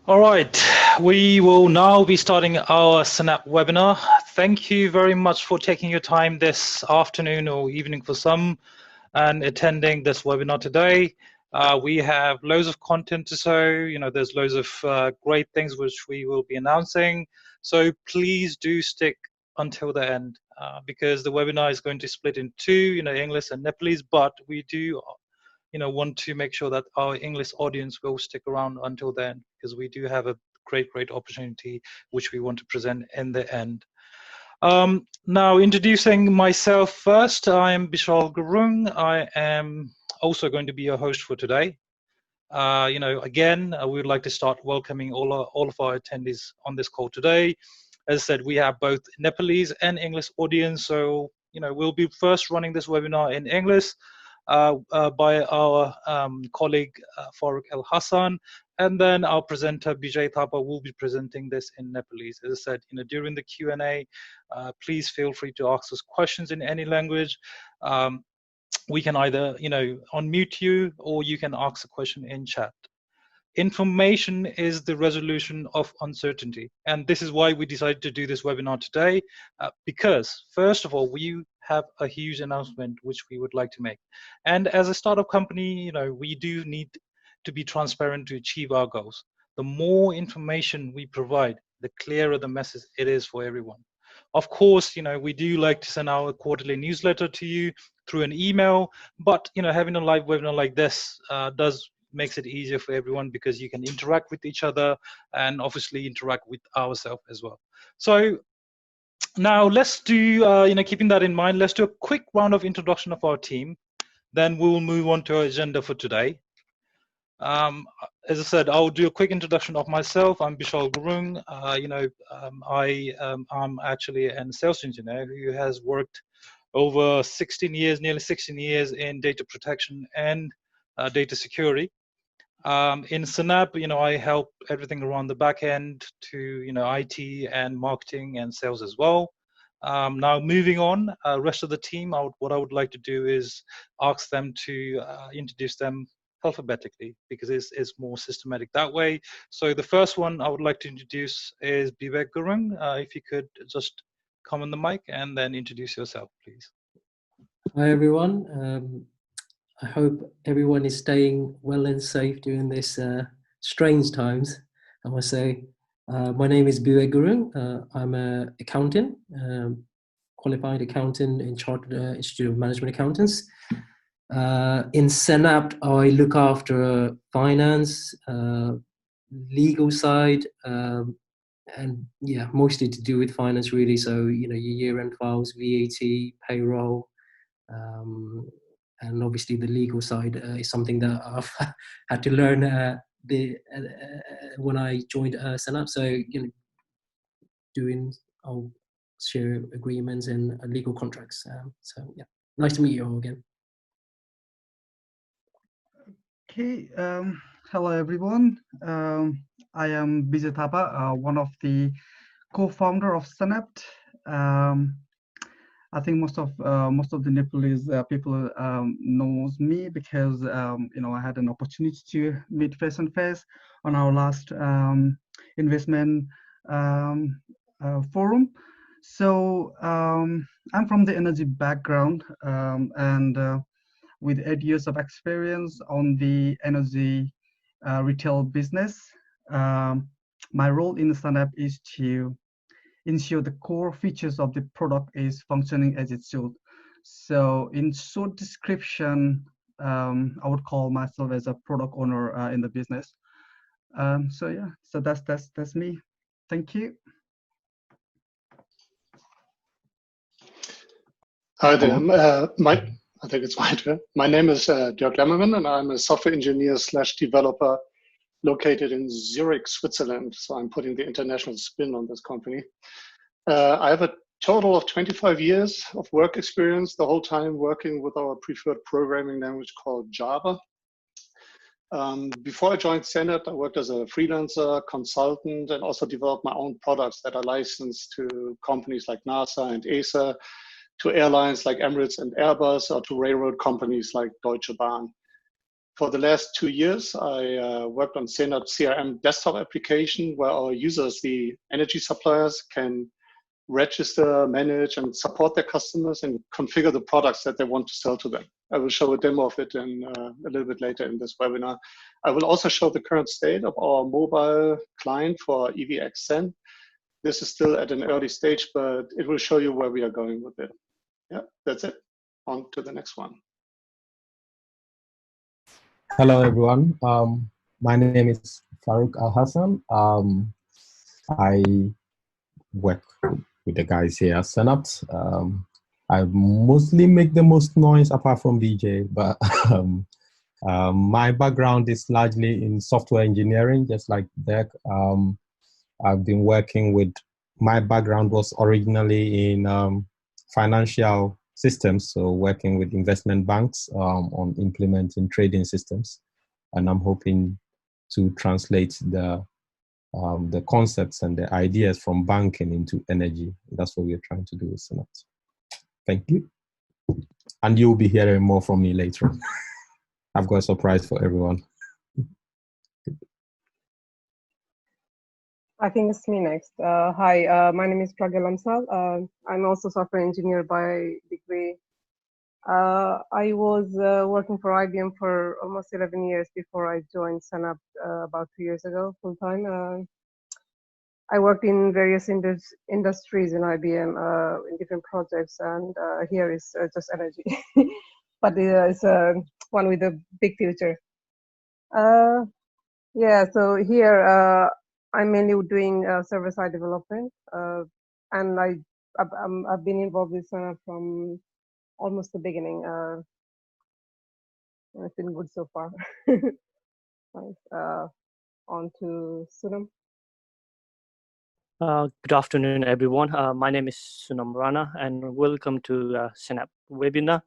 All right, we will now be starting our Senapt webinar. Thank you very much for taking your time this afternoon or evening for some and attending this webinar today. We have loads of content to show, there's loads of great things which we will be announcing. So please do stick until the end because the webinar is going to split in two, English and Nepalese, but we do want to make sure that our English audience will stick around until then, because we do have a great opportunity which we want to present in the end. Now, introducing myself first, I am Bijay Gurung. I am also going to be your host for today. Again, we would like to start welcoming all of our attendees on this call today. As I said, we have both Nepalese and English audience, so we'll be first running this webinar in English by our colleague Farouk El Hassan, and then our presenter Bijay Thapa will be presenting this in Nepalese. As I said, during the Q&A, please feel free to ask us questions in any language. We can either unmute you, or you can ask a question in chat. Information is the resolution of uncertainty, and this is why we decided to do this webinar today, because first of all, we have a huge announcement which we would like to make. And as a startup company, we do need to be transparent to achieve our goals. The more information we provide, the clearer the message it is for everyone. Of course, we do like to send out a quarterly newsletter to you through an email, but having a live webinar like this makes it easier for everyone, because you can interact with each other and obviously interact with ourselves as well. So now let's do, keeping that in mind, let's do a quick round of introduction of our team. Then we'll move on to our agenda for today. As I said, I'll do a quick introduction of myself. I'm Bijay Gurung. I'm actually a sales engineer who has worked over 16 years, nearly 16 years in data protection and data security. In Senapt, I help everything around the back end to, IT and marketing and sales as well. Now moving on, rest of the team, what I would like to do is ask them to introduce them alphabetically, because it's more systematic that way. So the first one I would like to introduce is Bijay Gurung. If you could just come on the mic and then introduce yourself, please. Hi everyone. I hope everyone is staying well and safe during this strange times, I must say. My name is Bijay Gurung. I'm an accountant, qualified accountant in Chartered Institute of Management Accountants. In Senapt, I look after finance, legal side, and yeah, mostly to do with finance really. So, your year-end files, VAT, payroll, and obviously the legal side is something that I've had to learn when I joined Senapt. So, I'll share agreements and legal contracts. So yeah, nice to meet you all again. Okay, hello everyone. I am Bijay Thapa, one of the co-founder of Senapt. I think most of the Nepalese people knows me because I had an opportunity to meet face to face on our last investment forum. So I'm from the energy background, and with 8 years of experience on the energy retail business. My role in Senapt is to ensure the core features of the product is functioning as it should. So in short description, I would call myself as a product owner in the business. So yeah, so that's me. Thank you. Hi there. I think it's my turn. My name is Dirk, and I'm a software engineer / developer located in Zurich, Switzerland. So I'm putting the international spin on this company. I have a total of 25 years of work experience, the whole time working with our preferred programming language called Java. Before I joined Senapt, I worked as a freelancer, consultant, and also developed my own products that are licensed to companies like NASA and ESA, to airlines like Emirates and Airbus, or to railroad companies like Deutsche Bahn. For the last 2 years, I worked on Senapt CRM desktop application where our users, the energy suppliers, can register, manage, and support their customers and configure the products that they want to sell to them. I will show a demo of it in a little bit later in this webinar. I will also show the current state of our mobile client for EVXN. This is still at an early stage, but it will show you where we are going with it. Yeah, that's it. On to the next one. Hello, everyone. My name is Farouk Al-Hassan. I work with the guys here at Senapt. I mostly make the most noise apart from Bijay, but my background is largely in software engineering, just like Dirk. I've been working with, my background was originally in financial systems, so working with investment banks on implementing trading systems. And I'm hoping to translate the concepts and the ideas from banking into energy. That's what we're trying to do with Senapt. Thank you. And you'll be hearing more from me later. I've got a surprise for everyone. I think it's me next. Hi, my name is Pragya Lamsal. I'm also software engineer by degree. I was working for IBM for almost 11 years before I joined Senapt about 2 years ago, full time. I worked in various industries in IBM in different projects, and here is just energy, but it's one with a big future. Yeah, so here I'm mainly doing server-side development, and I've been involved with Senapt from almost the beginning. It's been good so far. Nice. On to Sunam. Good afternoon, everyone. My name is Sunam Rana, and welcome to Senapt webinar.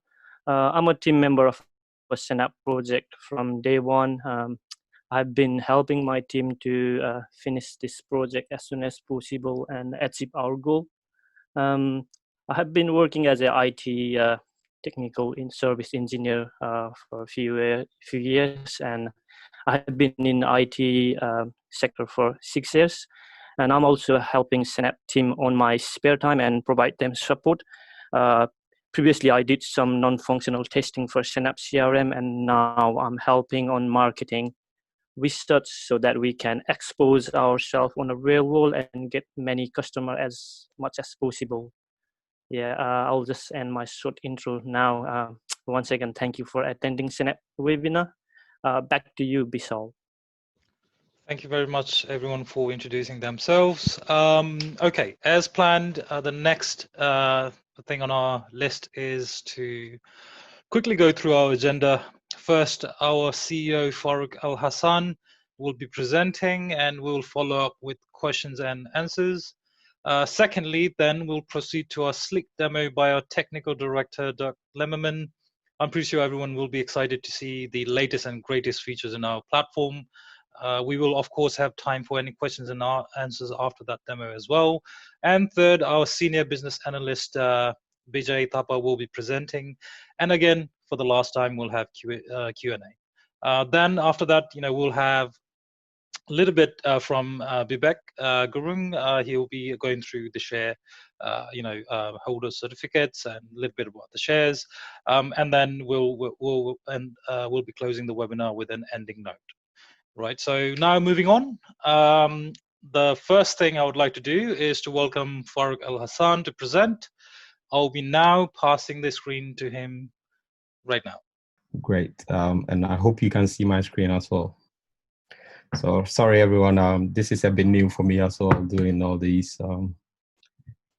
I'm a team member of a Senapt project from day one. I've been helping my team to finish this project as soon as possible and achieve our goal. I have been working as an IT technical service engineer for a few years, and I have been in IT sector for 6 years. And I'm also helping Senapt team on my spare time and provide them support. Previously, I did some non-functional testing for Senapt CRM, and now I'm helping on marketing research so that we can expose ourselves on a real world and get many customers as much as possible. Yeah, I'll just end my short intro now. Once again, thank you for attending Senapt webinar. Back to you, Bijay. Thank you very much, everyone, for introducing themselves. Okay, as planned, the next thing on our list is to quickly go through our agenda. First, our CEO, Farouk Al-Hassan, will be presenting, and we'll follow up with questions and answers. Secondly, then we'll proceed to our slick demo by our technical director, Dirk Lemmerman. I'm pretty sure everyone will be excited to see the latest and greatest features in our platform. We will, of course, have time for any questions and answers after that demo as well. And third, our senior business analyst, Bijay will be presenting. And again, for the last time, we'll have Q&A. Then after that, we'll have a little bit from Bijay Gurung. He'll be going through the share, holder certificates and a little bit about the shares. And then we'll be closing the webinar with an ending note. Right, so now moving on. The first thing I would like to do is to welcome Farouk Al-Hassan to present. I'll be now passing the screen to him right now. Great, and I hope you can see my screen as well. So sorry, everyone. This is a bit new for me as well, doing all these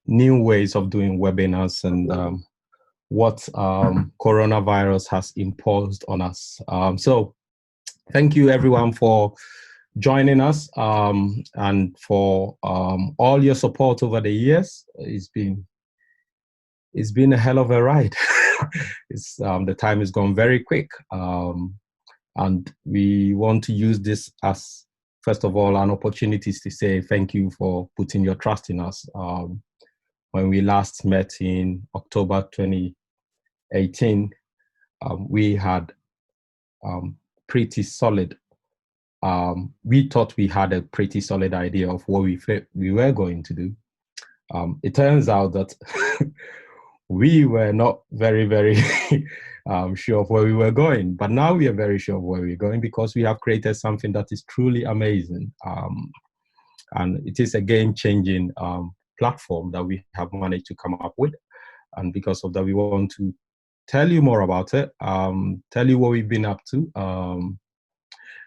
new ways of doing webinars and what coronavirus has imposed on us. So thank you, everyone, for joining us and for all your support over the years. It's been a hell of a ride. The time has gone very quick, and we want to use this as, first of all, an opportunity to say thank you for putting your trust in us. When we last met in October 2018, we had pretty solid. We thought we had a pretty solid idea of what we were going to do. It turns out that we were not very, very sure of where we were going, but now we are very sure of where we're going because we have created something that is truly amazing. And it is a game-changing platform that we have managed to come up with. And because of that, we want to tell you more about it, tell you what we've been up to,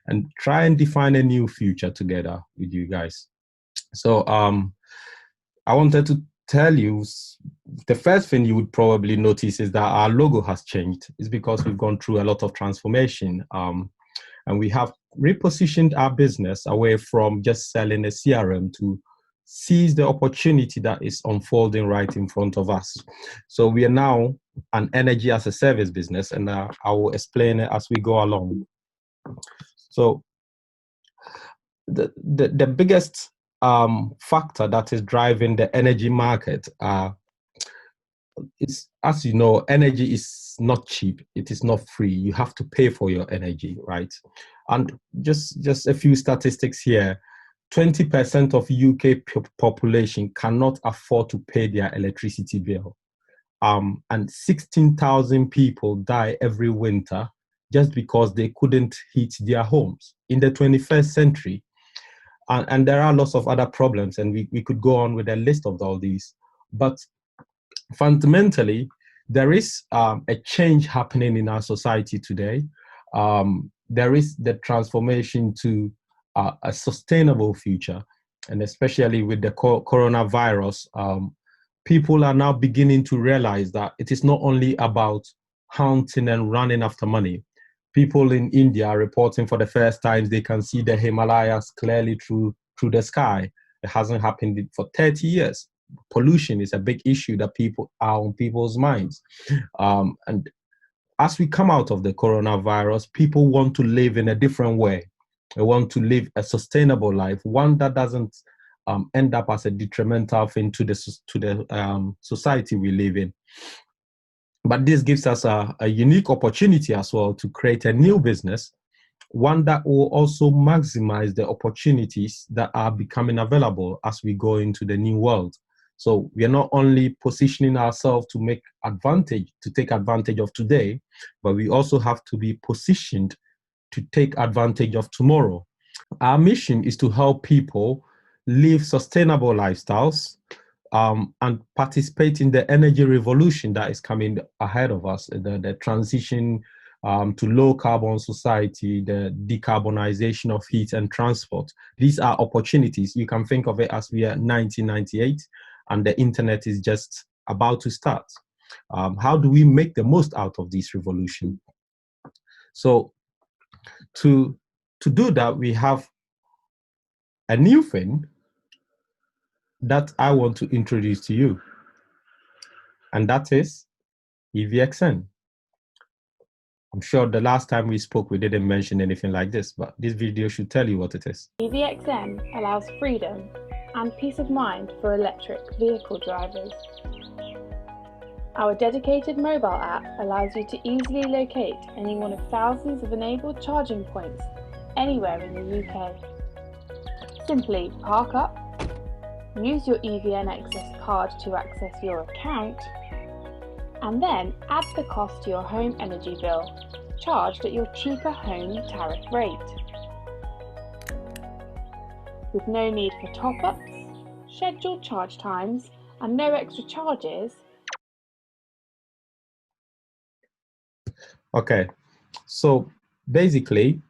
and try and define a new future together with you guys. So I wanted to tell you, the first thing you would probably notice is that our logo has changed. It's because we've gone through a lot of transformation, and we have repositioned our business away from just selling a CRM to seize the opportunity that is unfolding right in front of us. So we are now an energy as a service business, and I will explain it as we go along. So the biggest factor that is driving the energy market is, as you know, energy is not cheap. It is not free. You have to pay for your energy, right? And just a few statistics here. 20% of UK population cannot afford to pay their electricity bill. And 16,000 people die every winter just because they couldn't heat their homes in the 21st century. And there are lots of other problems, and we could go on with a list of all these. But fundamentally, there is a change happening in our society today. There is the transformation to a sustainable future, and especially with the coronavirus, people are now beginning to realize that it is not only about hunting and running after money. People in India are reporting for the first time they can see the Himalayas clearly through the sky. It hasn't happened for 30 years. Pollution is a big issue that people are on people's minds. And as we come out of the coronavirus, people want to live in a different way. They want to live a sustainable life, one that doesn't end up as a detrimental thing to the society we live in. But this gives us a unique opportunity as well to create a new business, one that will also maximize the opportunities that are becoming available as we go into the new world. So we are not only positioning ourselves to take advantage of today, but we also have to be positioned to take advantage of tomorrow. Our mission is to help people live sustainable lifestyles, and participate in the energy revolution that is coming ahead of us, the transition to low carbon society, the decarbonization of heat and transport. These are opportunities. You can think of it as we are 1998 and the internet is just about to start. How do we make the most out of this revolution? So to do that, we have a new thing that I want to introduce to you, and that is EVXN. I'm sure the last time we spoke, we didn't mention anything like this, but this video should tell you what it is. EVXN allows freedom and peace of mind for electric vehicle drivers. Our dedicated mobile app allows you to easily locate any one of thousands of enabled charging points anywhere in the UK. Simply park up, use your EVN Access card to access your account, and then add the cost to your home energy bill, charged at your cheaper home tariff rate. With no need for top-ups, scheduled charge times, and no extra charges. Okay, so basically,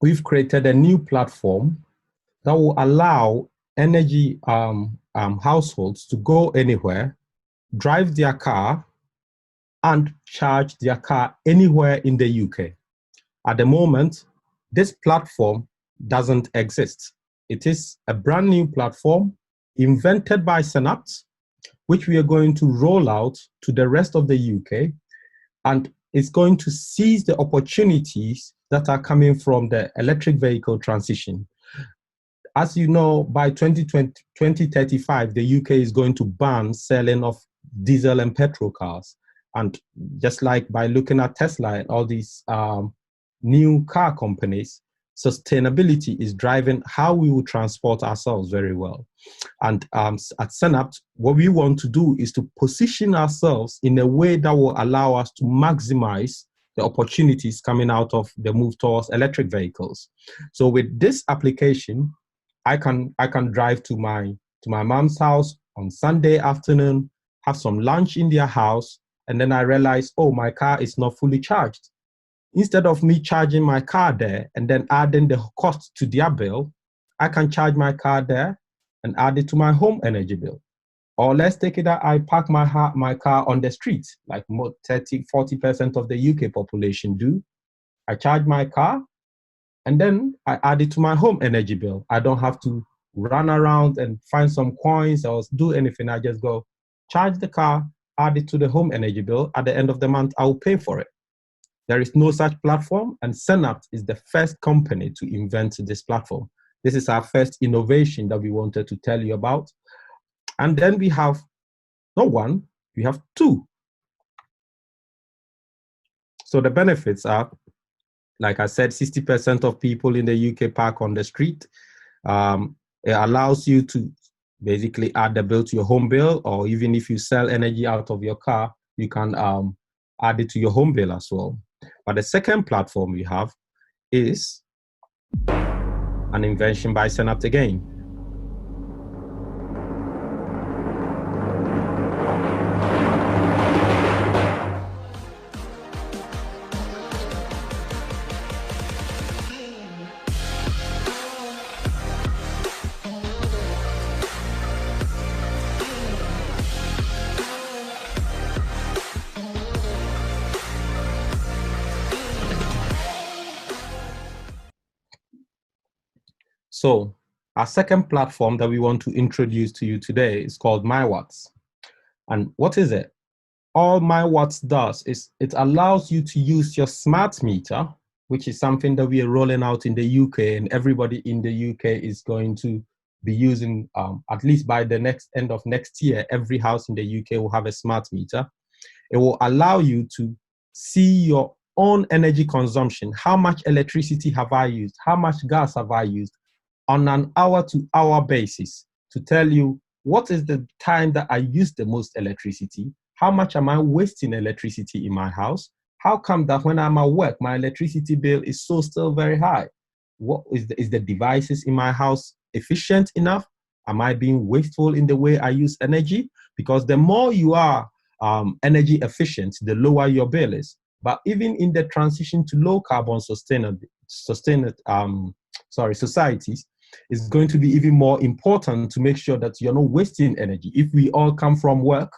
we've created a new platform that will allow energy households to go anywhere, drive their car, and charge their car anywhere in the UK. At the moment, this platform doesn't exist. It is a brand new platform invented by Senapt, which we are going to roll out to the rest of the UK, and it's going to seize the opportunities that are coming from the electric vehicle transition. As you know, by 2035, the UK is going to ban selling of diesel and petrol cars. And just like by looking at Tesla and all these new car companies, sustainability is driving how we will transport ourselves very well. And at Senapt, what we want to do is to position ourselves in a way that will allow us to maximize the opportunities coming out of the move towards electric vehicles. So with this application, I can drive to my mom's house on Sunday afternoon, have some lunch in their house, and then I realize, oh, my car is not fully charged. Instead of me charging my car there and then adding the cost to their bill, I can charge my car there and add it to my home energy bill. Or let's take it that I park my car on the street, like 40% of the UK population do. I charge my car and then I add it to my home energy bill. I don't have to run around and find some coins or do anything. I just go charge the car, add it to the home energy bill. At the end of the month, I'll pay for it. There is no such platform, and Senapt is the first company to invent this platform. This is our first innovation that we wanted to tell you about. And then we have not one, we have two. So the benefits are, like I said, 60% of people in the UK park on the street. It allows you to basically add the bill to your home bill, or even if you sell energy out of your car, you can add it to your home bill as well. But the second platform we have is an invention by Senapt again. So our second platform that we want to introduce to you today is called MyWatts. And what is it? All MyWatts does is it allows you to use your smart meter, which is something that we are rolling out in the UK, and everybody in the UK is going to be using, at least by the end of next year, every house in the UK will have a smart meter. It will allow you to see your own energy consumption. How much electricity have I used? How much gas have I used? On an hour-to-hour basis, to tell you what is the time that I use the most electricity, how much am I wasting electricity in my house, how come that when I'm at work, my electricity bill is still very high, what is the devices in my house efficient enough, am I being wasteful in the way I use energy, because the more you are energy efficient, the lower your bill is. But even in the transition to low carbon societies, it's going to be even more important to make sure that you're not wasting energy. If we all come from work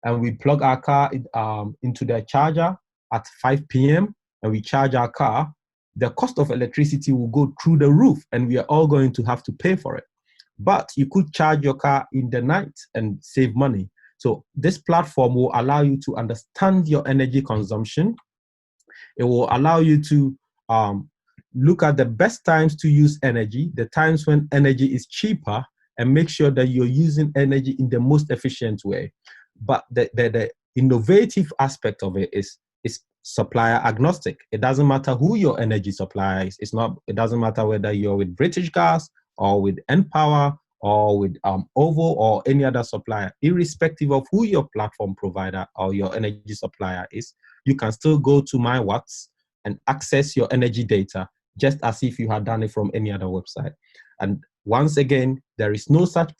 and we plug our car into the charger at 5 p.m. and we charge our car, the cost of electricity will go through the roof and we are all going to have to pay for it. But you could charge your car in the night and save money. So this platform will allow you to understand your energy consumption. It will allow you to look at the best times to use energy, the times when energy is cheaper, and make sure that you're using energy in the most efficient way. But the innovative aspect of it is supplier agnostic. It doesn't matter who your energy supplier is. It doesn't matter whether you're with British Gas or with npower or with OVO or any other supplier. Irrespective of who your platform provider or your energy supplier is, you can still go to MyWatts and access your energy data just as if you had done it from any other website. And once again, there is no such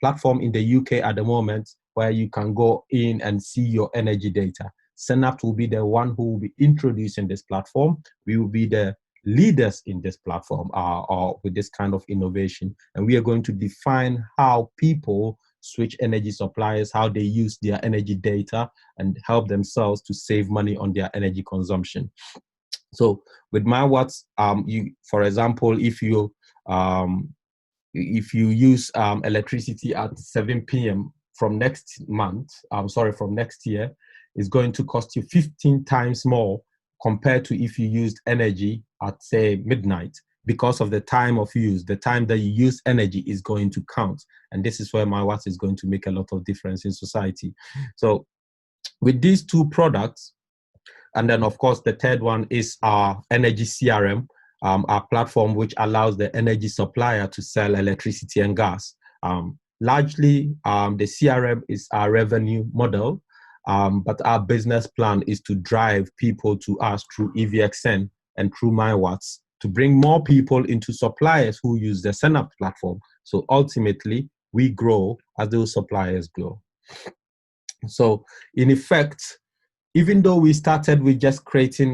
platform in the UK at the moment where you can go in and see your energy data. Senapt will be the one who will be introducing this platform. We will be the leaders in this platform or with this kind of innovation. And we are going to define how people switch energy suppliers, how they use their energy data and help themselves to save money on their energy consumption. So with MyWatts, for example, if you use electricity at 7 p.m. from next year, it's going to cost you 15 times more compared to if you used energy at, say, midnight. Because of the time of use, the time that you use energy is going to count. And this is where MyWatts is going to make a lot of difference in society. So with these two products, And then, of course, the third one is our energy CRM, our platform which allows the energy supplier to sell electricity and gas. Largely, the CRM is our revenue model, but our business plan is to drive people to us through EVXN and through MyWatts to bring more people into suppliers who use the Senapt platform. So ultimately, we grow as those suppliers grow. So in effect, even though we started with just creating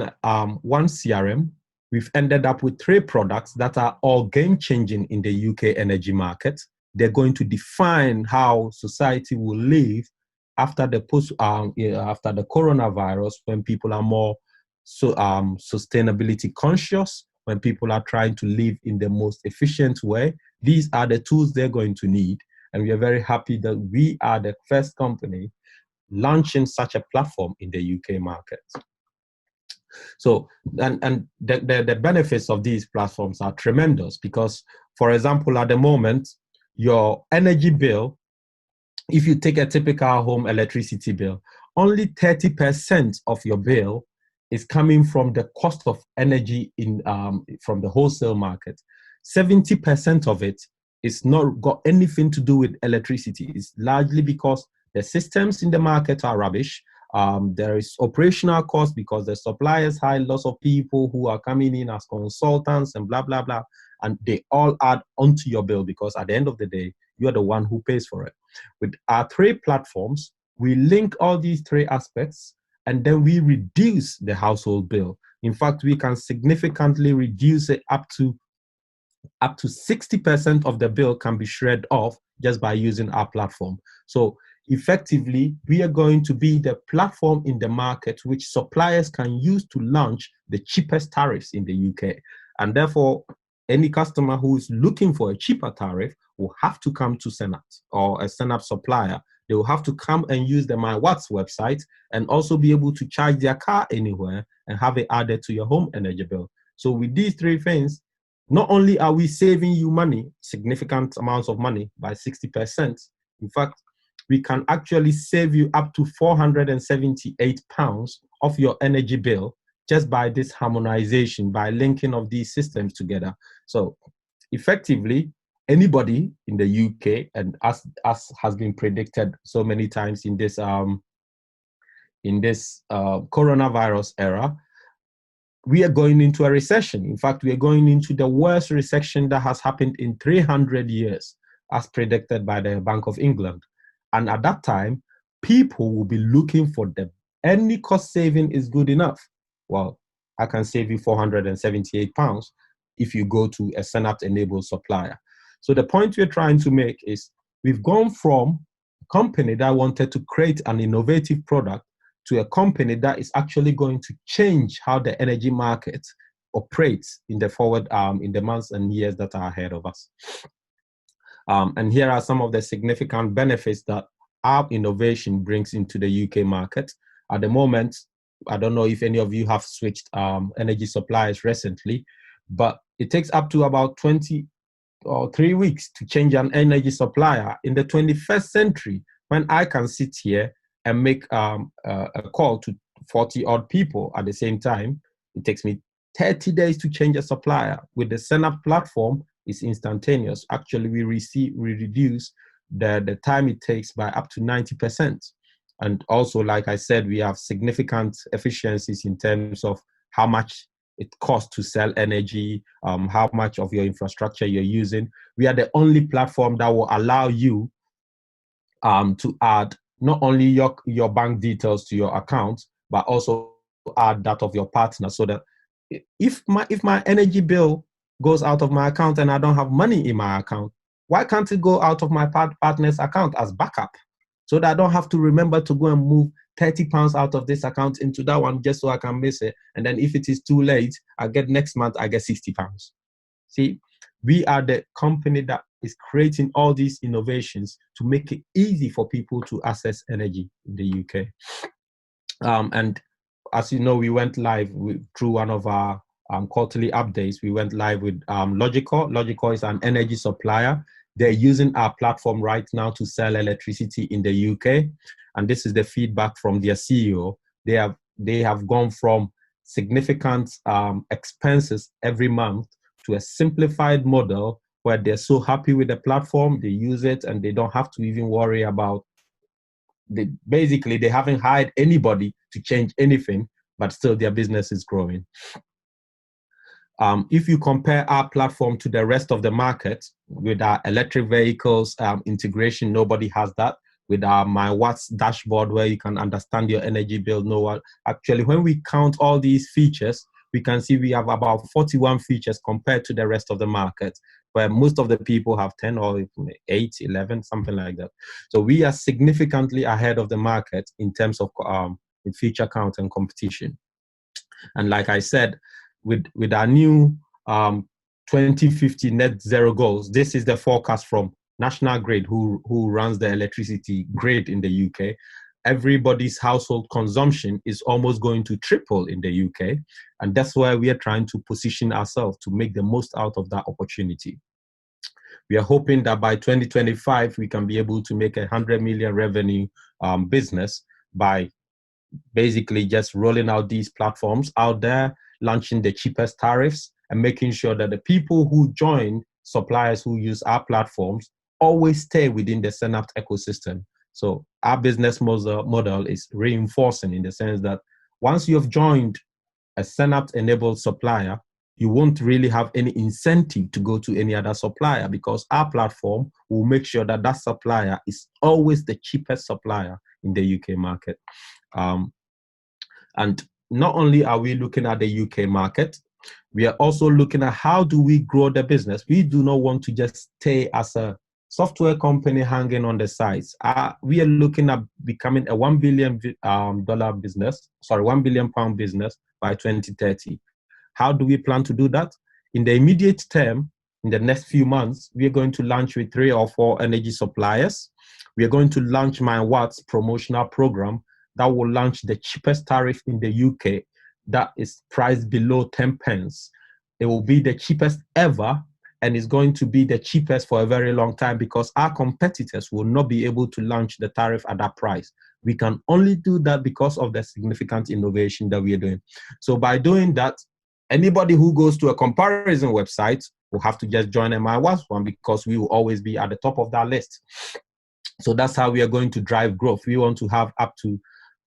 one CRM, we've ended up with 3 products that are all game-changing in the UK energy market. They're going to define how society will live after the after the coronavirus, when people are more sustainability conscious, when people are trying to live in the most efficient way. These are the tools they're going to need, and we are very happy that we are the first company launching such a platform in the UK market. So, and the benefits of these platforms are tremendous because, for example, at the moment, your energy bill, if you take a typical home electricity bill, only 30% of your bill is coming from the cost of energy from the wholesale market. 70% of it is not got anything to do with electricity. It's largely because the systems in the market are rubbish. There is operational cost because the suppliers hire lots of people who are coming in as consultants and blah, blah, blah. And they all add onto your bill because at the end of the day, you're the one who pays for it. With our 3 platforms, we link all these 3 aspects and then we reduce the household bill. In fact, we can significantly reduce it up to 60% of the bill can be shred off just by using our platform. So effectively, we are going to be the platform in the market which suppliers can use to launch the cheapest tariffs in the UK. And therefore, any customer who is looking for a cheaper tariff will have to come to Senapt or a Senapt supplier. They will have to come and use the MyWatts website and also be able to charge their car anywhere and have it added to your home energy bill. So with these 3 things, not only are we saving you money, significant amounts of money by 60%, in fact, we can actually save you up to £478 of your energy bill just by this harmonization, by linking of these systems together. So effectively, anybody in the UK, and as has been predicted so many times in this coronavirus era, we are going into a recession. In fact, we are going into the worst recession that has happened in 300 years, as predicted by the Bank of England. And at that time, people will be looking for any cost saving is good enough. Well, I can save you £478 if you go to a Senapt-enabled supplier. So the point we're trying to make is we've gone from a company that wanted to create an innovative product to a company that is actually going to change how the energy market operates in the forward, in the months and years that are ahead of us. And here are some of the significant benefits that our innovation brings into the UK market. At the moment, I don't know if any of you have switched energy suppliers recently, but it takes up to about 20 or 3 weeks to change an energy supplier. In the 21st century, when I can sit here and make a call to 40 odd people at the same time, it takes me 30 days to change a supplier. With the Senapt platform, it's instantaneous. Actually, we reduce the time it takes by up to 90%. And also, like I said, we have significant efficiencies in terms of how much it costs to sell energy, how much of your infrastructure you're using. We are the only platform that will allow you to add not only your bank details to your account, but also add that of your partner, so that if my energy bill goes out of my account and I don't have money in my account, why can't it go out of my partner's account as backup? So that I don't have to remember to go and move £30 out of this account into that one just so I can miss it. And then if it is too late, I get next month, I get £60. See, we are the company that is creating all these innovations to make it easy for people to access energy in the UK. And as you know, we went live through one of our quarterly updates. We went live with Logico. Logico is an energy supplier. They're using our platform right now to sell electricity in the UK. And this is the feedback from their CEO. They have they have gone from significant expenses every month to a simplified model where they're so happy with the platform, they use it, and they don't have to even worry about, basically they haven't hired anybody to change anything, but still their business is growing. If you compare our platform to the rest of the market, with our electric vehicles integration, nobody has that. With our My Watts dashboard, where you can understand your energy bill, no one. Actually, when we count all these features, we can see we have about 41 features compared to the rest of the market, where most of the people have 10 or 8, 11, something like that. So we are significantly ahead of the market in terms of feature count and competition. And like I said, with our new 2050 net zero goals, this is the forecast from National Grid, who runs the electricity grid in the UK. Everybody's household consumption is almost going to triple in the UK. And that's why we are trying to position ourselves to make the most out of that opportunity. We are hoping that by 2025, we can be able to make 100 million revenue business by basically just rolling out these platforms out there, launching the cheapest tariffs, and making sure that the people who join suppliers who use our platforms always stay within the Senapt ecosystem. So our business model is reinforcing, in the sense that once you have joined a Senapt-enabled supplier, you won't really have any incentive to go to any other supplier, because our platform will make sure that that supplier is always the cheapest supplier in the UK market. And not only are we looking at the UK market, we are also looking at how do we grow the business. We do not want to just stay as a software company hanging on the sides. We are looking at becoming a $1 billion business, sorry, £1 billion business by 2030. How do we plan to do that? In the immediate term, in the next few months, we are going to launch with 3 or 4 energy suppliers. We are going to launch My Watts promotional program that will launch the cheapest tariff in the UK that is priced below 10 pence. It will be the cheapest ever, and it's going to be the cheapest for a very long time, because our competitors will not be able to launch the tariff at that price. We can only do that because of the significant innovation that we are doing. So by doing that, anybody who goes to a comparison website will have to just join a My Watts one, because we will always be at the top of that list. So that's how we are going to drive growth. We want to have up to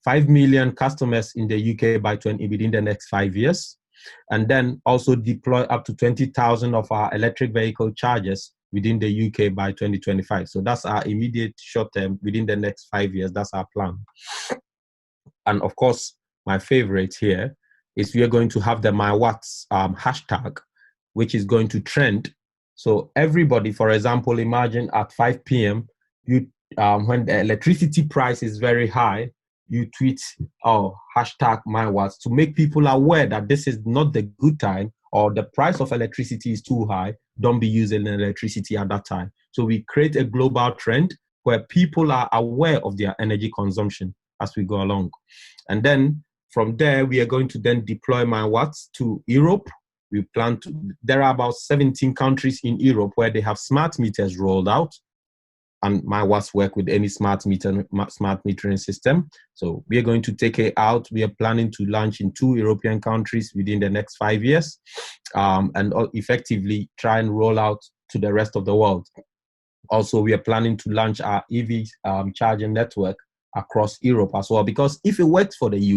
5 million customers in the UK within the next 5 years, and then also deploy up to 20,000 of our electric vehicle chargers within the UK by 2025. So that's our immediate short term, within the next 5 years. That's our plan. And of course, my favorite here is we are going to have the My Watts hashtag, which is going to trend. So everybody, for example, imagine at 5 p.m., when the electricity price is very high, you tweet hashtag My Watts to make people aware that this is not the good time, or the price of electricity is too high. Don't be using electricity at that time. So we create a global trend where people are aware of their energy consumption as we go along. And then from there, we are going to then deploy My Watts to Europe. There are about 17 countries in Europe where they have smart meters rolled out, and My Watts work with any smart metering system. So we are going to take it out. We are planning to launch in 2 European countries within the next 5 years, and effectively try and roll out to the rest of the world. Also, we are planning to launch our EV charging network across Europe as well, because if it works for the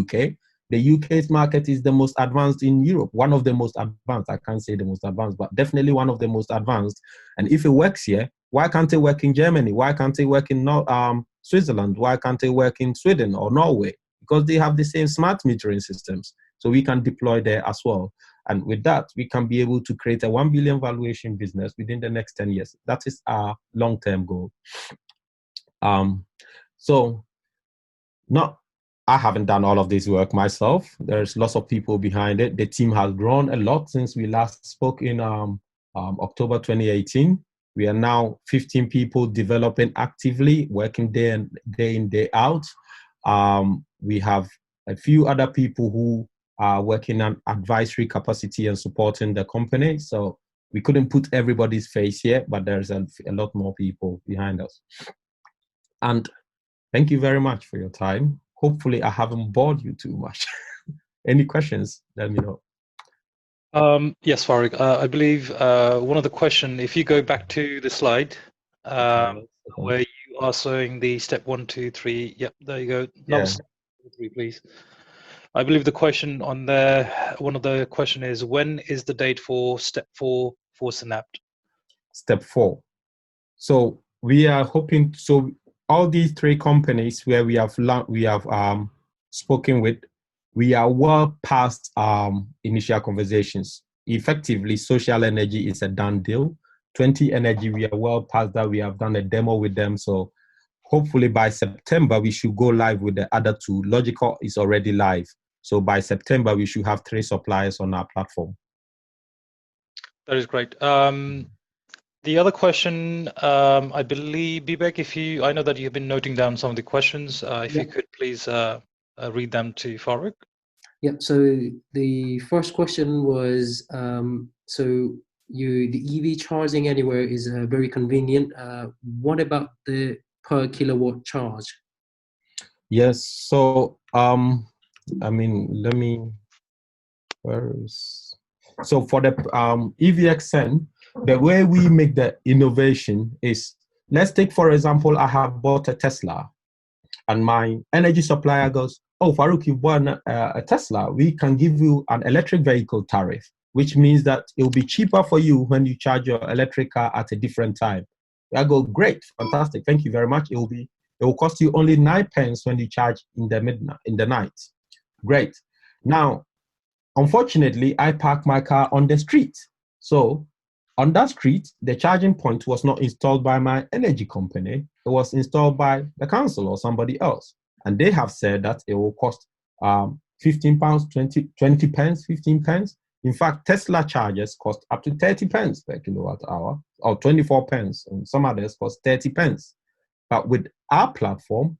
UK's market is the most advanced in Europe, one of the most advanced. I can't say the most advanced, but definitely one of the most advanced. And if it works here, why can't it work in Germany? Why can't it work in Switzerland? Why can't it work in Sweden or Norway? Because they have the same smart metering systems. So we can deploy there as well. And with that, we can be able to create a 1 billion valuation business within the next 10 years. That is our long-term goal. I haven't done all of this work myself. There's lots of people behind it. The team has grown a lot since we last spoke in October 2018. We are now 15 people developing actively, working day in, day out. We have a few other people who are working on advisory capacity and supporting the company. So we couldn't put everybody's face here, but there's a lot more people behind us. And thank you very much for your time. hopefully I haven't bored you too much. Any questions? Let me know. Yes, Farouk. I believe one of the question, if you go back to the slide where you are showing the step 1, 2, 3. Yep, there you go. Now Yeah. step 3, please. I believe the question on there, one of the question is, when is the date for step 4 for Senapt? Step 4. So we are hoping. So all these 3 companies where we have spoken with, we are well past initial conversations. Effectively, Social Energy is a done deal. 20 Energy, we are well past that. We have done a demo with them. So hopefully by September, we should go live with the other 2. Logical is already live. So by September, we should have 3 suppliers on our platform. That is great. The other question, I believe, Bijay, I know that you've been noting down some of the questions. If you could please read them to Farouk. Yeah, so the first question was, so the EV charging anywhere is very convenient. What about the per kilowatt charge? Yes, so I mean, so for the EVXN, the way we make the innovation is, let's take, for example, I have bought a Tesla and my energy supplier goes, oh, Farouk, you bought a Tesla. We can give you an electric vehicle tariff, which means that it will be cheaper for you when you charge your electric car at a different time. I go, great, fantastic, thank you very much. It will cost you only 9 pence when you charge in the night. Great. Now, unfortunately, I park my car on the street. So on that street, the charging point was not installed by my energy company. It was installed by the council or somebody else. And they have said that it will cost 15 pounds, 20 pence, 15 pence. In fact, Tesla chargers cost up to 30 pence per kilowatt hour, or 24 pence, and some others cost 30 pence. But with our platform,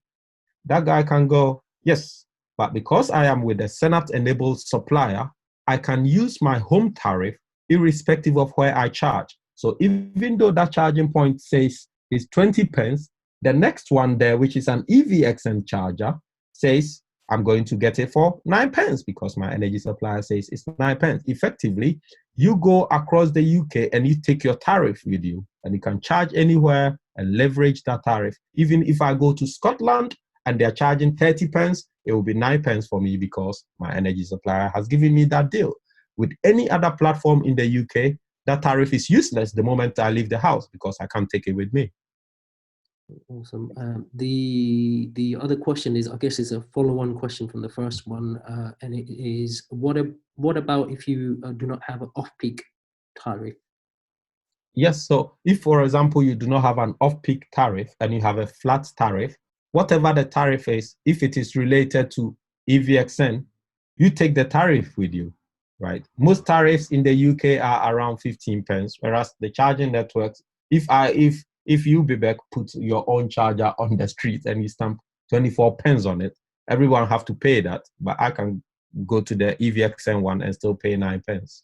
that guy can go, yes, but because I am with a Senapt-enabled supplier, I can use my home tariff irrespective of where I charge. So even though that charging point says is 20 pence, the next one there, which is an EVXN charger, says I'm going to get it for 9 pence because my energy supplier says it's 9 pence. Effectively, you go across the UK and you take your tariff with you, and you can charge anywhere and leverage that tariff. Even if I go to Scotland and they're charging 30 pence, it will be 9 pence for me because my energy supplier has given me that deal. With any other platform in the UK, that tariff is useless the moment I leave the house because I can't take it with me. Awesome. The other question is, I guess, it's a follow-on question from the first one, and it is, what about if you do not have an off-peak tariff? Yes, so if, for example, you do not have an off-peak tariff and you have a flat tariff, whatever the tariff is, if it is related to EVXN, you take the tariff with you, right? Most tariffs in the UK are around 15 pence, whereas the charging networks, if you, Bijay, put your own charger on the street and you stamp 24 pence on it, everyone have to pay that, but I can go to the EVXN one and still pay 9 pence.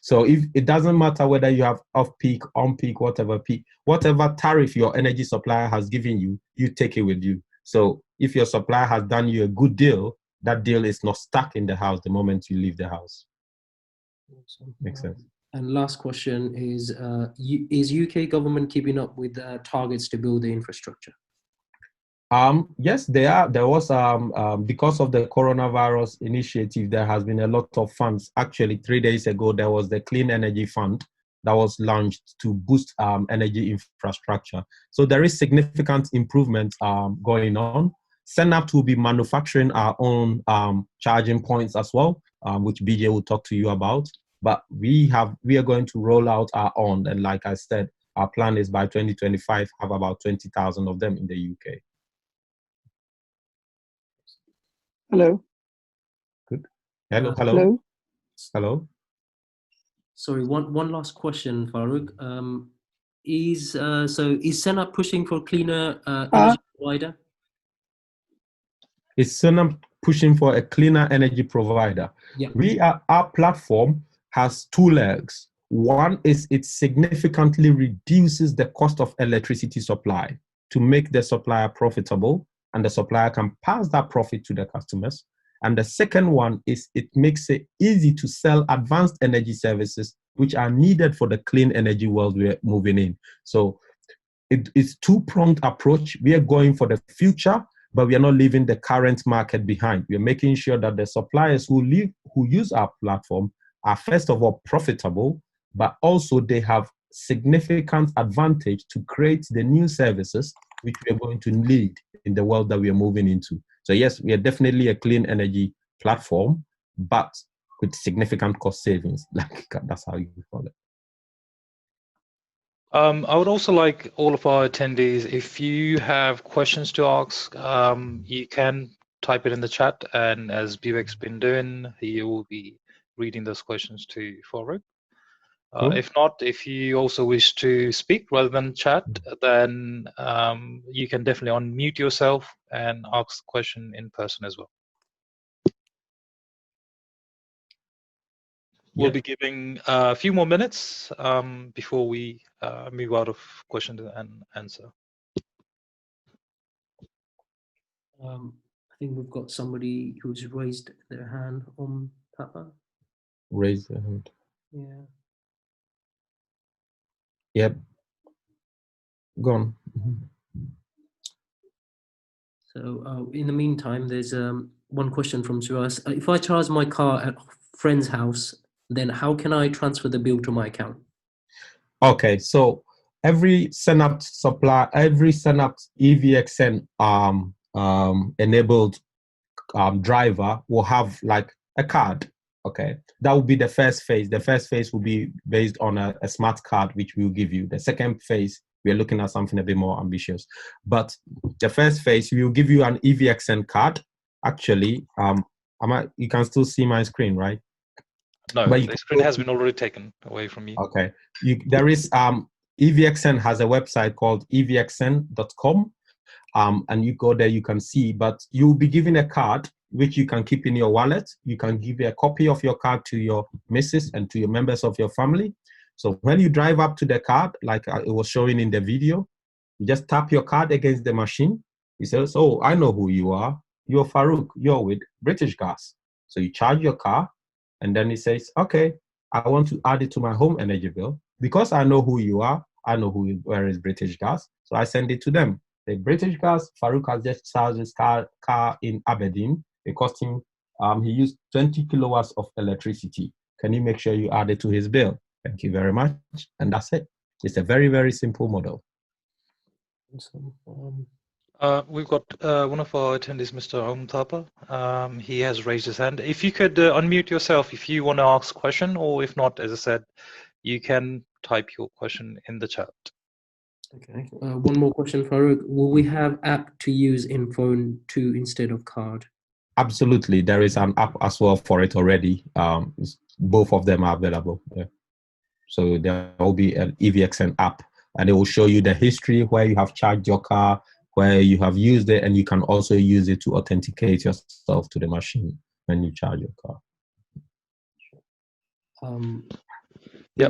So if it doesn't matter whether you have off-peak, on-peak, whatever tariff your energy supplier has given you, you take it with you. So if your supplier has done you a good deal, that deal is not stuck in the house the moment you leave the house. Awesome. Makes sense. And last question is UK government keeping up with targets to build the infrastructure? Yes, they are. There was because of the coronavirus initiative, there has been a lot of funds. Actually, 3 days ago, there was the Clean Energy Fund that was launched to boost energy infrastructure. So there is significant improvement going on. Senapt will be manufacturing our own charging points as well, which Bijay will talk to you about. But we are going to roll out our own, and like I said, our plan is by 2025 have about 20,000 of them in the UK. Hello. Good. Hello. Hello. Hello. Sorry, one last question, Farouk. Is Senapt pushing for cleaner energy provider? Is Senapt pushing for a cleaner energy provider? Yeah. Our platform has 2 legs. One is it significantly reduces the cost of electricity supply to make the supplier profitable. and the supplier can pass that profit to the customers. And the second one is it makes it easy to sell advanced energy services which are needed for the clean energy world we're moving in. So it's two-pronged approach. We are going for the future, but we are not leaving the current market behind. We are making sure that the suppliers who use our platform are first of all profitable, but also they have significant advantage to create the new services which we are going to need in the world that we are moving into. So yes, we are definitely a clean energy platform, but with significant cost savings. Like that's how you call it. I would also like all of our attendees, if you have questions to ask, you can type it in the chat, and as Bijay's been doing, he will be reading those questions to Farouk. Cool. If not, if you also wish to speak rather than chat, then you can definitely unmute yourself and ask the question in person as well. We'll be giving a few more minutes before we move out of question and answer. I think we've got somebody who's raised their hand on Papa. Raise the hand. Yeah. Yep. Go on. So in the meantime, there's one question from Suras. If I charge my car at a friend's house, then how can I transfer the bill to my account? Okay, so every Senapt supplier, every Senapt EVXN enabled driver will have like a card. Okay, that will be the first phase. The first phase will be based on a smart card, which we will give you. The second phase, we are looking at something a bit more ambitious. But the first phase, we will give you an EVXN card. Actually, you can still see my screen, right? No, but the screen has been already taken away from you. Okay, there is EVXN has a website called evxn.com, and you go there, you can see. But you'll be given a card which you can keep in your wallet. You can give a copy of your card to your missus and to your members of your family. So when you drive up to the card, like it was showing in the video, you just tap your card against the machine. It says, "Oh, I know who you are. You're Farouk. You're with British Gas." So you charge your car. And then it says, "Okay, I want to add it to my home energy bill. Because I know who you are, I know where is British Gas. So I send it to them. The British Gas, Farouk has just charged his car in Aberdeen. It cost him, he used 20 kilowatts of electricity. Can you make sure you add it to his bill? Thank you very much." And that's it. It's a very, very simple model. We've got one of our attendees, Mr. Omtapa. He has raised his hand. If you could unmute yourself if you want to ask a question, or if not, as I said, you can type your question in the chat. Okay. One more question, Farouk. Will we have app to use in phone too instead of card? Absolutely. There is an app as well for it already. Both of them are available. Yeah. So there will be an EVXN app, and it will show you the history where you have charged your car, where you have used it, and you can also use it to authenticate yourself to the machine when you charge your car. The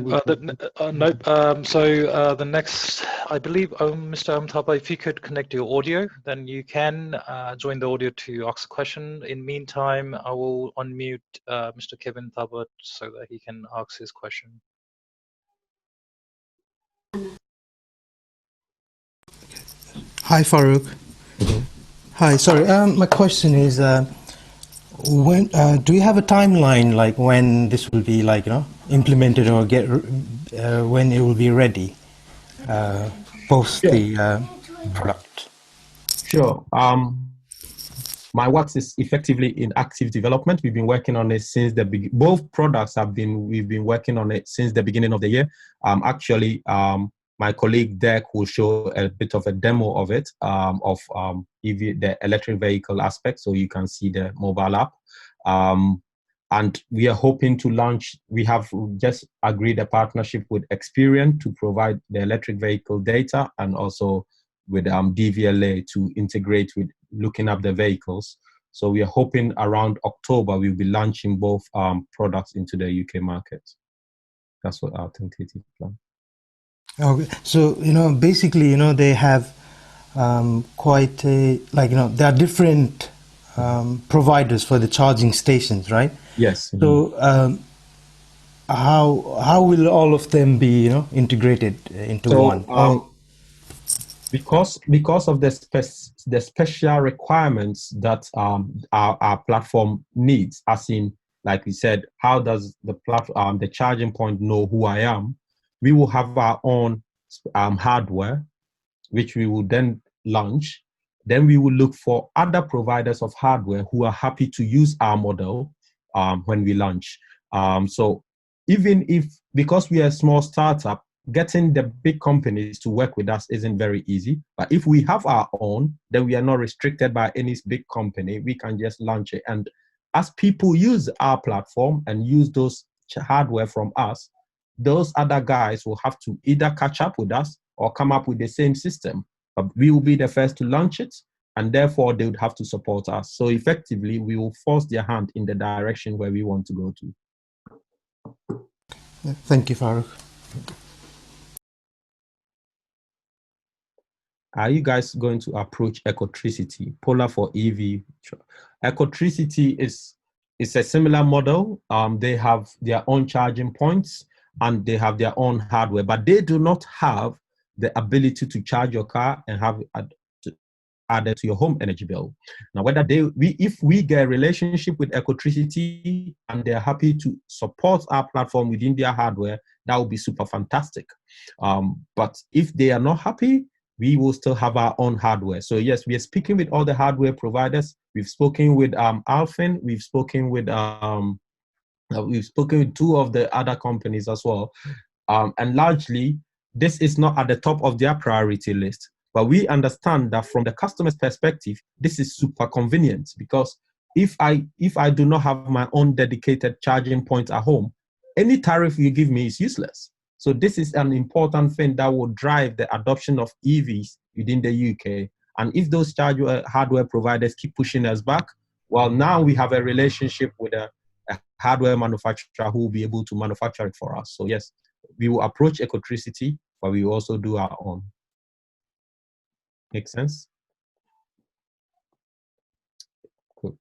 next, I believe, Mr. Omtapa, if you could connect your audio, then you can join the audio to ask a question. In meantime, I will unmute Mr. Kevin Thabot so that he can ask his question. Hi, Farouk. Hi, sorry. My question is, when do you have a timeline, like when this will be, like, implemented, or when it will be ready, post the product? Sure. My work is effectively in active development. We've been working on it since the beginning. Both products we've been working on it since the beginning of the year. My colleague Dirk will show a bit of a demo of it, the electric vehicle aspect, so you can see the mobile app. And we are hoping to launch, we have just agreed a partnership with Experian to provide the electric vehicle data, and also with DVLA to integrate with looking up the vehicles. So we are hoping around October, we'll be launching both products into the UK market. That's what our tentative plan. Okay, so basically, they have quite a, like, there are different providers for the charging stations, right? Yes. So how will all of them be, integrated into one? Because of the special requirements that our platform needs, as in, like we said, how does the platform, the charging point know who I am? We will have our own hardware, which we will then launch. Then we will look for other providers of hardware who are happy to use our model when we launch. So even if, because we are a small startup, getting the big companies to work with us isn't very easy. But if we have our own, then we are not restricted by any big company. We can just launch it. And as people use our platform and use those hardware from us, those other guys will have to either catch up with us or come up with the same system. But we will be the first to launch it, and therefore they would have to support us. So effectively, we will force their hand in the direction where we want to go to. Thank you, Farouk. Are you guys going to approach Ecotricity, Polar for EV? Ecotricity is a similar model. They have their own charging points and they have their own hardware, but they do not have the ability to charge your car and have it added to your home energy bill. Now, whether if we get a relationship with Ecotricity and they're happy to support our platform within their hardware, that would be super fantastic. But if they are not happy, we will still have our own hardware. So yes, we are speaking with all the hardware providers. We've spoken with Alphin. We've spoken with two of the other companies as well. And largely, this is not at the top of their priority list. But we understand that from the customer's perspective, this is super convenient, because if I do not have my own dedicated charging point at home, any tariff you give me is useless. So this is an important thing that will drive the adoption of EVs within the UK. And if those hardware providers keep pushing us back, well, now we have a relationship with a hardware manufacturer who will be able to manufacture it for us. So yes, we will approach Ecotricity, but we will also do our own. Make sense? Cool.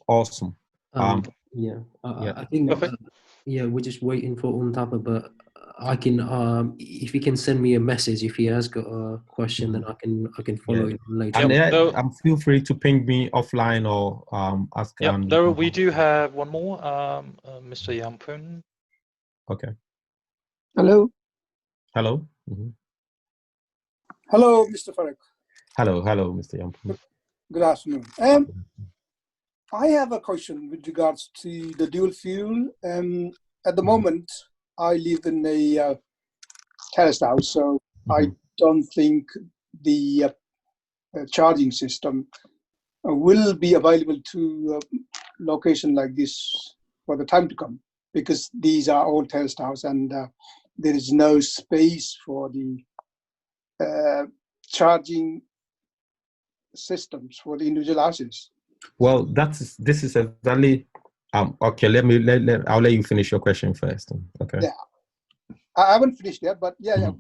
Awesome. Yeah, I think we're just waiting for Untapa, but I can if he can send me a message if he has got a question, then I can follow it later. And feel free to ping me offline or ask. We do have one more, Mr. Yampun. Okay. Hello. Hello. Mm-hmm. Hello, Mr. Farouk. Hello, Mr. Yampun. Good afternoon. I have a question with regards to the dual fuel. At the moment, I live in a terraced house, so I don't think the charging system will be available to a location like this for the time to come, because these are all terraced houses and there is no space for the charging systems for the individual houses. Well, this is exactly okay. I'll let you finish your question first. Okay. Yeah, I haven't finished yet, but yeah.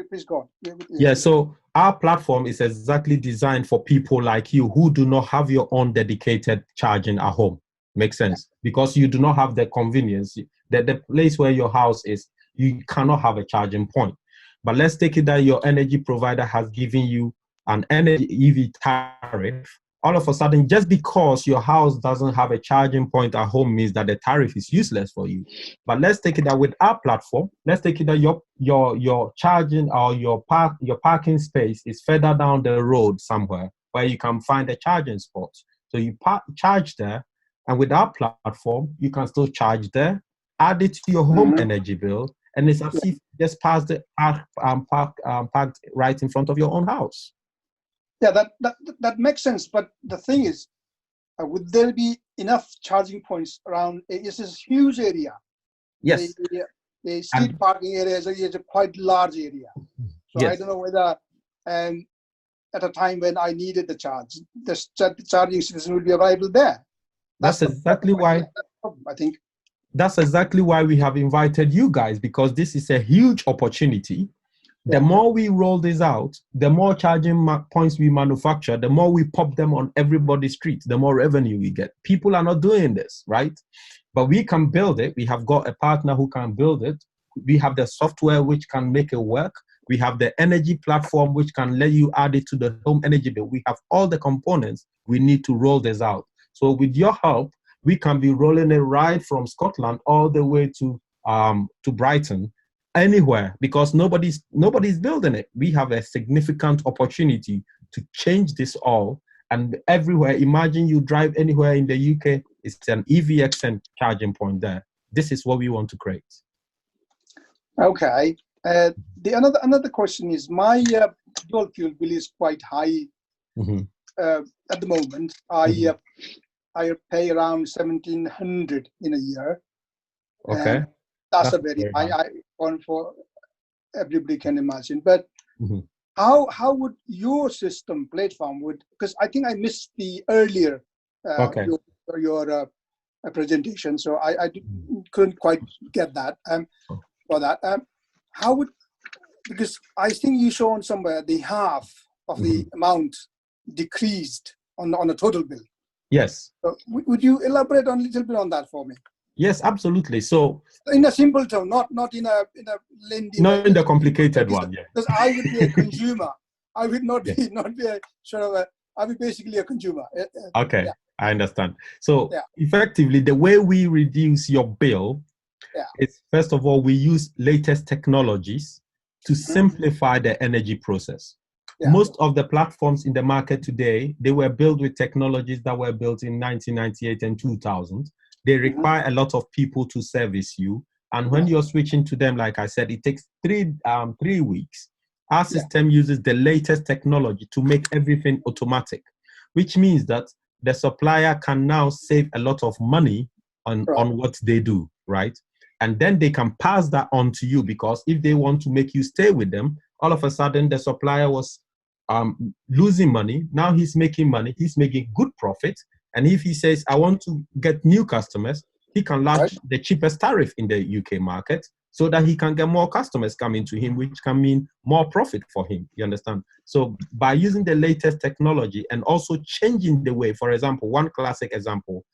Please go on. Yeah. So our platform is exactly designed for people like you who do not have your own dedicated charging at home. Makes sense, because you do not have the convenience. The place where your house is, you cannot have a charging point. But let's take it that your energy provider has given you an energy EV tariff. All of a sudden, just because your house doesn't have a charging point at home means that the tariff is useless for you. But let's take it that with our platform, let's take it that your charging or your parking space is further down the road somewhere where you can find a charging spot. So you charge there, and with our platform, you can still charge there, add it to your home energy bill, and it's as if you just parked right in front of your own house. Yeah, that makes sense. But the thing is, would there be enough charging points around? It's a huge area. Yes. The street parking area is a quite large area. So yes. I don't know whether at a time when I needed the charge, the charging system will be available there. That's exactly why. I think. That's exactly why we have invited you guys, because this is a huge opportunity. The more we roll this out, the more charging points we manufacture, the more we pop them on everybody's street, the more revenue we get. People are not doing this, right? But we can build it. We have got a partner who can build it. We have the software which can make it work. We have the energy platform which can let you add it to the home energy bill. We have all the components we need to roll this out. So with your help, we can be rolling it right from Scotland all the way to Brighton, anywhere, because nobody's building it. We have a significant opportunity to change this all, and everywhere. Imagine you drive anywhere in the UK, it's an EVXN charging point there. This is what we want to create. Okay. Another question is, my dual fuel bill is quite high at the moment. I pay around 1,700 in a year. Okay. That's a very high one for everybody can imagine. But how would your system platform because I think I missed the earlier your presentation, so I couldn't quite get that for that. How would, because I think you shown somewhere the half of the amount decreased on a total bill. Yes. So would you elaborate a little bit on that for me? Yes, absolutely. So in a simple term, not in a lengthy. Not in the complicated one. Yeah. Because I would be a consumer. I would not be a sort of I would be basically a consumer. Okay, I understand. So effectively, the way we reduce your bill is, first of all, we use latest technologies to simplify the energy process. Most of the platforms in the market today, they were built with technologies that were built in 1998 and 2000. They require a lot of people to service you. And when you're switching to them, like I said, it takes 3 weeks. Our system uses the latest technology to make everything automatic, which means that the supplier can now save a lot of money on what they do, right? And then they can pass that on to you, because if they want to make you stay with them, all of a sudden the supplier was losing money. Now he's making money. He's making good profit. And if he says, I want to get new customers, he can launch the cheapest tariff in the UK market so that he can get more customers coming to him, which can mean more profit for him. You understand? So by using the latest technology and also changing the way, for example, one classic example,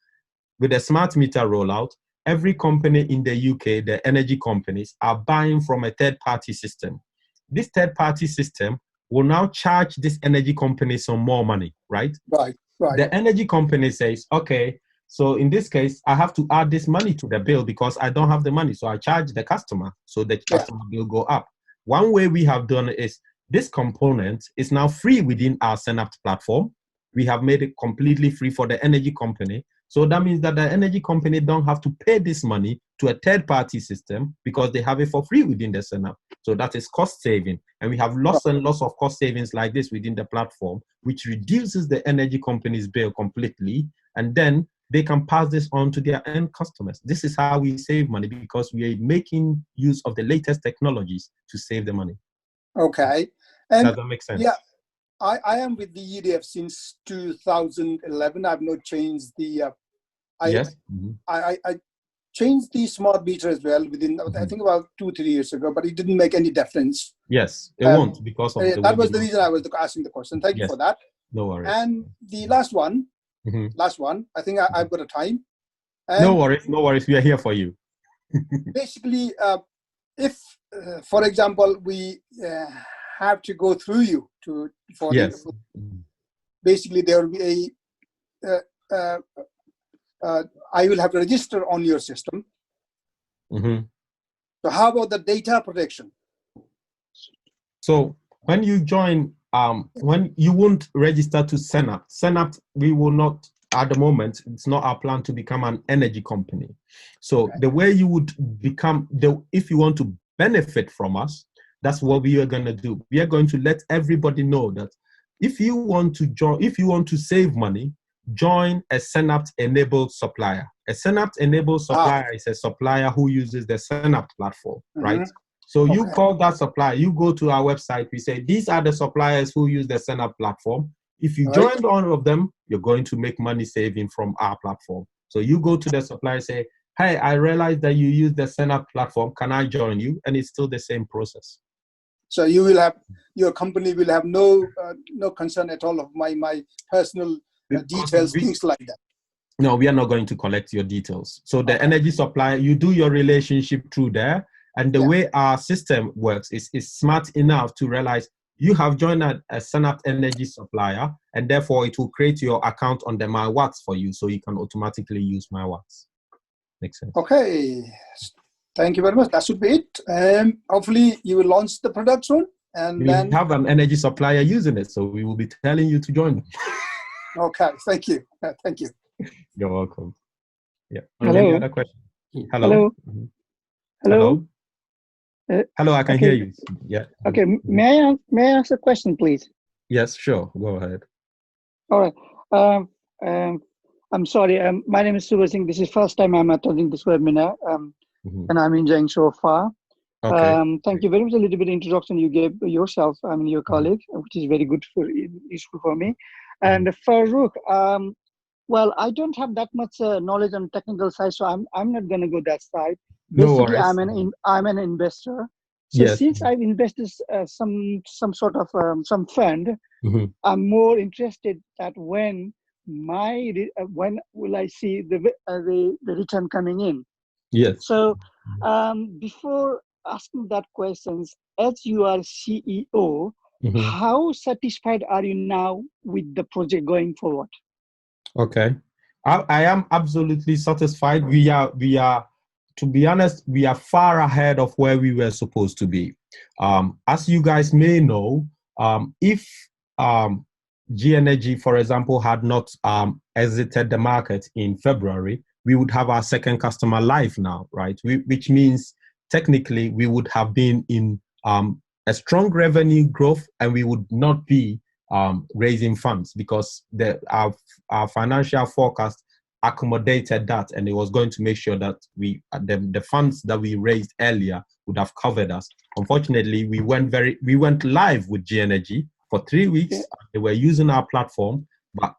with the smart meter rollout, every company in the UK, the energy companies, are buying from a third-party system. This third-party system will now charge this energy company some more money, right? Right. The energy company says, okay, so in this case, I have to add this money to the bill because I don't have the money. So I charge the customer, so the customer bill go up. One way we have done it is this component is now free within our Senapt platform. We have made it completely free for the energy company. So that means that the energy company don't have to pay this money to a third-party system because they have it for free within the Senapt. So that is cost saving. And we have lots and lots of cost savings like this within the platform, which reduces the energy company's bill completely. And then they can pass this on to their end customers. This is how we save money, because we are making use of the latest technologies to save the money. Okay. And does that make sense? Yeah. I am with the EDF since 2011. I've not changed the. I changed the smart meter as well within, I think, about 2-3 years ago, but it didn't make any difference. Yes, it won't, because of that was the reason I was asking the question. Thank you for that. No worries. And the last one, I think I've got a time. No worries. We are here for you. Basically, if, for example, we have to go through you basically there will be I will have to register on your system. So how about the data protection? So when you join, when you won't register to Senapt, we will not, at the moment, it's not our plan to become an energy company. So the way you would become, if you want to benefit from us, that's what we are going to do. We are going to let everybody know that if you want to join, if you want to save money, join a Senapt-enabled supplier. A Senapt-enabled supplier is a supplier who uses the Senapt platform, right? So you call that supplier, you go to our website, we say, these are the suppliers who use the Senapt platform. If you join all of them, you're going to make money saving from our platform. So you go to the supplier, say, hey, I realize that you use the Senapt platform. Can I join you? And it's still the same process. So you will have, your company will have no concern at all of my personal details, things like that. No, we are not going to collect your details. So the energy supplier, you do your relationship through there. And the way our system works is smart enough to realize you have joined a Senapt energy supplier, and therefore it will create your account on the MyWatts for you, so you can automatically use MyWatts. Makes sense. Okay. Thank you very much. That should be it. Hopefully you will launch the product soon. And we have an energy supplier using it, so we will be telling you to join them. Okay. Thank you. Thank you. You're welcome. Yeah. Hello. Any other question? Hello. Hello. Mm-hmm. Hello. Hello, I can hear you. Yeah. Okay. May I ask a question, please? Yes, sure. Go ahead. All right. I'm sorry. My name is Subha Singh. This is first time I'm attending this webinar, and I'm enjoying so far. Okay. Thank you very much. A little bit of introduction you gave yourself, your colleague, which is very good useful for me. And Farouk, well, I don't have that much knowledge on technical side, so I'm not going to go that side. Basically, no I'm an investor. So yes. Since I've invested some sort of some fund, I'm more interested that when will I see the return coming in? Yes. So before asking that questions, as you are CEO, how satisfied are you now with the project going forward? Okay, I am absolutely satisfied. We are, to be honest, we are far ahead of where we were supposed to be. As you guys may know, if G Energy, for example, had not exited the market in February, we would have our second customer live now, right? Which means technically we would have been in a strong revenue growth, and we would not be raising funds, because our financial forecast accommodated that, and it was going to make sure that the funds that we raised earlier would have covered us. Unfortunately, we went live with G Energy for 3 weeks. They were using our platform, but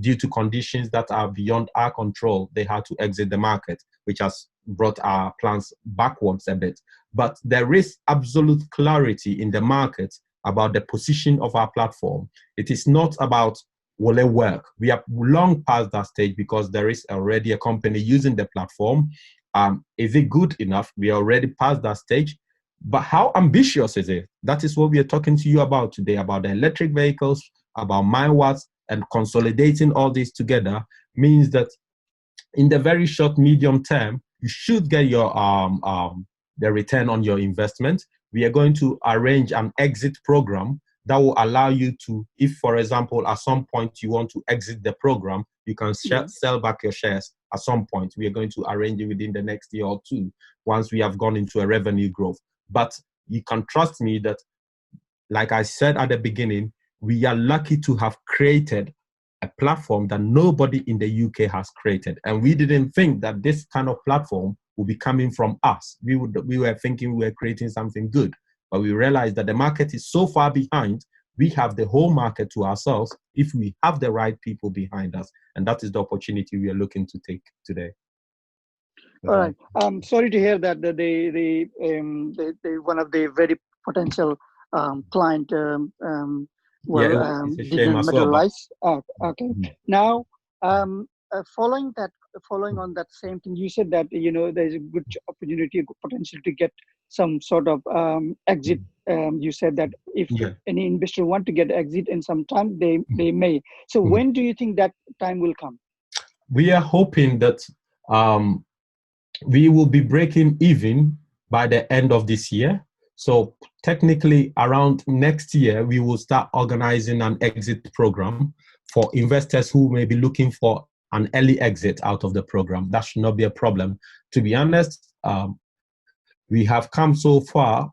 due to conditions that are beyond our control, they had to exit the market, which has brought our plans backwards a bit. But there is absolute clarity in the market about the position of our platform. It is not about will it work. We are long past that stage, because there is already a company using the platform. Is it good enough? We are already past that stage. But how ambitious is it? That is what we are talking to you about today, about the electric vehicles, about MyWatts, and consolidating all this together means that in the very short, medium term, you should get your the return on your investment. We are going to arrange an exit program that will allow you to, if, for example, at some point you want to exit the program, you can sell back your shares at some point. We are going to arrange it within the next year or two, once we have gone into a revenue growth. But you can trust me that, like I said at the beginning, we are lucky to have created a platform that nobody in the UK has created. And we didn't think that this kind of platform would be coming from us. We were thinking we were creating something good, but we realized that the market is so far behind. We have the whole market to ourselves if we have the right people behind us. And that is the opportunity we are looking to take today. All right. I'm sorry to hear that the one of the very potential client didn't materialize. Okay. Now, following on that same thing, you said that there's a good opportunity, good potential to get some sort of exit. You said that if any investor want to get exit in some time, they may. So when do you think that time will come? We are hoping that we will be breaking even by the end of this year. So technically around next year, we will start organizing an exit program for investors who may be looking for an early exit out of the program. That should not be a problem. To be honest, we have come so far.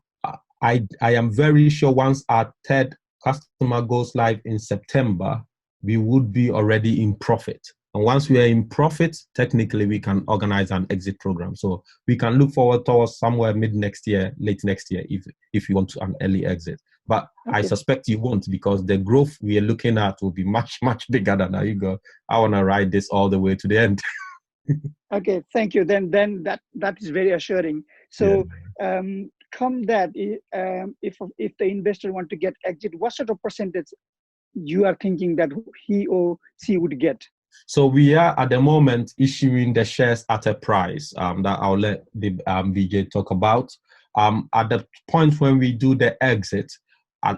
I am very sure once our third customer goes live in September, we would be already in profit. And once we are in profit, technically we can organize an exit program. So we can look forward towards somewhere mid next year, late next year, if you want to an early exit. But I suspect you won't, because the growth we are looking at will be much, much bigger than that. You go, I want to ride this all the way to the end. Okay, thank you. Then that is very assuring. So come that if the investor want to get exit, what sort of percentage you are thinking that he or she would get? So we are at the moment issuing the shares at a price that I'll let the Bijay talk about. At the point when we do the exit,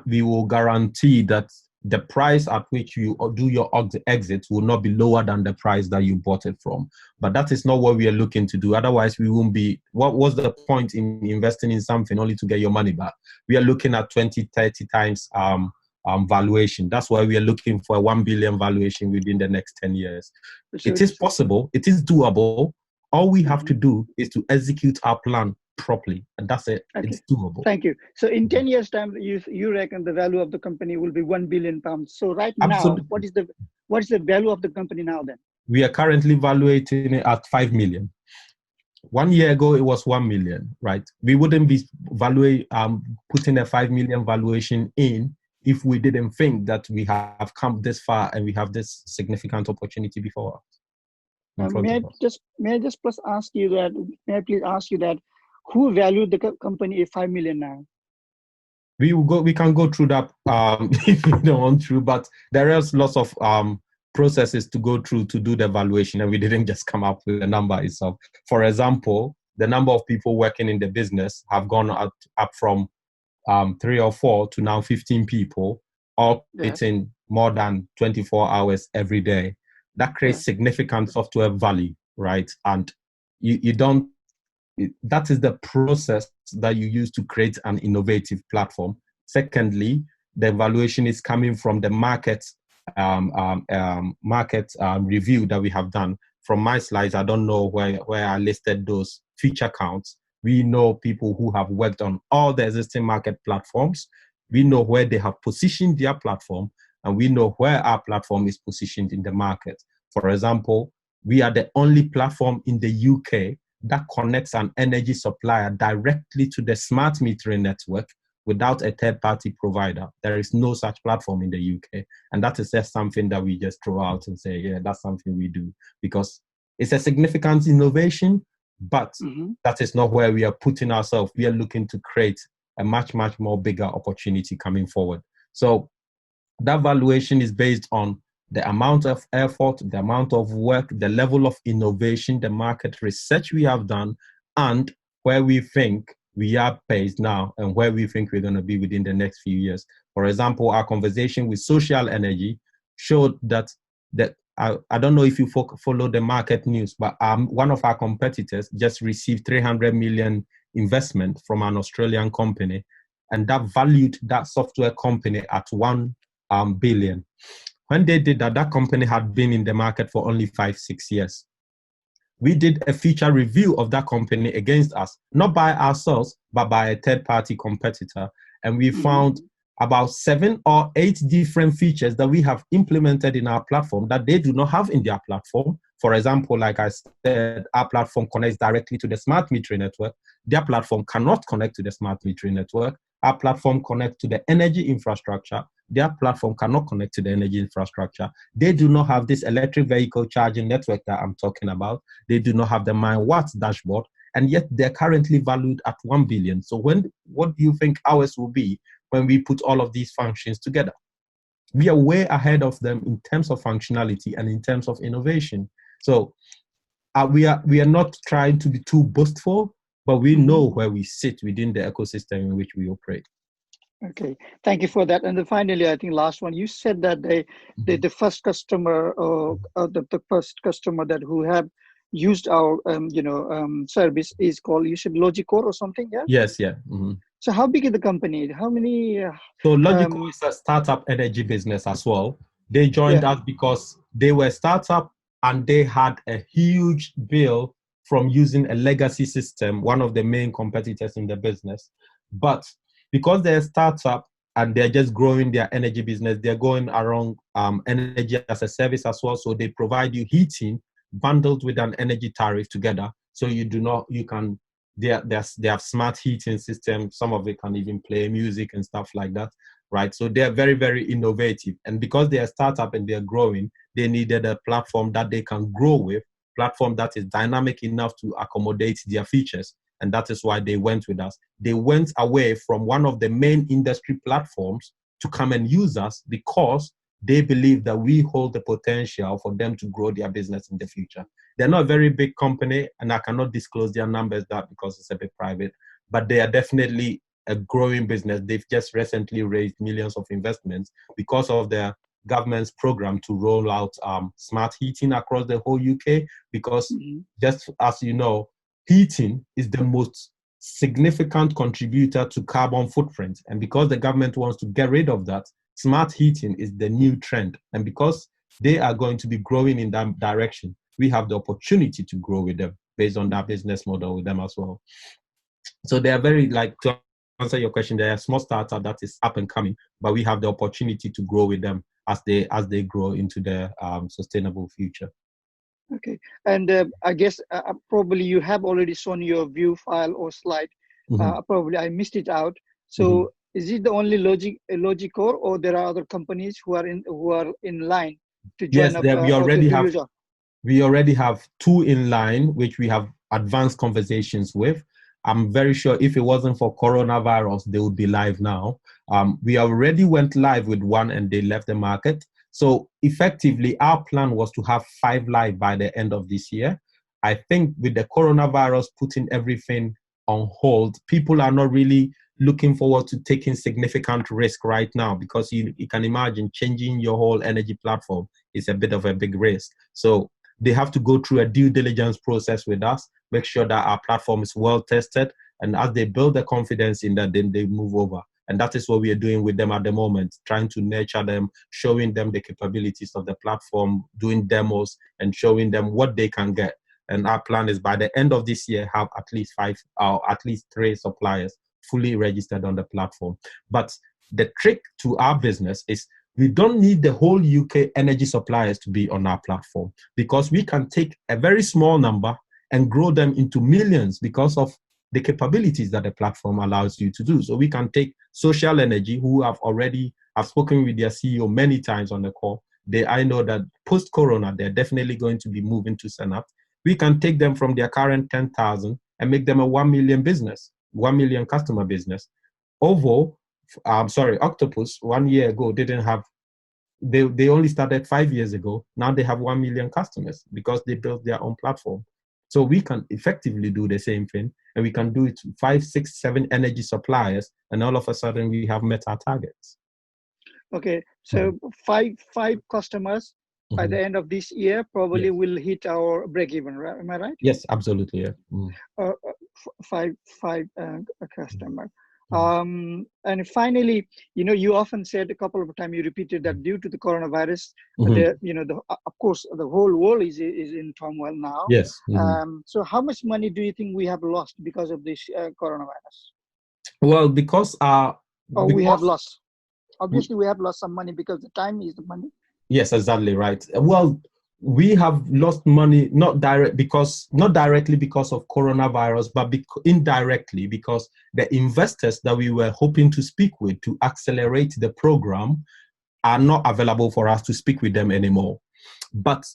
we will guarantee that the price at which you do your exit will not be lower than the price that you bought it from. But that is not what we are looking to do. Otherwise, we won't be. What was the point in investing in something only to get your money back? We are looking at 20, 30 times valuation. That's why we are looking for a 1 billion valuation within the next 10 years. It is possible. It is doable. All we have to do is to execute our plan properly, and that's it. Okay. It's doable. Thank you. So in 10 years time, you reckon the value of the company will be 1 billion pounds. So right Absolutely. now, what is the value of the company now then? We are currently valuating it at 5 million. 1 year ago, it was 1 million, right? We wouldn't be putting a 5 million valuation in if we didn't think that we have come this far and we have this significant opportunity before us. May I just please ask you that who valued the company at 5 million now? We can go through that if you don't want to, but there is lots of processes to go through to do the valuation, and we didn't just come up with a number itself. For example, the number of people working in the business have gone up from 3 or 4 to now 15 people, all operating more than 24 hours every day. That creates significant software value, right? And you don't. That is the process that you use to create an innovative platform. Secondly, the evaluation is coming from the market review that we have done. From my slides, I don't know where I listed those feature counts. We know people who have worked on all the existing market platforms. We know where they have positioned their platform, and we know where our platform is positioned in the market. For example, we are the only platform in the UK that connects an energy supplier directly to the smart metering network without a third-party provider. There is no such platform in the UK. And that is just something that we just throw out and say, yeah, that's something we do. Because it's a significant innovation, but that is not where we are putting ourselves. We are looking to create a much, much more bigger opportunity coming forward. So that valuation is based on the amount of effort, the amount of work, the level of innovation, the market research we have done, and where we think we are based now and where we think we're going to be within the next few years. For example, our conversation with Social Energy showed that I don't know if you follow the market news, but one of our competitors just received 300 million investment from an Australian company, and that valued that software company at 1 billion. When they did that, that company had been in the market for only 5-6 years. We did a feature review of that company against us, not by ourselves, but by a third-party competitor. And we found about 7 or 8 different features that we have implemented in our platform that they do not have in their platform. For example, like I said, our platform connects directly to the smart metering network. Their platform cannot connect to the smart metering network. Our platform connects to the energy infrastructure. Their platform cannot connect to the energy infrastructure. They do not have this electric vehicle charging network that I'm talking about. They do not have the MyWatts dashboard, and yet they're currently valued at 1 billion. So what do you think ours will be when we put all of these functions together? We are way ahead of them in terms of functionality and in terms of innovation. So we are not trying to be too boastful, but we know where we sit within the ecosystem in which we operate. Okay, thank you for that. And then finally, I think last one, you said that the first customer the first customer that who have used our service is called, you said Logicore or something, yeah? Yes, yeah. So how big is the company? How many? So Logicore is a startup energy business as well. They joined us because they were a startup and they had a huge bill from using a legacy system, one of the main competitors in the business. But because they're a startup and they're just growing their energy business, they're going around energy as a service as well. So they provide you heating bundled with an energy tariff together. So they have smart heating systems. Some of it can even play music and stuff like that, right? So they're very, very innovative. And because they're a startup and they're growing, they needed a platform that they can grow with, platform that is dynamic enough to accommodate their features. and that is why they went with us. They went away from one of the main industry platforms to come and use us because they believe that we hold the potential for them to grow their business in the future. They're not a very big company, and I cannot disclose their numbers that because it's a bit private, but they are definitely a growing business. They've just recently raised millions of investments because of their government's program to roll out smart heating across the whole UK, because just as you know, heating is the most significant contributor to carbon footprint. And because the government wants to get rid of that, smart heating is the new trend. And because they are going to be growing in that direction, we have the opportunity to grow with them based on that business model with them as well. So they are very, like, to answer your question, they are a small startup that is up and coming, but we have the opportunity to grow with them as they grow into the sustainable future. Okay, and I guess probably you have already shown your view file or slide. Probably I missed it out. So is it the only Logicor, or there are other companies who are in line to join Yes, up? We already have 2 in line, which we have advanced conversations with. I'm very sure if it wasn't for coronavirus, they would be live now. We already went live with 1 and they left the market. So effectively, our plan was to have 5 live by the end of this year. I think with the coronavirus putting everything on hold, people are not really looking forward to taking significant risk right now, because you can imagine changing your whole energy platform is a bit of a big risk. So they have to go through a due diligence process with us, make sure that our platform is well tested. And as they build the confidence in that, then they move over. And that is what we are doing with them at the moment, trying to nurture them, showing them the capabilities of the platform, doing demos and showing them what they can get. And our plan is by the end of this year, have at least 5 or at least 3 suppliers fully registered on the platform. But the trick to our business is we don't need the whole UK energy suppliers to be on our platform, because we can take a very small number and grow them into millions because of the capabilities that the platform allows you to do. So we can take Social Energy, who I've spoken with their CEO many times on the call. I know that post-corona, they're definitely going to be moving to Senapt. We can take them from their current 10,000 and make them a 1 million business, 1 million customer business. Octopus 1 year ago didn't have, they only started 5 years ago. Now they have 1 million customers because they built their own platform. So we can effectively do the same thing, and we can do it to 5, 6, 7 energy suppliers, and all of a sudden we have met our targets. Okay, so five customers by the end of this year probably will hit our break even, right? Am I right? Yes, absolutely. Yeah. 5 customer. And finally, you often said a couple of times, you repeated that due to the coronavirus, of course, the whole world is in turmoil now. Yes. So how much money do you think we have lost because of this coronavirus? Well, because we have lost. Obviously, we have lost some money because the time is the money. Yes, exactly right. Well, we have lost money not directly because of coronavirus, but indirectly because the investors that we were hoping to speak with to accelerate the program are not available for us to speak with them anymore. But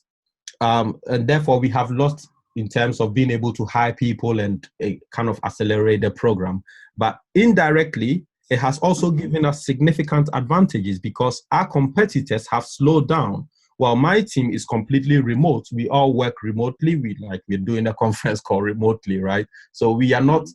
and therefore we have lost in terms of being able to hire people and kind of accelerate the program. But indirectly, it has also given us significant advantages because our competitors have slowed down. While my team is completely remote, we all work remotely. We're doing a conference call remotely, right? So we are not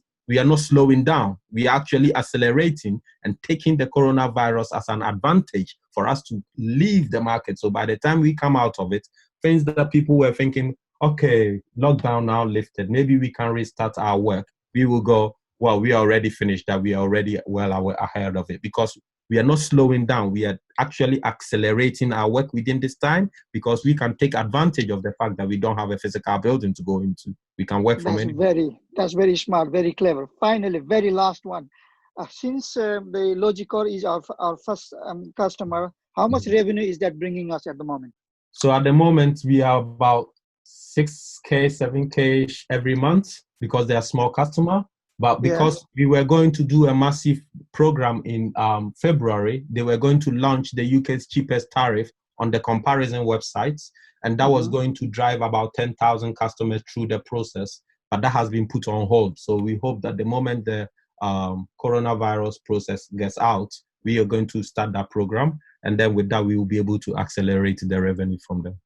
slowing down. We are actually accelerating and taking the coronavirus as an advantage for us to leave the market. So by the time we come out of it, things that people were thinking, okay, lockdown now lifted, maybe we can restart our work. We will go, well, we already finished that. We are already well ahead of it because we are not slowing down. We are actually accelerating our work within this time because we can take advantage of the fact that we don't have a physical building to go into. We can work from anywhere. That's very smart, very clever. Finally, very last one. Since the Logicor is our first customer, how much revenue is that bringing us at the moment? So at the moment, we are about 6K, 7K every month because they are small customer. But because we were going to do a massive program in February, they were going to launch the UK's cheapest tariff on the comparison websites. And that was going to drive about 10,000 customers through the process. but that has been put on hold. So we hope that the moment the coronavirus process gets out, we are going to start that program. And then with that, we will be able to accelerate the revenue from them.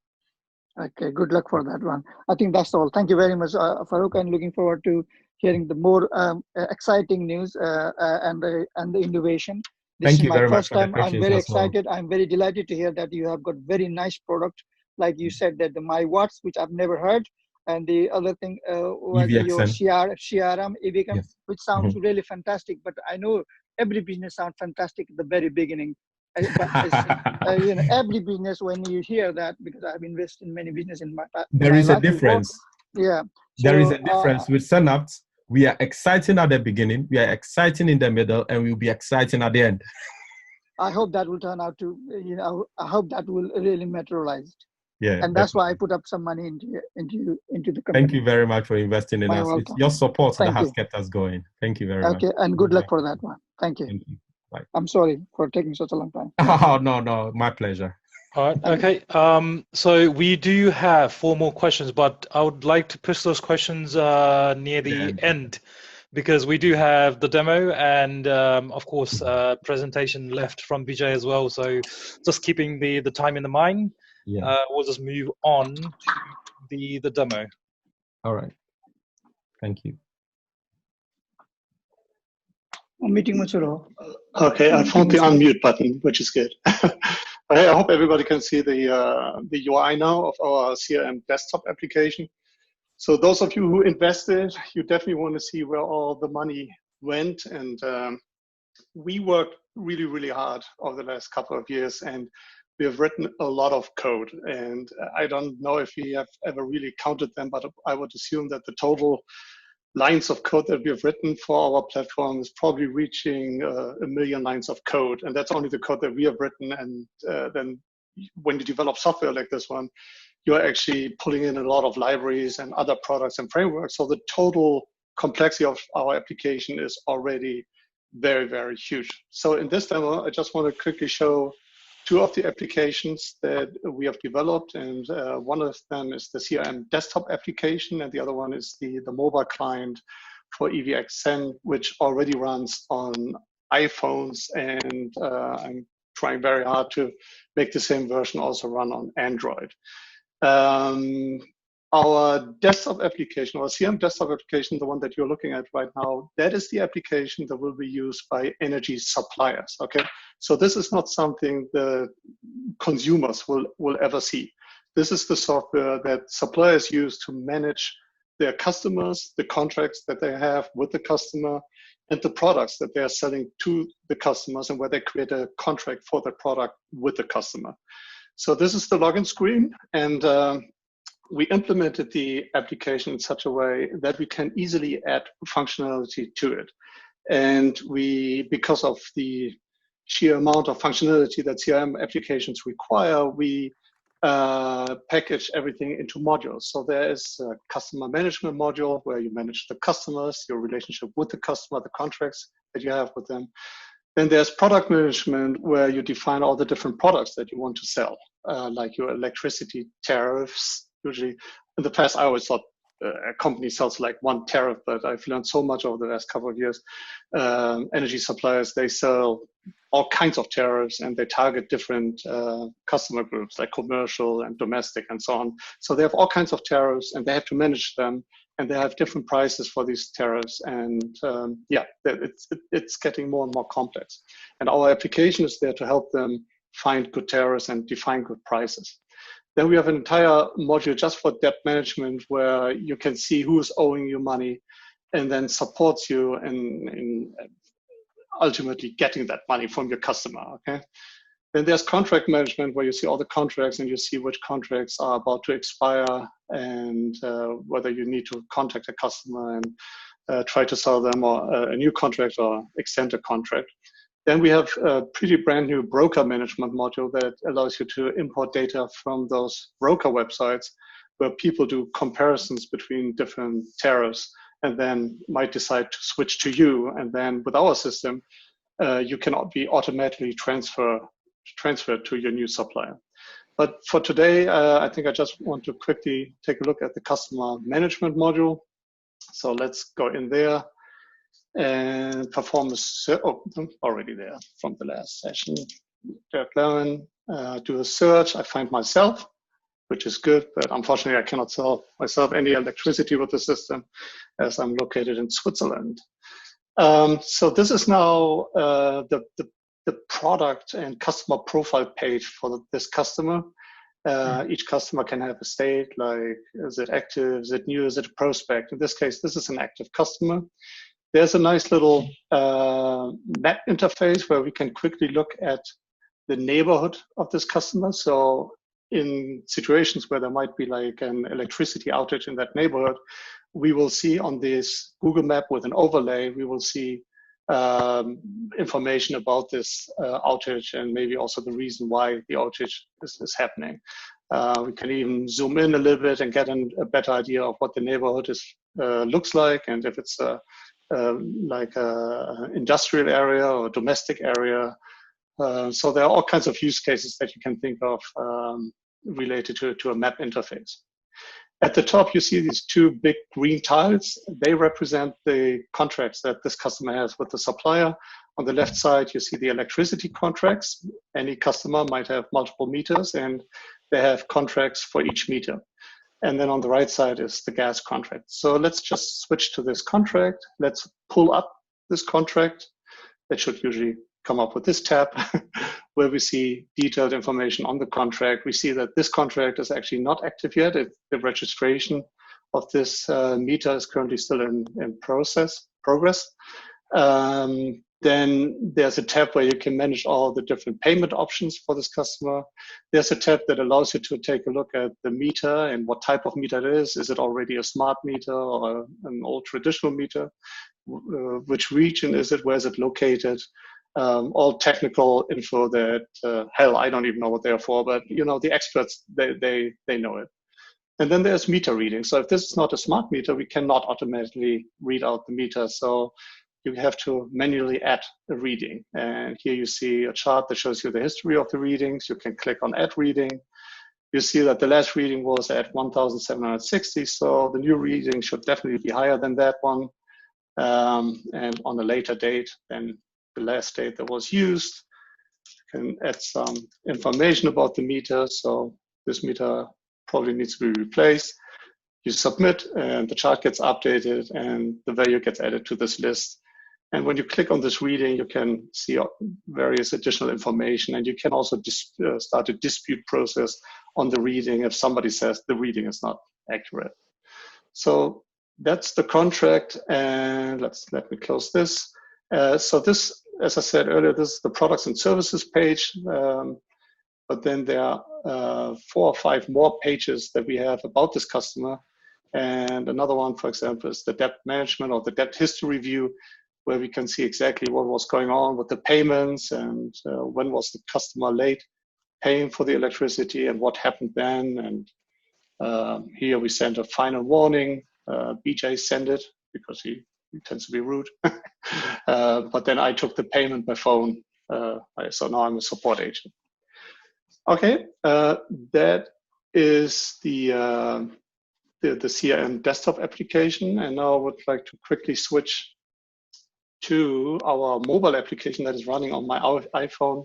Okay, good luck for that one. I think that's all. Thank you very much, Farouk, and looking forward to hearing the more exciting news and the innovation. This Thank is you my very much first for the time. I'm questions very as well. excited. I'm very delighted to hear that you have got very nice product. Like you said, that the My Watts, which I've never heard, and the other thing was your CRM, Yes. which sounds really fantastic. But I know every business sounds fantastic at the very beginning. But you know, every business, when you hear that, because I've invested in many businesses in my there is a difference. Yeah. There is a difference with Senapt. We are exciting at the beginning, we are exciting in the middle, and we'll be exciting at the end. I hope that will turn out to, you know, I hope that will really materialize. Yeah, and that's why I put up some money into the company. Thank you very much for investing in us. Welcome. It's your support that has you. kept us going. Thank you very much. Okay, and good luck for that one. Thank you. Thank you. Bye. I'm sorry for taking such a long time. Oh, no, my pleasure. All right, okay. So we do have 4 more questions, but I would like to push those questions near the end, because we do have the demo and of course presentation left from Bijay as well. So just keeping the time in the mind, we'll just move on to the demo. All right. Thank you. Okay, I found the unmute button, which is good. I hope everybody can see the UI now of our CRM desktop application. So those of you who invested, you definitely want to see where all the money went. And we worked really, really hard over the last couple of years, and we have written a lot of code. And I don't know if we have ever really counted them, but I would assume that the total lines of code that we have written for our platform is probably reaching 1 million lines of code. And that's only the code that we have written. And then when you develop software like this one, you're actually pulling in a lot of libraries and other products and frameworks. So the total complexity of our application is already very, very huge. So in this demo, I just want to quickly show 2 of the applications that we have developed, and one of them is the CRM desktop application, and the other one is the mobile client for EVXN, which already runs on iPhones, and I'm trying very hard to make the same version also run on Android. Our desktop application, our CRM desktop application, the one that you're looking at right now, that is the application that will be used by energy suppliers, okay? So this is not something the consumers will ever see. This is the software that suppliers use to manage their customers, the contracts that they have with the customer, and the products that they are selling to the customers, and where they create a contract for the product with the customer. So this is the login screen, and we implemented the application in such a way that we can easily add functionality to it. And because of the sheer amount of functionality that CRM applications require, we package everything into modules. So there is a customer management module where you manage the customers, your relationship with the customer, the contracts that you have with them. Then there's product management, where you define all the different products that you want to sell, like your electricity tariffs. Usually, in the past, I always thought a company sells like one tariff, but I've learned so much over the last couple of years. Energy suppliers, they sell all kinds of tariffs, and they target different customer groups, like commercial and domestic and so on. So they have all kinds of tariffs, and they have to manage them, and they have different prices for these tariffs. And yeah, it's getting more and more complex. And our application is there to help them find good tariffs and define good prices. Then we have an entire module just for debt management, where you can see who's owing you money, and then supports you in ultimately getting that money from your customer, okay? Then there's contract management, where you see all the contracts, and you see which contracts are about to expire, and whether you need to contact a customer and try to sell them or a new contract or extend a contract. Then we have a pretty brand new broker management module that allows you to import data from those broker websites, where people do comparisons between different tariffs, and then might decide to switch to you. And then with our system, you can be automatically transferred to your new supplier. But for today, I think I just want to quickly take a look at the customer management module. So let's go in there and perform already there from the last session. Dirk Lemon, do a search. I find myself, which is good, but unfortunately I cannot sell myself any electricity with the system as I'm located in Switzerland. So this is now the product and customer profile page for this customer. Each customer can have a state like, is it active, is it new, is it a prospect? In this case, this is an active customer. There's a nice little map interface where we can quickly look at the neighborhood of this customer. So in situations where there might be like an electricity outage in that neighborhood, we will see on this Google map with an overlay, we will see information about this outage and maybe also the reason why the outage is happening. We can even zoom in a little bit and get a better idea of what the neighborhood looks like, and if it's like an industrial area or a domestic area. So there are all kinds of use cases that you can think of related to a map interface. At the top, you see these two big green tiles. They represent the contracts that this customer has with the supplier. On the left side, you see the electricity contracts. Any customer might have multiple meters, and they have contracts for each meter. And then on the right side is the gas contract. So let's just switch to this contract. Let's pull up this contract. That should usually come up with this tab where we see detailed information on the contract. We see that this contract is actually not active yet. The registration of this meter is currently still in progress. Then there's a tab where you can manage all the different payment options for this customer. There's a tab that allows you to take a look at the meter and what type of meter it is. Is it already a smart meter or an old traditional meter? Which region is it? Where is it located? All technical info that, hell, I don't even know what they're for, but you know, the experts, they know it. And then there's meter reading. So if this is not a smart meter, we cannot automatically read out the meter. So you have to manually add a reading. And here you see a chart that shows you the history of the readings. You can click on add reading. You see that the last reading was at 1,760. So the new reading should definitely be higher than that one. And on a later date than the last date that was used. You can add some information about the meter. So this meter probably needs to be replaced. You submit and the chart gets updated and the value gets added to this list. And when you click on this reading, you can see various additional information, and you can also start a dispute process on the reading if somebody says the reading is not accurate. So that's the contract, and let me close this. So this, as I said earlier, this is the products and services page, but then there are 4 or 5 more pages that we have about this customer. And another one, for example, is the debt management or the debt history view, where we can see exactly what was going on with the payments and when was the customer late paying for the electricity and what happened then. And here we sent a final warning. Bijay sent it because he tends to be rude. But then I took the payment by phone. So now I'm a support agent. Okay, that is the CRM desktop application. And now I would like to quickly switch to our mobile application that is running on my iPhone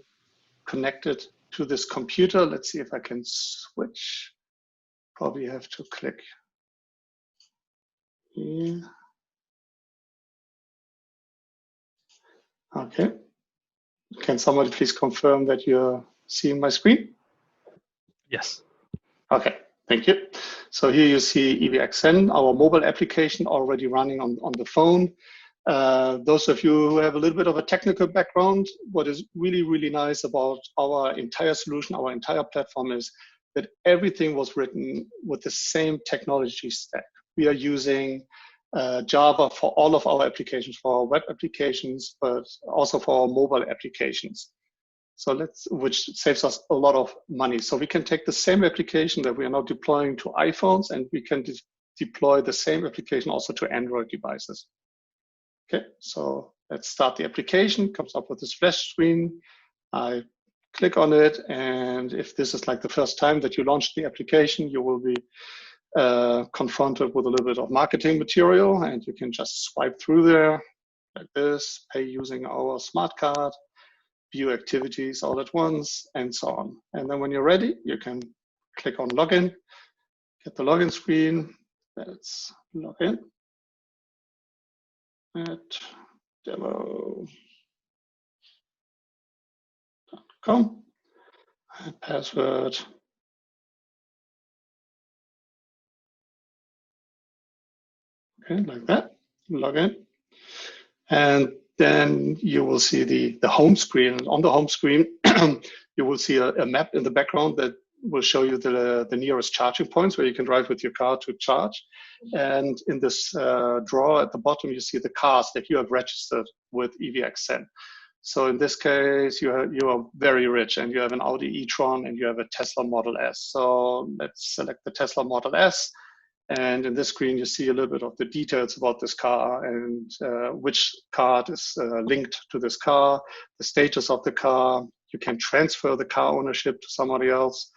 connected to this computer. Let's see if I can switch. Probably have to click here. Okay. Can somebody please confirm that you're seeing my screen? Yes. Okay, thank you. So here you see EVXN, our mobile application already running on the phone. Those of you who have a little bit of a technical background, what is really, really nice about our entire solution, our entire platform, is that everything was written with the same technology stack. We are using Java for all of our applications, for our web applications, but also for our mobile applications. So which saves us a lot of money. So we can take the same application that we are now deploying to iPhones, and we can deploy the same application also to Android devices. Okay, so let's start the application. Comes up with a splash screen. I click on it, and if this is like the first time that you launch the application, you will be confronted with a little bit of marketing material, and you can just swipe through there like this, pay using our smart card, view activities all at once, and so on. And then when you're ready, you can click on login, get the login screen. Let's log in at demo.com. Password. Okay, like that. Log in. And then you will see the home screen. On the home screen, you will see a map in the background that will show you the nearest charging points where you can drive with your car to charge. And in this drawer at the bottom, you see the cars that you have registered with EVXN. So in this case, you are very rich and you have an Audi e-tron and you have a Tesla Model S. So let's select the Tesla Model S. And in this screen, you see a little bit of the details about this car and which card is linked to this car, the status of the car. You can transfer the car ownership to somebody else,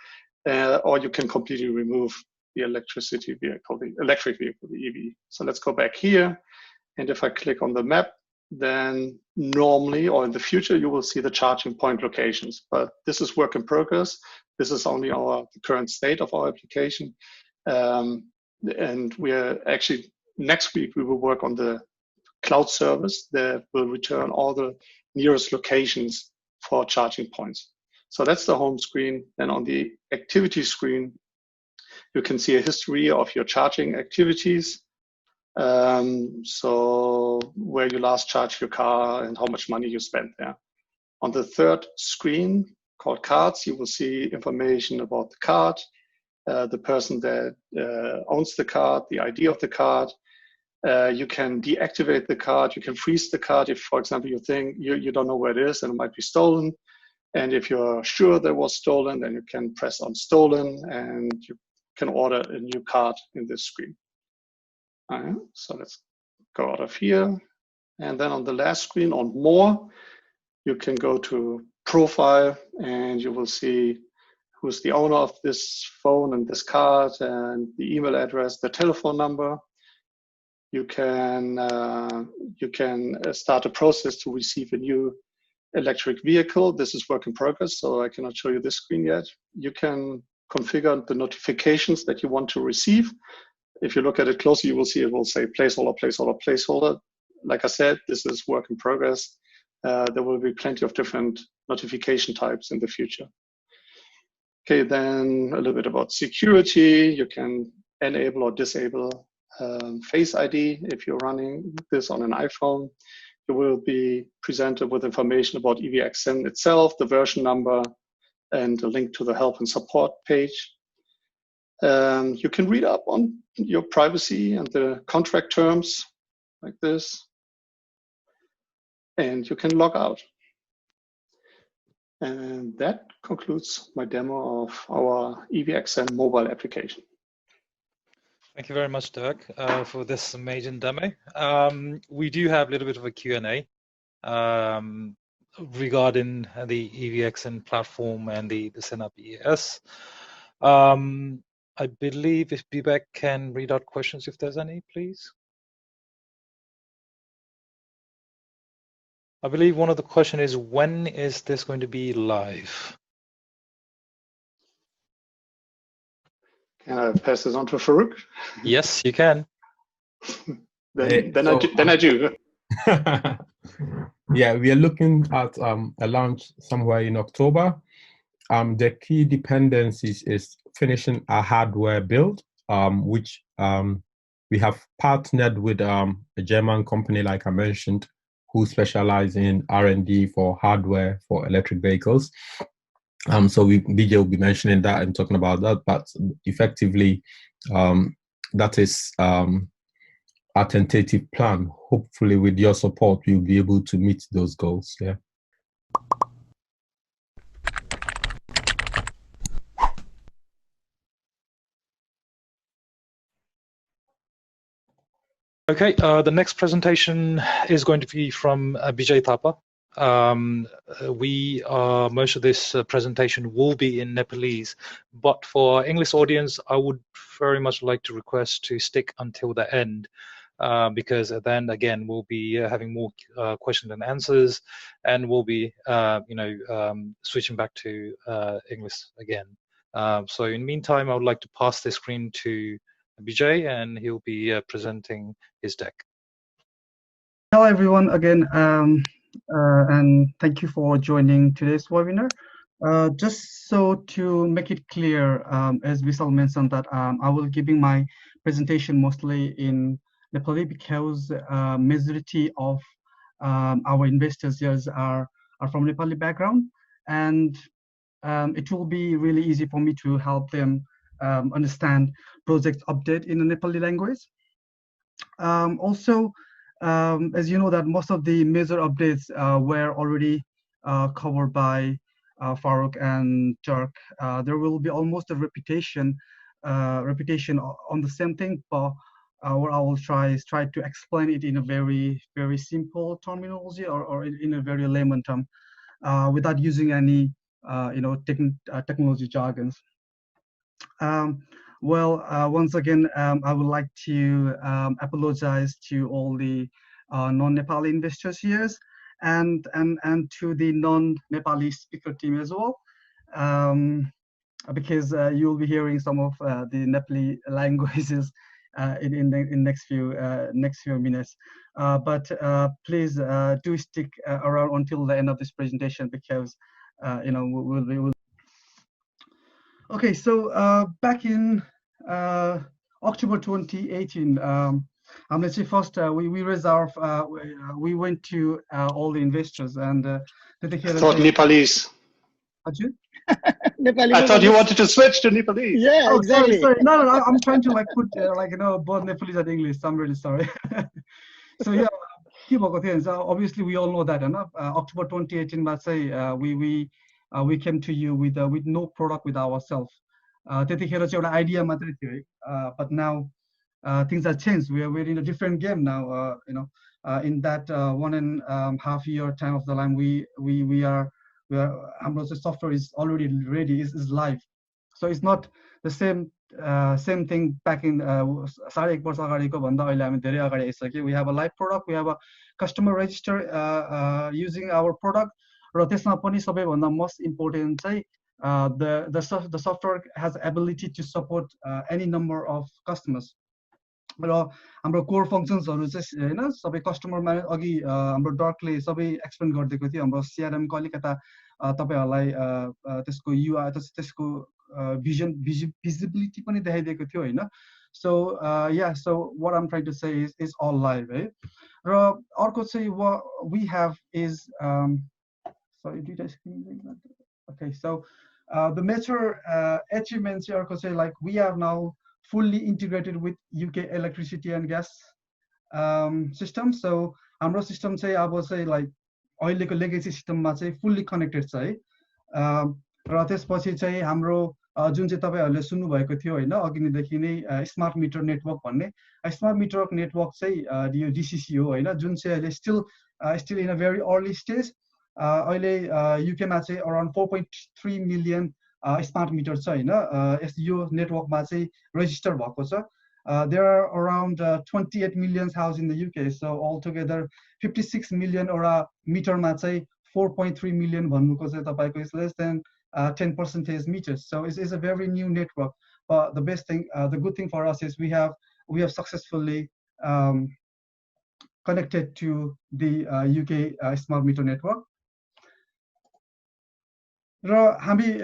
or you can completely remove the electric vehicle, the EV. So let's go back here. And if I click on the map, then normally or in the future, you will see the charging point locations. But this is work in progress. This is only the current state of our application. And we are actually, next week, we will work on the cloud service that will return all the nearest locations for charging points. So that's the home screen. Then on the activity screen, you can see a history of your charging activities. So where you last charged your car and how much money you spent there. On the third screen called cards, you will see information about the card, the person that owns the card, the ID of the card. You can deactivate the card. You can freeze the card if, for example, you think you don't know where it is and it might be stolen. And if you're sure that it was stolen, then you can press on stolen and you can order a new card in this screen. So let's go out of here. And then on the last screen on more, you can go to profile and you will see who's the owner of this phone and this card and the email address, the telephone number. You can start a process to receive a new electric vehicle. This is work in progress, so I cannot show you this screen yet. You can configure the notifications that you want to receive. If you look at it closely, you will see it will say placeholder, placeholder, placeholder. Like I said, this is work in progress. There will be plenty of different notification types in the future. Okay, then a little bit about security. You can enable or disable Face ID. If you're running this on an iPhone, you will be presented with information about EVXN itself, the version number, and a link to the help and support page. You can read up on your privacy and the contract terms like this, and you can log out. And that concludes my demo of our EVXN mobile application. Thank you very much, Dirk, for this amazing demo. We do have a little bit of a Q&A regarding the EVXN platform and the Senapt ES. I believe if Bijay can read out questions if there's any, please. I believe one of the question is, when is this going to be live? Can I pass this on to Farouk? Yes, you can. Then I do. Yeah, we are looking at a launch somewhere in October. The key dependencies is finishing a hardware build, which we have partnered with a German company, like I mentioned, who specialize in R&D for hardware for electric vehicles. So Bijay will be mentioning that and talking about that, but effectively, that is our tentative plan. Hopefully, with your support, we'll be able to meet those goals. Yeah. Okay, the next presentation is going to be from Bijay Thapa. most of this presentation will be in Nepalese, but for English audience, I would very much like to request to stick until the end, because then again we'll be having more questions and answers, and we'll be switching back to English again. So in the meantime, I would like to pass the screen to Bijay, and he'll be presenting his deck. Hello everyone again, and thank you for joining today's webinar. Just so to make it clear, as Vishal mentioned that I will giving my presentation mostly in Nepali because majority of our investors here are from Nepali background, and it will be really easy for me to help them understand project update in the Nepali language. Also, as you know that most of the major updates were already covered by Farouk and Dirk. There will be almost a repetition on the same thing, but what I will try to explain it in a very simple terminology or in a very layman term, without using any technology jargons. Once again, I would like to apologize to all the non-Nepali investors here, and to the non-Nepali speaker team as well, because you'll be hearing some of the Nepali languages in next few minutes. But please do stick around until the end of this presentation, because we'll. Okay, so back in October 2018, let's say first we reserve, we went to all the investors and I thought Nepalese. Nepali I thought you wanted to switch to Nepalese. Yeah, oh, exactly. Sorry. No, I'm trying to put both Nepalese and English. I'm really sorry. So yeah, obviously we all know that enough. October 2018, let's say we came to you with no product with ourselves. त्यतिखेर चाहिँ एउटा idea मात्रै थियो है, but now things have changed. We're in a different game now. In that 1.5 year time of the line, we are हाम्रो software is already ready, is live. So it's not the same thing back in 1.5 वर्ष अगाडिको भन्दा अहिले हामी धेरै अगाडि आइसक्यो. We have a live product, we have a customer register using our product, र त्यसमा पनि सबैभन्दा most important चाहिँ the software has ability to support any number of customers. र हाम्रो कोर फङ्सन्सहरु चाहिँ हैन सबै कस्टमरमा अघि हाम्रो डर्कले सबै एक्सप्लेन गरिदिएको थियो. हाम्रो CRM को अलिकता तपाईहरुलाई त्यसको UI त्यसको visibility पनि देखाइदिएको थियो हैन. So yeah, so what I'm trying to say is all live है. र अर्को चाहिँ what we have is sorry, did I screen? Okay, so the major achievements here say like we are now fully integrated with UK electricity and gas system. So हाम्रो system चाहिँ अब चाहिँ like अहिलेको legacy system मा चाहिँ fully connected छ है. र त्यसपछि चाहिँ हाम्रो जुन चाहिँ तपाईहरुले सुन्नु भएको थियो हैन अघि नैदेखि नै स्मार्ट मिटर नेटवर्क भन्ने स्मार्ट मिटर नेटवर्क चाहिँ यो DCC हो हैन, जुन चाहिँ अहिले still in a very early stage. अहिले UK मा चाहिँ around 4.3 million smart meters छ हैन. यो नेटवर्कमा चाहिँ register भएको छ. There are around 28 million houses in the UK, so altogether 56 million एउटा मिटरमा चाहिँ 4.3 million भन्नुको चाहिँ तपाईको is less than 10% meters. So it's a very new network. But the best thing, the good thing for us is we have successfully connected to the UK smart meter network. र हामी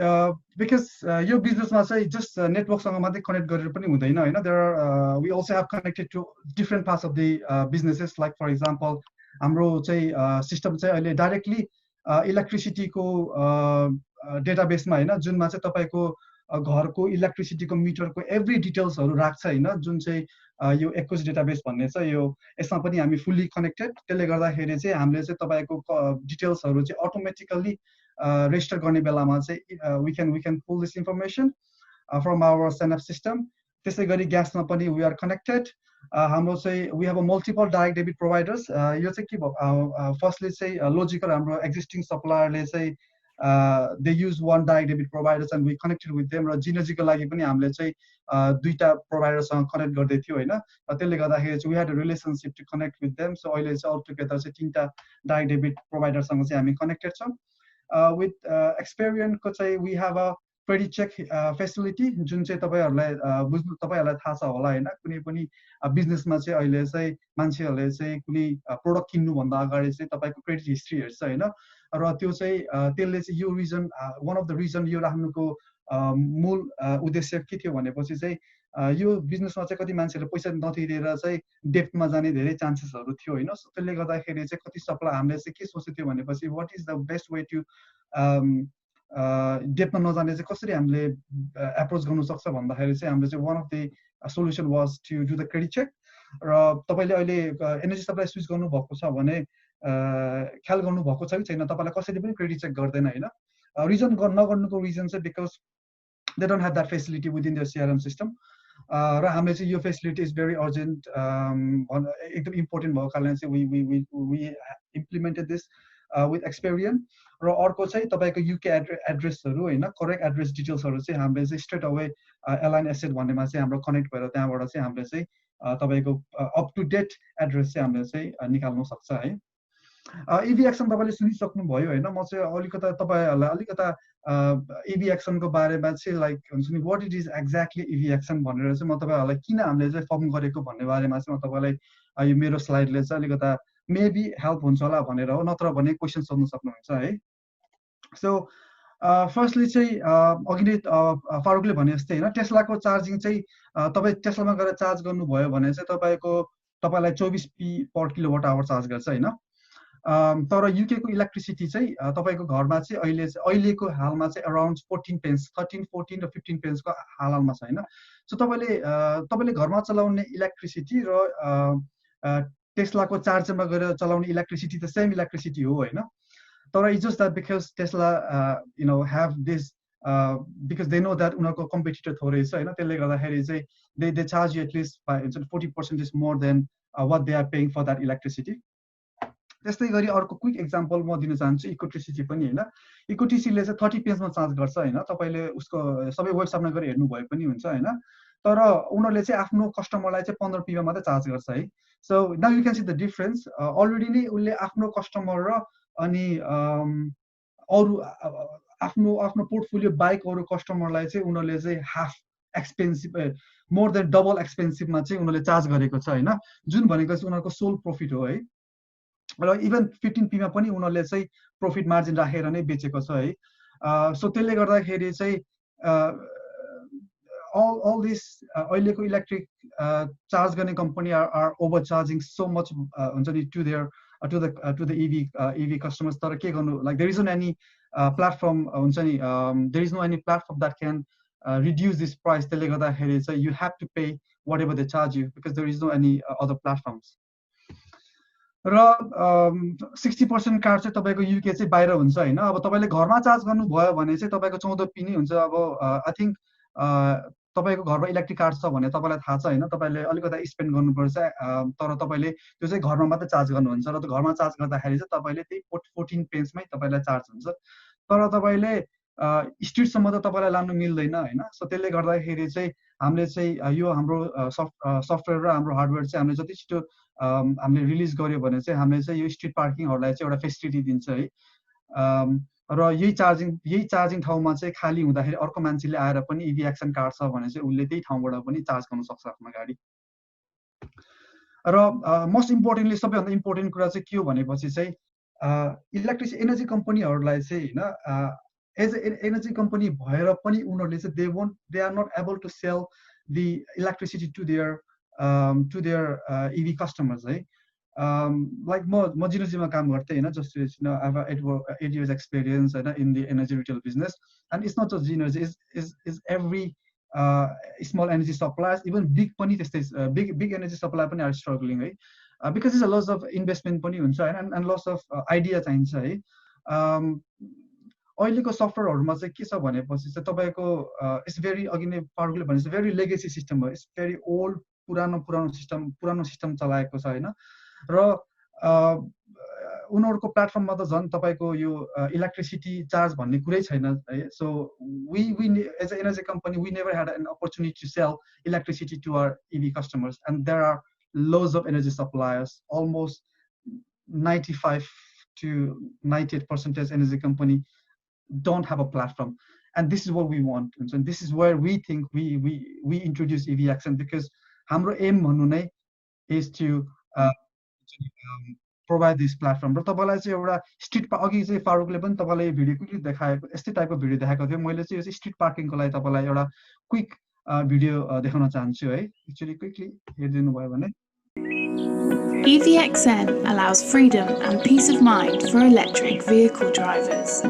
because यो बिजनेसमा चाहिँ just नेटवर्कसँग मात्रै connect गरेर पनि हुँदैन हैन. There are we also have connected to different parts of the businesses, like for example हाम्रो चाहिँ system चाहिँ अहिले डाइरेक्टली इलेक्ट्रिसिटीको डेटाबेसमा हैन, जुनमा चाहिँ तपाईको घरको इलेक्ट्रिसिटीको मिटरको एभ्री डिटेल्सहरु राख्छ हैन, जुन चाहिँ यो एकोस डेटाबेस भन्ने छ. यो यसमा पनि हामी फुल्ली कनेक्टेड. त्यसले गर्दाखेरि चाहिँ हामीले चाहिँ तपाईको डिटेल्सहरु चाहिँ अटोमेटिकली register गर्ने बेलामा चाहिँ we can pull this information from our Senapt system. त्यसै गरी ग्यासमा पनि we are connected. हाम्रो चाहिँ we have a multiple direct debit providers. यो चाहिँ के भयो फर्स्टली चाहिँ logical हाम्रो existing supplierले चाहिँ they use one direct debit providers and we connected with them र जिनर्जीको लागि पनि हामीले चाहिँ दुईटा प्रोभाइडरसँग कनेक्ट गर्दै थियो हैन त्यसले गर्दाखेरि चाहिँ we had a relationship to connect with them so अहिले चाहिँ all together चाहिँ तीनटा direct debit providerसँग चाहिँ हामी कनेक्टेड छौं with Experian को चाहिँ we have a credit check facility जुन चाहिँ तपाईहरुलाई थाहा छ होला हैन कुनै पनि बिजनेसमा चाहिँ अहिले चाहिँ मान्छेहरुले चाहिँ कुनै प्रोडक्ट किन्नु भन्दा अगाडि चाहिँ तपाईको क्रेडिट हिस्ट्री हेर्छ हैन र त्यो चाहिँ त्यसले चाहिँ यो reason one of the reason यो राख्नुको मूल उद्देश्य के थियो भनेपछि चाहिँ यो बिजनेसमा चाहिँ कति मान्छेले पैसा नतिरेर चाहिँ डेप्टमा जाने धेरै चान्सेसहरु थियो हैन त्यसले गर्दाखेरि चाहिँ कति सप्लाई हामीले चाहिँ के सोचेको थियो भनेपछि what is the best way to डेप्टमा नजाने चाहिँ कसरी हामीले एप्रोच गर्न सक्छ भन्दाखेरि चाहिँ हामीले चाहिँ one of the solution was to do the credit check र तपाईले अहिले एनर्जी सप्लाई स्विच गर्नु भएको छ भने ख्याल गर्नु भएको छ कि छैन तपाईलाई कसैले पनि क्रेडिट चेक गर्दैन हैन रिजन नगर्नुको रिजन चाहिँ because they don't have that facility within their CRM system र हामीले चाहिँ यो facility is very urgent एकदम important भएको कारणले चाहिँ we implemented this with Experian र अर्को चाहिँ तपाईको UK एड्रेसहरु हैन करेक्ट एड्रेस डिटेल्सहरु चाहिँ हामीले चाहिँ स्ट्रेट अवे एलाइन एसेट भन्नेमा चाहिँ हाम्रो कनेक्ट भएर त्यहाँबाट चाहिँ हामीले चाहिँ तपाईको अप टु डेट एड्रेस चाहिँ हामीले चाहिँ निकाल्न सक्छ है EV एक्सन तपाईले सुनिसक्नु भयो हैन म चाहिँ अलिकता तपाईहरुलाई अलिकता EV एक्सनको बारेमा चाहिँ लाइक हुन्छ नि what it is exactly EV action भनेर चाहिँ म तपाईहरुलाई किन हामीले चाहिँ फर्म गरेको भन्ने बारेमा चाहिँ म तपाईलाई यो मेरो स्लाइडले चाहिँ अलिकता मेबी हेल्प हुन्छ होला भनेर हो नत्र भने क्वेशन सोध्न सक्नुहुन्छ है सो फर्स्टली चाहिँ अघि नै फारुकले भने जस्तै हैन टेस्लाको चार्जिङ चाहिँ तपाई टेस्लामा गएर चार्ज गर्नुभयो भने चाहिँ तपाईलाई 24p पर किलोवाट आवर चार्ज गर्छ हैन तर युके को इलेक्ट्रिसिटी चाहिँ तपाईको घरमा चाहिँ अहिलेको हालमा चाहिँ अराउन्ड 14 पेन्स 13 14 र 15 पेन्सको हालमा छ हैन सो तपाईले घरमा चलाउने इलेक्ट्रिसिटी र टेस्लाको चार्जरमा गएर चलाउने इलेक्ट्रिसिटी त सेम इलेक्ट्रिसिटी हो हैन तर it's just that because Tesla you know have this because they know that उनीहरुको कम्पिटिटर थोरै छ हैन त्यसले गर्दाखेरि चाहिँ they charge you at least by 40% is more than what they are paying for that electricity त्यस्तै गरी अर्को क्विक एक्जाम्पल म दिन चाहन्छु इकोटिसी पनि हैन इकोटिसीले चाहिँ 30 पेन्समा चार्ज गर्छ हैन तपाईले उसको सबै वेबसाइटमा गएर हेर्नु भए पनि हुन्छ हैन तर उनीहरुले चाहिँ आफ्नो कस्टमरलाई चाहिँ 15 पी मा मात्र चार्ज गर्छ है so now you can see the difference already नै उले आफ्नो कस्टमर र अनि अरु आफ्नो पोर्टफोलियो बाइक अरु कस्टमरलाई चाहिँ उनीहरुले चाहिँ half expensive more than double एक्सपेन्सिभमा चाहिँ उनीहरुले चार्ज गरेको छ हैन जुन भनेको चाहिँ उनीहरुको सोल प्रॉफिट हो है र इभन 15 पी मा पनि उनीहरुले चाहिँ प्रॉफिट मार्जिन राखेर नै बेचेको छ है सो त्यसले गर्दाखेरि चाहिँ all this अहिलेको इलेक्ट्रिक चार्ज गर्ने company are overcharging so much हुन्छ नि to the EV customers तर के गर्नु like there isn't any platform हुन्छ नि there is no any platform that can reduce this price त्यसले गर्दाखेरि चाहिँ you have to pay whatever they charge you because there is no any other platforms raw 60% card चाहिँ तपाईको UK चाहिँ बाहिर हुन्छ हैन अब तपाईले घरमा चार्ज गर्नु भयो भने चाहिँ तपाईको 14 पी नै हुन्छ अब आई थिंक तपाईको घरमा इलेक्ट्रिक कार्ड छ भने तपाईलाई थाहा छ हैन तपाईले अलिकता स्पेन्ड गर्नुपर्छ तर तपाईले त्यो चाहिँ घरमा मात्र चार्ज गर्नुहुन्छ र घरमा चार्ज गर्दाखेरि चाहिँ तपाईले त्यही 14 पेन्समै तपाईलाई चार्ज हुन्छ तर तपाईले स्ट्रीटसम्म त तपाईलाई लानु मिल्दैन हैन सो त्यसले गर्दाखेरि चाहिँ हामीले चाहिँ यो हाम्रो सफ्टवेयर र हाम्रो हार्डवेयर चाहिँ हामीले जति छिटो हामीले रिलिज गर्यो भने चाहिँ हामीले चाहिँ यो स्ट्रीट पार्किङहरुलाई चाहिँ एउटा फेसिलिटी दिन्छ है र यही चार्जिङ ठाउँमा चाहिँ खाली हुँदाखेरि अर्को मान्छेले आएर पनि इभी एक्सन कार्ड छ भने चाहिँ उले त्यही ठाउँबाट पनि चार्ज गर्न सक्छ आफ्नो गाडी र मोस्ट इम्पोर्टेन्टली सबैभन्दा इम्पोर्टेन्ट कुरा चाहिँ के हो भनेपछि चाहिँ इलेक्ट्रिक एनर्जी कम्पनीहरुलाई चाहिँ हैन एज एनर्जी कम्पनी भएर पनि उनीहरुले चाहिँ they are not able to sell the electricity to their EV customers है like म जिनर्जीमा काम गर्थे हैन just you know I have 8 years experience Hahn in the energy retail business and it's not just Energy is every small energy suppliers even big पनि त्यस्तै big energy supply पनि are struggling है because it's a loss of investment पनि हुन्छ हैन and loss of idea चाहिन्छ है अहिलेको सफ्टवेयरहरुमा चाहिँ के छ भनेपछि चाहिँ तपाईको इट्स भेरी अघि नै फारुकले भनेछ भेरी लेगेसी सिस्टम हो इट्स भेरी ओल्ड पुरानो सिस्टम चलाएको छ हैन र उनीहरुको प्लेटफर्ममा त झन् तपाईको यो इलेक्ट्रिसिटी चार्ज भन्ने कुरै छैन है सो we as an energy company we never had an opportunity to sell electricity to our EV customers, and there are loads of energy suppliers, almost 95 to 98% energy company don't have a platform, and this is what we want, and this is where we think we introduce EV accent, because हाम्रो aim भन्नु नै is to provide this platform. र तपाईलाई चाहिँ एउटा street अघि चाहिँ फारुकले पनि तपाईलाई भिडियो क्विकली देखाएको यस्तै टाइपको भिडियो देखाएको थियो मैले चाहिँ यो स्ट्रीट पार्किङको लागि तपाईलाई एउटा क्विक भिडियो देखाउन चाहन्छु है एक्चुअली क्विकली हेरिदिनु भयो भने EVXN allows freedom and peace of mind for electric vehicle drivers.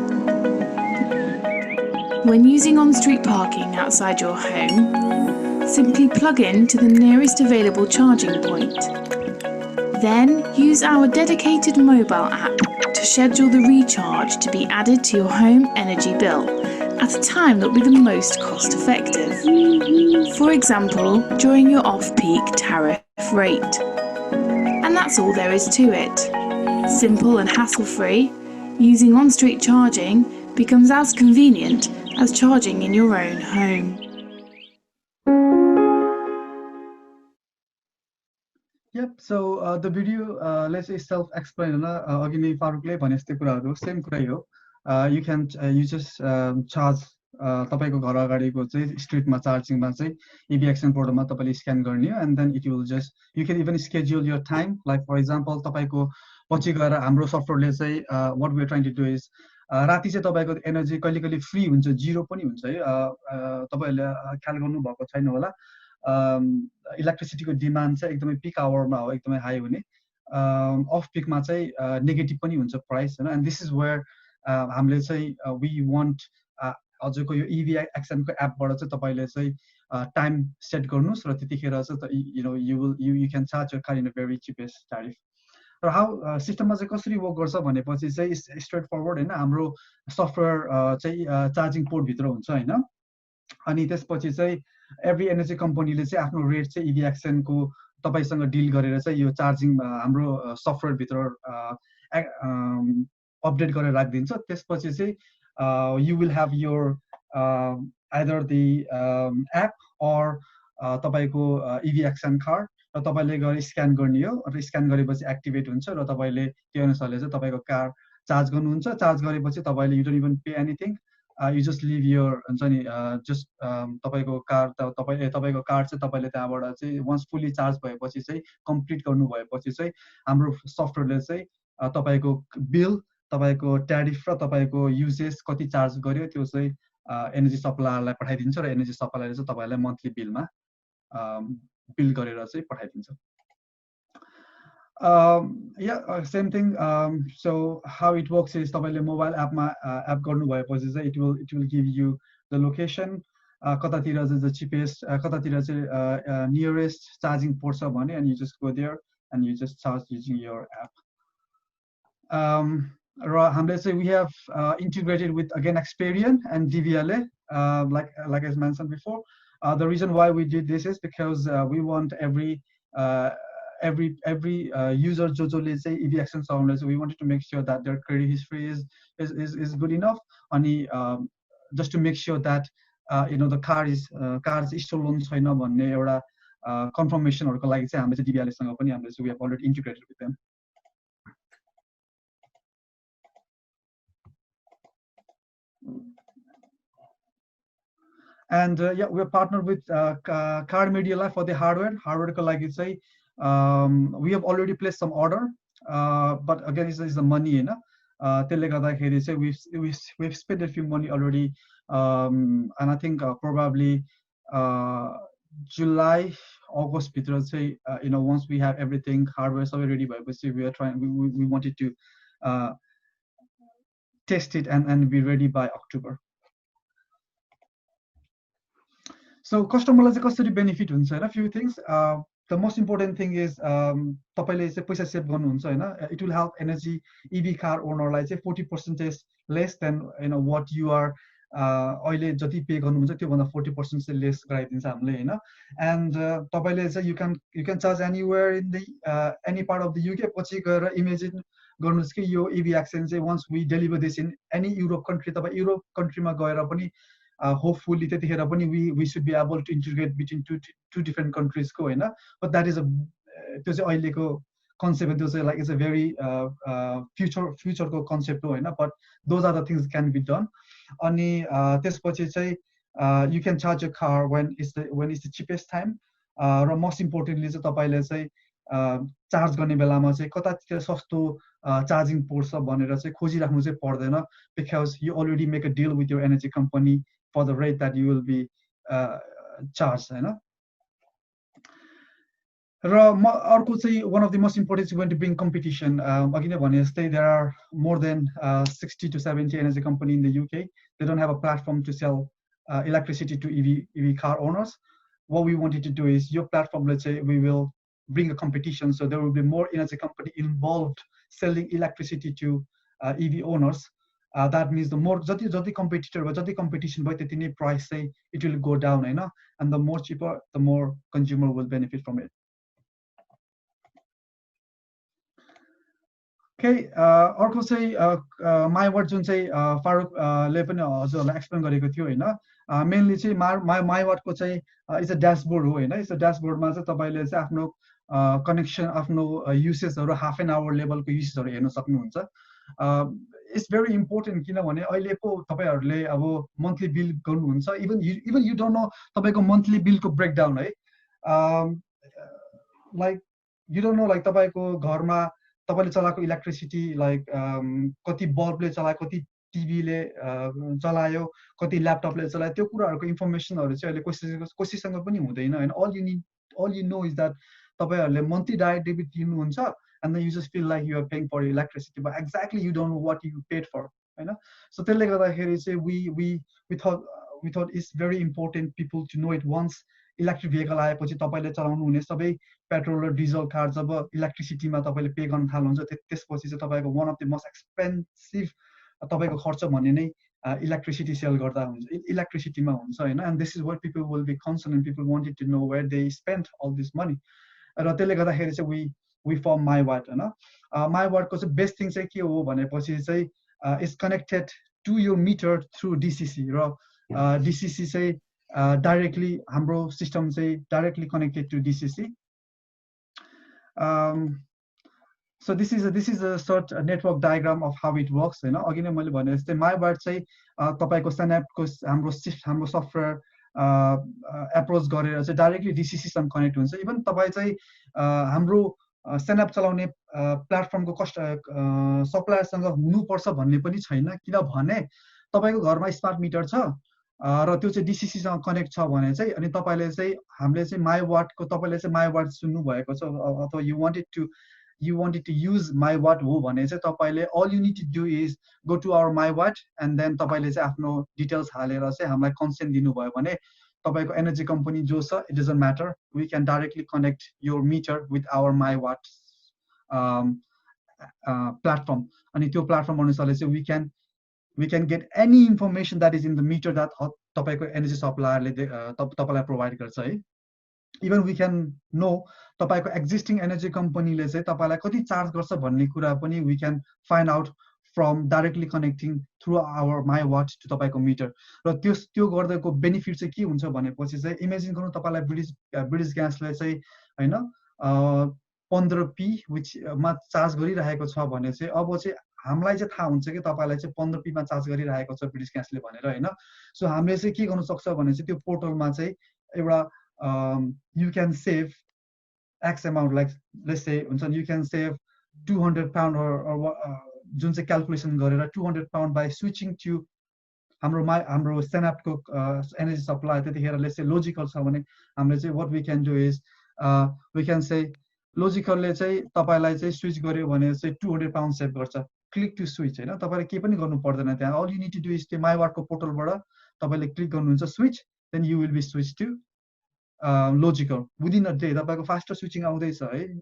When using on-street parking outside your home, simply plug in to the nearest available charging point. Then use our dedicated mobile app to schedule the recharge to be added to your home energy bill at a time that will be the most cost effective. For example, during your off-peak tariff rate. And that's all there is to it. Simple and hassle-free, using on-street charging becomes as convenient as charging in your own home. Yep, so the video, let's say self-explain, अघि नै फारुकले भने जस्तै कुराहरु same कुरै हो. You can you just charge तपाईको घर अगाडिको चाहिँ स्ट्रीटमा चार्जिङमा चाहिँ EVXN पोर्टलमा तपाईले स्क्यान गर्ने हो, and then it will just you can even schedule your time, like for example तपाईको पछि गएर हाम्रो सफ्टवेयरले चाहिँ what we are trying to do is राति चाहिँ तपाईको एनर्जी कहिले फ्री हुन्छ, जिरो पनि हुन्छ है, तपाईहरुले ख्याल गर्नु भएको छैन होला. इलेक्ट्रिसिटीको डिमान्ड चाहिँ एकदमै पिक आवरमा हो, एकदमै हाई हुने, अफ पिकमा चाहिँ नेगेटिभ पनि हुन्छ प्राइस हैन. एन्ड दिस इज वेयर हामीले चाहिँ वी वान्ट हजुरको यो EVXN को एपबाट चाहिँ तपाईले चाहिँ टाइम सेट गर्नुस् र त्यतिखेर चाहिँ you can charge your car in a very cheapest tariff. र हाउ सिस्टममा चाहिँ कसरी वर्क गर्छ भनेपछि चाहिँ स्ट्रेट फरवर्ड हैन, हाम्रो सफ्टवेयर चाहिँ चार्जिङ पोर्ट भित्र हुन्छ हैन, अनि त्यसपछि चाहिँ एभ्री एनर्जी कम्पनीले चाहिँ आफ्नो रेट चाहिँ EVXN को तपाईसँग डिल गरेर चाहिँ यो चार्जिङ हाम्रो सफ्टवेयर भित्र अपडेट गरेर राखिदिन्छ. त्यसपछि चाहिँ you will have your either the app or तपाईको EVXN card र तपाईले गएर स्क्यान गर्ने हो, र स्क्यान गरेपछि एक्टिभेट हुन्छ र तपाईले त्यो अनुसारले चाहिँ तपाईको कार चार्ज गर्नुहुन्छ. चार्ज गरेपछि तपाईले you don't even pay anything, you just leave your हुन्छ नि just तपाईको कार तपाईको कार चाहिँ तपाईले त्यहाँबाट चाहिँ once fully चार्ज भएपछि चाहिँ कम्प्लिट गर्नु भएपछि चाहिँ हाम्रो सफ्टवेयरले चाहिँ तपाईको बिल, तपाईको ट्यारिफ र तपाईको युजेस कति चार्ज गर्यो त्यो चाहिँ एनर्जी सप्लायरलाई पठाइदिन्छ र एनर्जी सप्लायरले चाहिँ तपाईलाई मन्थली बिलमा बिल गरेर चाहिँ पठाइदिन्छ. Yeah, same thing. So how it works is तपाईले मोबाइल एपमा एप गर्नु भएपछि चाहिँ it will give you the location, कतातिर चाहिँ the cheapest, कतातिर चाहिँ nearest charging port छ भने, and you just go there and you just charge using your app. र हामीले चाहिँ we have integrated with again Experian and DVLA, like I mentioned before. The reason why we did this is because we want every user जसले चाहिँ EVXN चलाउँदैछ, we wanted to make sure that their credit history is good enough, अनि just to make sure that the car is stolen छैन भन्ने एउटा confirmationहरुको लागि चाहिँ हामीले चाहिँ DVLA सँग पनि हामीले we have already integrated with them. And yeah, we're partnered with Car Media Life for the hardware. Hardware ko lagi चाहिँ we have already placed some order, but again it's the money हैन, त्यसले गर्दाखेरि चाहिँ we've spent a few money already, and I think probably July August भित्र चाहिँ once we have everything hardware सबै ready भएपछि we wanted to test it and be ready by October. So customer चाहिँ कसरी benefit हुन्छ हैन, few things. The most important thing is तपाईले चाहिँ पैसा सेभ गर्नुहुन्छ हैन. It will help energy EV car owner लाई चाहिँ 40% less than what you are अहिले जति पे गर्नुहुन्छ त्योभन्दा 40% चाहिँ लेस गराइदिन्छ हामीले हैन एन्ड तपाईले चाहिँ you can charge anywhere in the any part of the UK पछि गएर इमेजिन गर्नुस् कि यो इभी एक्सचेन्ज चाहिँ once we deliver this in any Europe country तपाईँ युरोप कन्ट्रीमा गएर पनि होपफुली त्यतिखेर पनि we should be able to integrate between two different कन्ट्रिजको होइन बट द्याट इज त्यो चाहिँ अहिलेको कन्सेप्ट त्यो चाहिँ लाइक इट्स अ भेरी फ्युचरको कन्सेप्ट हो होइन but those are the things can be done अनि त्यसपछि चाहिँ you can charge a car when is the cheapest time र मोस्ट इम्पोर्टेन्टली चाहिँ तपाईँले चाहिँ चार्ज गर्ने बेलामा चाहिँ कतातिर सस्तो चार्जिङ पोर्ट छ भनेर चाहिँ खोजिराख्नु चाहिँ पर्दैन because you already make a deal with your energy company for the rate that you will be charge होइन र अर्को चाहिँ one of the most important is going to bring competition अघि नै भने जस्तै there are more than 60 to 70 energy company in the UK they don't have a platform to sell electricity to EV car owners. What we wanted to do is your platform, let's say we will bring a competition, so there will be more energy company involved selling electricity to EV owners. That means the more jati competitor jati competition bhayo त्यति नै price say it will go down Hahn and the more cheaper the more consumer will benefit from it. Okay, अर्को चाहिँ माइवाट जुन चाहिँ फारुकले पनि हजुरहरूलाई explain गरेको थियो होइन मेनली चाहिँ माइवाटको चाहिँ इट्स अ ड्यासबोर्ड हो होइन इट्स अ ड्यासबोर्डमा चाहिँ तपाईँले चाहिँ आफ्नो कनेक्सन आफ्नो युसेजहरू हाफ एन आवर लेभलको युसेजहरू हेर्न सक्नुहुन्छ इट्स भेरी इम्पोर्टेन्ट किनभने अहिले पो तपाईँहरूले अब मन्थली बिल गर्नुहुन्छ इभन यु डोन्ट नो तपाईँको मन्थली बिलको ब्रेकडाउन है like you don't know like तपाईँको घरमा तपाईँले चलाएको इलेक्ट्रिसिटी लाइक कति बल्बले चलायो कति टिभीले चलायो कति ल्यापटपले चलायो त्यो कुराहरूको इन्फर्मेसनहरू चाहिँ अहिले कसैसँग पनि हुँदैन होइन all you know is that तपाईँहरूले मन्थली डाइरेक्ट डेबिट दिनुहुन्छ and then you just feel like you are paying for electricity but exactly you don't know what you paid for होइन so त्यसले गर्दाखेरि चाहिँ we thought it's very important people to know it once electric vehicle आएपछि तपाईँले चलाउनु हुने सबै petrol र diesel car जब इलेक्ट्रिसिटीमा तपाईँले पे गर्न थाल्नुहुन्छ त्यसपछि चाहिँ तपाईँको वान अफ द मोस्ट एक्सपेन्सिभ तपाईँको खर्च भन्ने नै इलेक्ट्रिसिटी सेल गर्दा हुन्छ इलेक्ट्रिसिटीमा हुन्छ होइन and this is what people will be concern and people wanted to know where they spend all this money र त्यसले गर्दाखेरि चाहिँ वी फर्म माइवाट होइन माइवाटको चाहिँ बेस्ट थिङ चाहिँ के हो भनेपछि चाहिँ it's connected to your meter through DCC र डिसिसी चाहिँ directly हाम्रो सिस्टम चाहिँ directly connected to DCC. So this is a short network diagram of how it works हैन अघि नै मैले भने जस्तै माइवाट चाहिँ तपाईको Senapt को हाम्रो सफ्टवेयर एप्रोच गरेर चाहिँ डाइरेक्टली DCC सँग कनेक्ट हुन्छ इभन तपाई चाहिँ हाम्रो Senapt चलाउने प्लेटफर्मको सप्लायरसँग हुनुपर्छ भन्ने पनि छैन किनभने तपाईको घरमा स्मार्ट मिटर छ र त्यो चाहिँ DCC सँग कनेक्ट छ भने चाहिँ अनि तपाईले चाहिँ हामीले चाहिँ माइवाटको तपाईले चाहिँ माइवाट सुन्नु भएको छ अथवा you wanted to use माइवाट हो भने चाहिँ तपाईले all you need to do is go to our माइवाट and then तपाईले चाहिँ आफ्नो डिटेल्स हालेर चाहिँ हामीलाई कन्सेन्ट दिनुभयो भने तपाईको एनर्जी कम्पनी जो छ it doesn't matter we can directly connect your meter with our माइवाट platform अनि त्यो प्लेटफर्म अनुसारले चाहिँ we can get any information that is in the meter that तपाईको एनर्जी सप्लायरले तपाईलाई प्रोवाइड गर्छ है इभन we can know तपाईको एक्जिस्टिङ एनर्जी कम्पनीले चाहिँ तपाईलाई कति चार्ज गर्छ भन्ने कुरा पनि we can find out from directly connecting through our माइवाट to तपाईको मिटर र त्यो गर्दाको बेनिफिट चाहिँ के हुन्छ भनेपछि चाहिँ इमेजिन गर्नु तपाईलाई ब्रिटिश ग्यासले चाहिँ हैन 15p which मा चार्ज गरिरहेको छ भने चाहिँ अब चाहिँ हामीलाई चाहिँ थाहा हुन्छ कि तपाईलाई चाहिँ 15p मा चार्ज गरिरहेको छ ब्रिटिश ग्यासले भनेर हैन सो हामीले चाहिँ के गर्न सक्छ भने चाहिँ त्यो पोर्टलमा चाहिँ एउटा you can save x amount like let's say हुन्छ you can save 200 pound or जुन चाहिँ क्याल्कुलेसन गरेर 200 pound by switching to हाम्रो Senapt को एनर्जी सप्लाई त्यतिखेर let's say logical छ भने हामीले चाहिँ what we can do is we can say लोजिकलले चाहिँ तपाईलाई चाहिँ स्विच गर्यो भने चाहिँ 200 pound सेभ गर्छ क्लिक टु स्विच हैन तपाईले के पनि गर्नु पर्दैन त्यहाँ all you need to do is त्यो माइवाटको पोर्टलबाट तपाईले क्लिक गर्नुहुन्छ switch then you will be switched to logical. Within a day, तपाईँको faster switching आउँदैछ है,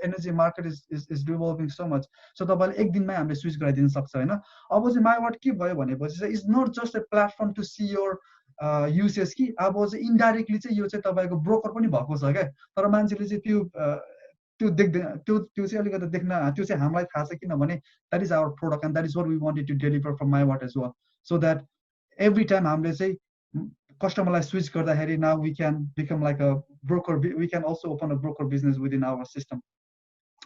energy market is revolving so much. So तपाईँले एक दिनमै हामीले switch गराइदिन सक्छ हैन. अब चाहिँ माइवाट के भयो भनेपछि चाहिँ it's not just a platform to see your usage कि अब चाहिँ इन्डाइरेक्टली चाहिँ यो चाहिँ तपाईँको ब्रोकर पनि भएको छ क्या. तर मान्छेले चाहिँ त्यो देख्दैन, त्यो चाहिँ अलिकति देख्न, त्यो चाहिँ हामीलाई थाहा छ किनभने that is our product and that is what we wanted to deliver from MyWatt as well, so that every time हामीले चाहिँ कस्टमरलाई स्विच गर्दाखेरि now we can become like a broker, we can also open a broker business within our system.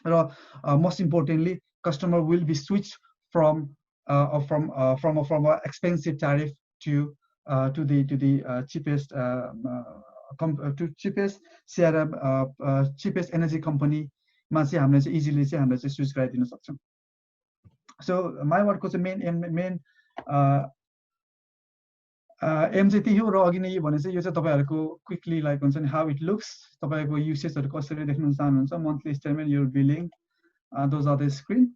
Raw most importantly, customer will be switched from a expensive tariff to the cheapest cheapest CRM cheapest energy company मा चाहिँ हामीले चाहिँ easily चाहिँ हामीले चाहिँ switch गराइदिन सक्छौं. So MyWatt को चाहिँ main एम चाहिँ त्यही हो. र अघि नै यो भने चाहिँ यो चाहिँ तपाईहरुको क्विकली लाइक हुन्छ नि हाउ इट लुक्स, तपाईको युसेजहरु कसरी देख्न चाहनुहुन्छ, monthly statement, your billing, those are the screen.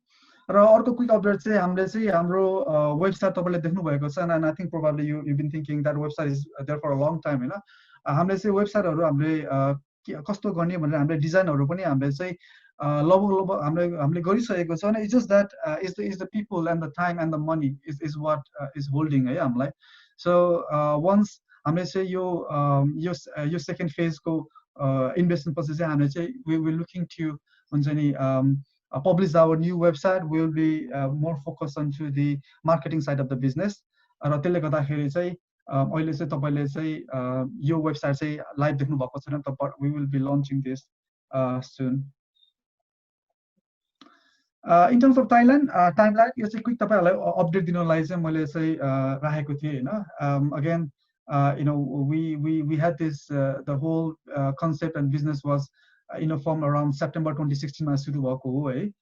र अर्को क्विक अपडेट चाहिँ हामीले चाहिँ हाम्रो वेबसाइट तपाईले देख्नु भएको छ, and I think probably you been thinking that website is there for a long time हैन. हामीले चाहिँ वेबसाइटहरु हामीले कस्तो गर्ने भनेर हामीले डिजाइनहरु पनि हामीले चाहिँ लगभग हामीले गरिसकेको छ. अनि it's just that is the people and the time and the money is what is holding है हामीलाई. So once हामीले चाहिँ यो सेकेन्ड फेजको इन्भेस्टमेन्ट पछि चाहिँ हामीले चाहिँ we will looking to हुन्छ नि publish our new website. We will be more focused onto the marketing side of the business. र त्यसले गर्दाखेरि चाहिँ अहिले चाहिँ तपाईले चाहिँ यो वेबसाइट चाहिँ लाइभ देख्नु भएको छैन, we will be launching this soon. In terms of timeline यो चाहिँ क्विक तपाईहरुलाई अपडेट दिनलाई चाहिँ मैले चाहिँ राखेको थिए हैन. Again, you know, we had this the whole concept and business was formed around September 2016 मा सुरु भएको हो है.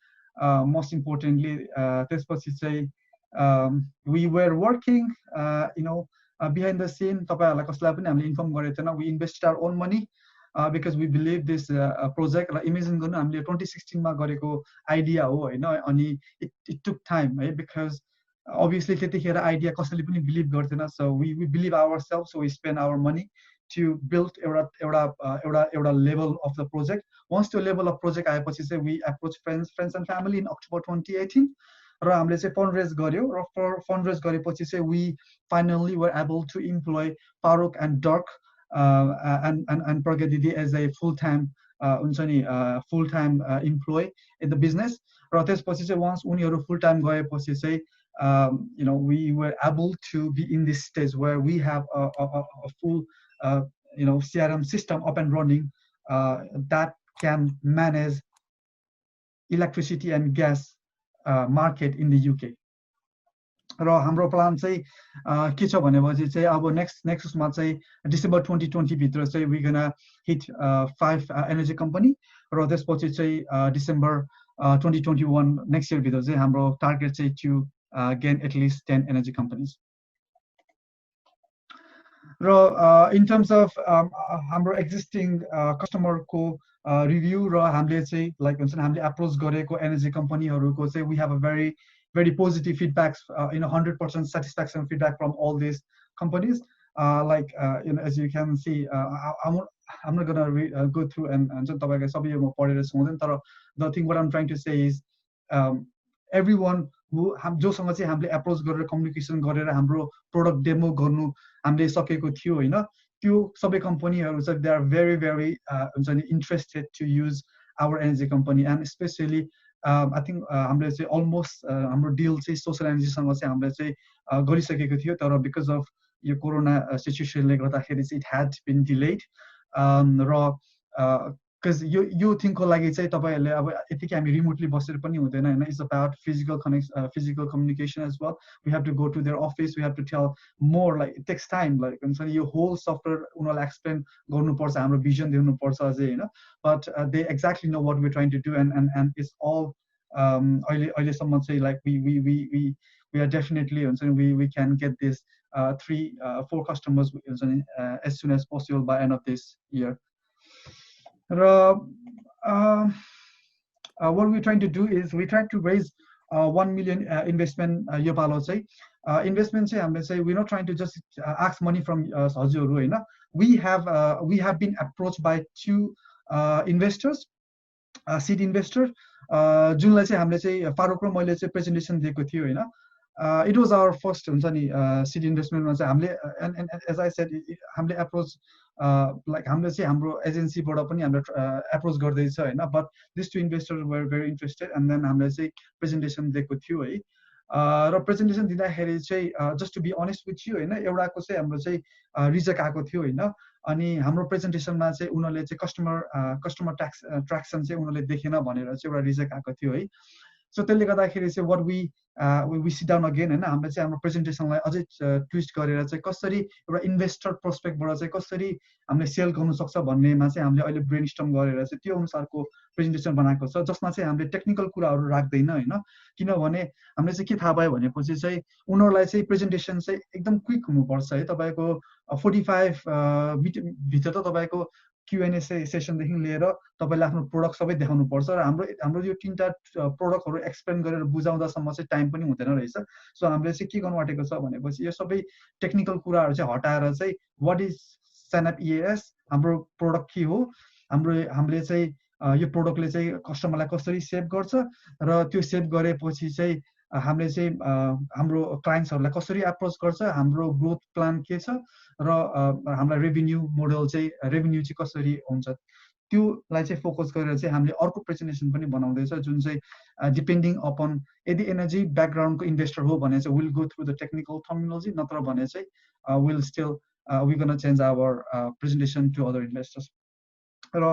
Most importantly त्यसपछि चाहिँ we were working behind the scene. तपाईहरुलाई कसैलाई पनि हामीले इन्फर्म गरेको थिएन. We invested our own money because we believe this project. like imagine गर्नु हामीले 2016 मा गरेको आइडिया हो हैन. अनि it took time है, because obviously त्यतिखेर आइडिया कसैले पनि बिलिभ गर्दैन. So we believe ourselves, so we spend our money to build एउटा level of the project. Once त्यो level of project आएपछि चाहिँ we approach friends and family in October 2018. र हामीले चाहिँ फन्ड रेज गर्यो. र फन्ड रेज गरेपछि चाहिँ we finally were able to employ Farouk and Dirk and Pragadidi as a full-time full-time employee in the business. र त्यसपछि चाहिँ once उनीहरु full-time गएपछि चाहिँ we were able to be in this stage where we have a full CRM system up and running that can manage electricity and gas market in the UK. र हाम्रो plan चाहिँ के छ भनेपछि चाहिँ अब next उसमा चाहिँ डिसेम्बर 2020 भित्र चाहिँ we gonna hit 5 energy company. र त्यसपछि चाहिँ डिसेम्बर 2021 नेक्स्ट इयर भित्र चाहिँ हाम्रो टार्गेट चाहिँ to gain at least 10 energy companies. Raw in terms of हाम्रो existing customer को review र हामीले चाहिँ like हुन्छ नि हामीले अप्रोच गरेको energy companyहरुको चाहिँ we have a very positive feedbacks, 100% satisfaction feedback from all these companies. Like as you can see, I'm not gonna go through and तपाईहरुले सबै यो म पढेर सुनाउँदैन. तर the thing what I'm trying to say is everyone who जोसँग चाहिँ हामीले approach गरेर communication गरेर हाम्रो प्रोडक्ट डेमो गर्नु हामीले सकेको थियो हैन, त्यो सबै कम्पनीहरु चाहिँ they are very हुन्छ नि interested to use our energy company. And especially I think हामीले चाहिँ almost हाम्रो deal चाहिँ social energy सँग चाहिँ हामीले चाहिँ गरिसकेको थियो. तर because of यो कोरोना सिचुएसनले गर्दाखेरि चाहिँ it had been delayed. Raw because यो थिङको लागि चाहिँ तपाईहरुले अब यतिकै हामी रिमोटली बसेर पनि हुँदैन हैन. It's about physical communication as well. We have to go to their office, we have to tell more, like it takes time. like हुन्छ नि यो whole software उनीहरुलाई एक्सप्लेन गर्नुपर्छ, हाम्रो भिजन दिनुपर्छ अझै हैन. But they exactly know what we're trying to do, and it's all अहिले सम्म चाहिँ like we are definitely हुन्छ नि we can get this 3-4 customers हुन्छ नि as soon as possible by end of this year. What we're trying to do is we try to raise 1 million investment यो पालो चाहिँ investment चाहिँ हामीले चाहिँ we're not trying to just ask money from हजुरहरु Hahn we have been approached by 2 investors seed investor जुनलाई चाहिँ हामीले चाहिँ फारुक र मैले चाहिँ प्रेजेन्टेसन दिएको थियो हैन it was our first हुन्छ नि seed investment मा चाहिँ हामीले and as I said हामीले approach like हामीले चाहिँ हाम्रो एजेन्सी बाट पनि हामीले approach गर्दै छ हैन but these 2 investors were very interested and then हामीले चाहिँ प्रेजेन्टेसन दिएको थियो है र प्रेजेन्टेसन दिँदाखेरि चाहिँ just to be honest with you हैन एउटाको चाहिँ हाम्रो चाहिँ रिजेक्ट आएको थियो हैन अनि हाम्रो प्रेजेन्टेसनमा चाहिँ उनीहरुले चाहिँ कस्टमर ट्र्याक्सन चाहिँ उनीहरुले देखेन भनेर चाहिँ एउटा रिजेक्ट आएको थियो है सो त्यसले गर्दाखेरि चाहिँ what we sit down again हैन हामीले चाहिँ हाम्रो प्रेजेन्टेसनलाई अझै ट्विस्ट गरेर चाहिँ कसरी एउटा इन्भेस्टर प्रोस्पेक्टबाट चाहिँ कसरी हामीले सेल गर्न सक्छ भन्नेमा चाहिँ हामीले अहिले ब्रेनस्टर्म गरेर चाहिँ त्यो अनुसारको प्रेजेन्टेसन बनाएको छ जसमा चाहिँ हामीले टेक्निकल कुराहरू राख्दैन हैन किनभने हामीले चाहिँ के थाहा भयो भनेपछि चाहिँ उनीहरुलाई चाहिँ प्रेजेन्टेसन चाहिँ एकदम क्विक हुनुपर्छ है तपाईको 45 मिनेट भित्र त तपाईको Q&A सेसनदेखि लिएर तपाईले आफ्नो प्रोडक्ट सबै देखाउनु पर्छ र हाम्रो यो 3टा प्रोडक्टहरु एक्सप्लेन गरेर बुझाउँदासम्म चाहिँ टाइम पनि हुँदैन रहेछ सो हामीले चाहिँ के गर्नु आटेको छ भनेपछि यो सबै टेक्निकल कुराहरु चाहिँ हटाएर चाहिँ व्हाट इज Senapt EAS हाम्रो प्रोडक्ट के हो हामीले चाहिँ यो प्रोडक्टले चाहिँ कस्टमरलाई कसरी सेभ गर्छ र त्यो सेभ गरेपछि चाहिँ हामीले चाहिँ हाम्रो क्लाइन्ट्सहरुलाई कसरी अप्रोच गर्छ हाम्रो ग्रोथ प्लान के छ र हामीलाई रेभेन्यू मोडल चाहिँ रेभेन्यू चाहिँ कसरी हुन्छ त्योलाई चाहिँ फोकस गरेर चाहिँ हामीले अर्को प्रेजेन्टेसन पनि बनाउँदै छ जुन चाहिँ डिपेन्डिङ अपन यदि एनर्जी ब्याकग्राउन्डको इन्भेस्टर हो भने चाहिँ will go through the technical terminology नत्र भने चाहिँ will still we gonna change our presentation to other investors र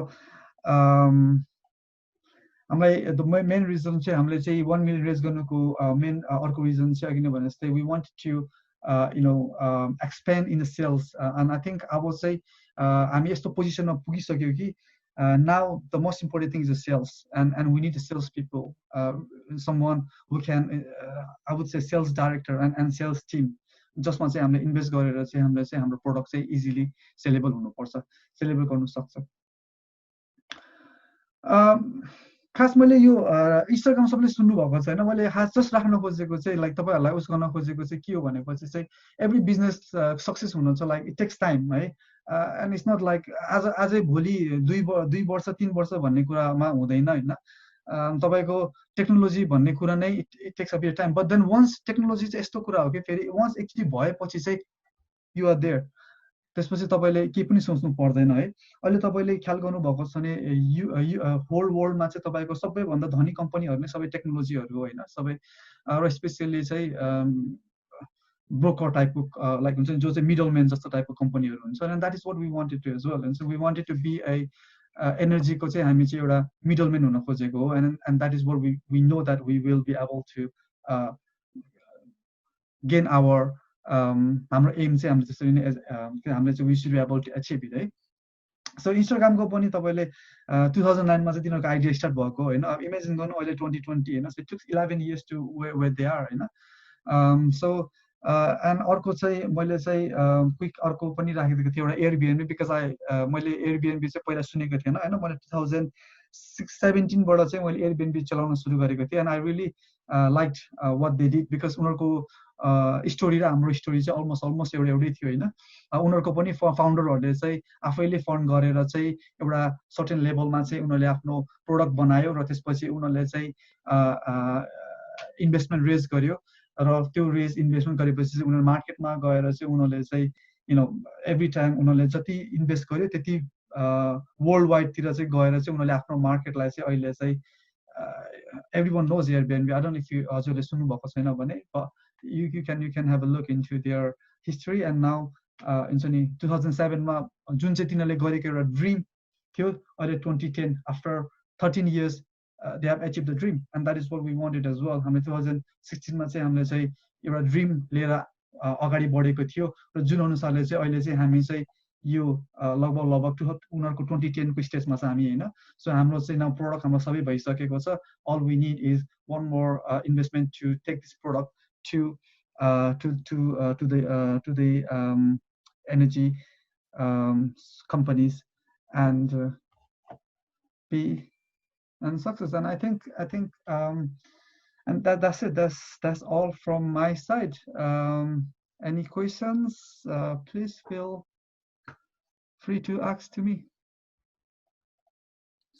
हामीलाई द मेन रिजन चाहिँ हामीले चाहिँ 1 मिलियन रेज गर्नुको मेन अर्को रिजन चाहिँ अघि नै भने जस्तै we want to expand in the sales and I think I would say हामी यस्तो पोजिसनमा पुगिसक्यो कि now the most important thing is the sales and we need the sales people someone who can I would say sales director and sales team जसमा चाहिँ हामीले invest गरेर चाहिँ हामीले चाहिँ हाम्रो प्रोडक्ट चाहिँ इजिली सेलेबल हुनुपर्छ सेलेबल गर्न सक्छ खास मैले यो इन्स्टाग्राम सबले सुन्नु भएको छैन मैले खास जस्ट राख्न खोजेको चाहिँ लाइक तपाईहरुलाई उस गर्न खोजेको चाहिँ के हो भनेपछि चाहिँ एभ्री बिजनेस सक्सेस हुन चाहिँ लाइक इट टेक्स टाइम है एन्ड इट्स नट लाइक आजै भोलि 2 वर्ष 3 वर्ष भन्ने कुरामा हुँदैन हैन तपाईको टेक्नोलोजी भन्ने कुरा नै it takes a bit time but then once technology चाहिँ यस्तो कुरा हो कि फेरि वन्स एक्चुअली भएपछि चाहिँ यु आर देयर त्यसपछि तपाईले के पनि सोच्नु पर्दैन है अहिले तपाईले ख्याल गर्नु भएको छ भने होल वर्ल्डमा चाहिँ तपाईको सबैभन्दा धनी कम्पनीहरु नै सबै टेक्नोलोजीहरु हो हैन सबै र स्पेशली चाहिँ ब्रोकर टाइपको लाइक हुन्छ जो चाहिँ मिडलम्यान जस्तो टाइपको कम्पनीहरु हुन्छ and that is what we wanted to as well and so we wanted to be a energy को चाहिँ हामी चाहिँ एउटा मिडलम्यान हुन खोजेको हो and that is what we know that we will be able to gain our हाम्रो aim चाहिँ हामीले त्यसरी नै हामीले चाहिँ we should be able to achieve it है सो इन्स्टाग्रामको पनि तपाईले 2009 मा चाहिँ तिनीहरुको आइडिया स्टार्ट भएको हैन अब इमेजिन गर्नु अहिले 2020 हैन so it took 11 years to where they are हैन सो एन्ड अर्को चाहिँ मैले चाहिँ क्विक अर्को पनि राखेको थिएँ एउटा एयरबिएनबी बिकज मैले एयरबिएनबी चाहिँ पहिला सुनेको थिएन हैन मैले 2017 बाट चाहिँ मैले एयरबिएनबी चलाउन सुरु गरेको थिएँ and I really liked what they did because उनीहरुको स्टोरी र हाम्रो स्टोरी चाहिँ अलमोस्ट एउटै थियो हैन उनीहरुको पनि फाउन्डरहरुले चाहिँ आफैले फन्ड गरेर चाहिँ एउटा सर्टेन लेभलमा चाहिँ उनीहरुले आफ्नो प्रोडक्ट बनायो र त्यसपछि उनीहरुले चाहिँ इन्भेस्टमेन्ट रेज गर्यो र त्यो रेज इन्भेस्टमेन्ट गरेपछि चाहिँ उनीहरु मार्केटमा गएर चाहिँ उनीहरुले चाहिँ यु नो एभ्री टाइम उनीहरुले जति इन्भेस्ट गर्यो त्यति वर्ल्ड वाइड तिर चाहिँ गएर चाहिँ उनीहरुले आफ्नो मार्केटलाई चाहिँ अहिले चाहिँ everyone knows Airbnb. I don't know if you हजुरले सुन्नु भएको छैन भने you can have a look into their history and now हुन्छ नि 2007 मा जुन चाहिँ तिनीहरुले गरेको एउटा ड्रीम थियो अहिले 2010 after 13 years they have achieved the dream and that is what we wanted as well हामीले 2016 मा चाहिँ हामीले चाहिँ एउटा ड्रीम लिएर अगाडि बढेको थियो र जुन अनुसारले चाहिँ अहिले चाहिँ हामी चाहिँ यो लगभग उनीहरुको 2010 को स्टेजमा छ हामी हैन सो हाम्रो चाहिँ नाउ प्रोडक्ट हाम्रो सबै भइसकेको छ all we need is one more investment to take this product to the energy companies and be and success and I think And that's it. That's all from my side. Any questions? Please feel free to ask to me.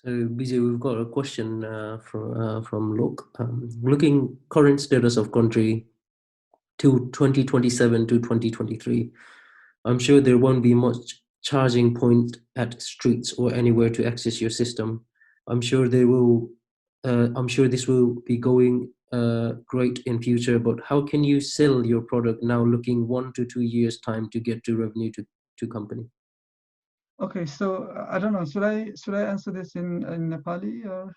So, Bijay, we've got a question from Luke. Looking current status of country to 2027 to 2023, I'm sure there won't be much charging point at streets or anywhere to access your system. I'm sure this will be going great in future, but how can you sell your product now looking 1 to 2 years time to get to revenue to company? Okay, so I don't know. Should I answer this in Nepali or?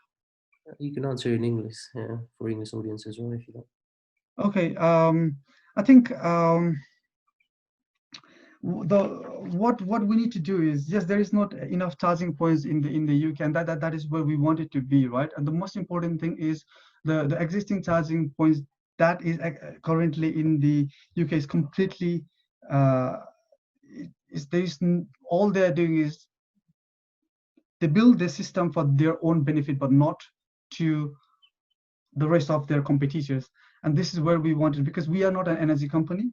You can answer in English, yeah, for English audience as well if you like. Okay, I think what we need to do is, yes, there is not enough charging points in the UK, and that is where we want it to be, right? And the most important thing is the existing charging points that is currently in the UK is completely all they're doing is they build the system for their own benefit, but not to the rest of their competitors. And this is where we wanted, because we are not an energy company.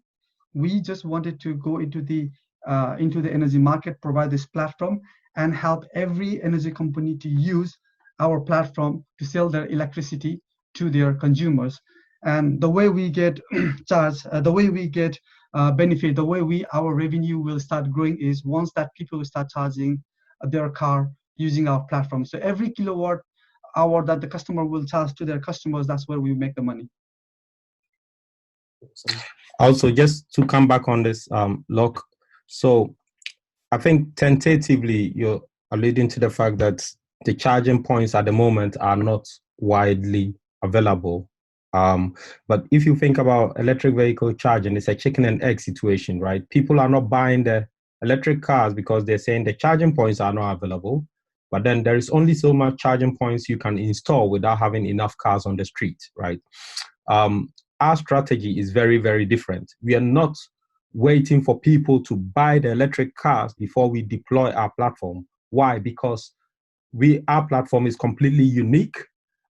We just wanted to go into the energy market, provide this platform, and help every energy company to use our platform to sell their electricity to their consumers. And the way we get charged, the way we get benefit, the way our revenue will start growing is once that people will start charging their car using our platform. So every kilowatt hour that the customer will charge to their customers, that's where we make the money. Also, just to come back on this, Locke, so I think tentatively you're alluding to the fact that the charging points at the moment are not widely available. But if you think about electric vehicle charging, it's a chicken and egg situation, right? People are not buying the electric cars because they're saying the charging points are not available. But then there is only so much charging points you can install without having enough cars on the street, right? Our strategy is very, very different. We are not waiting for people to buy the electric cars before we deploy our platform. Why? Because our platform is completely unique.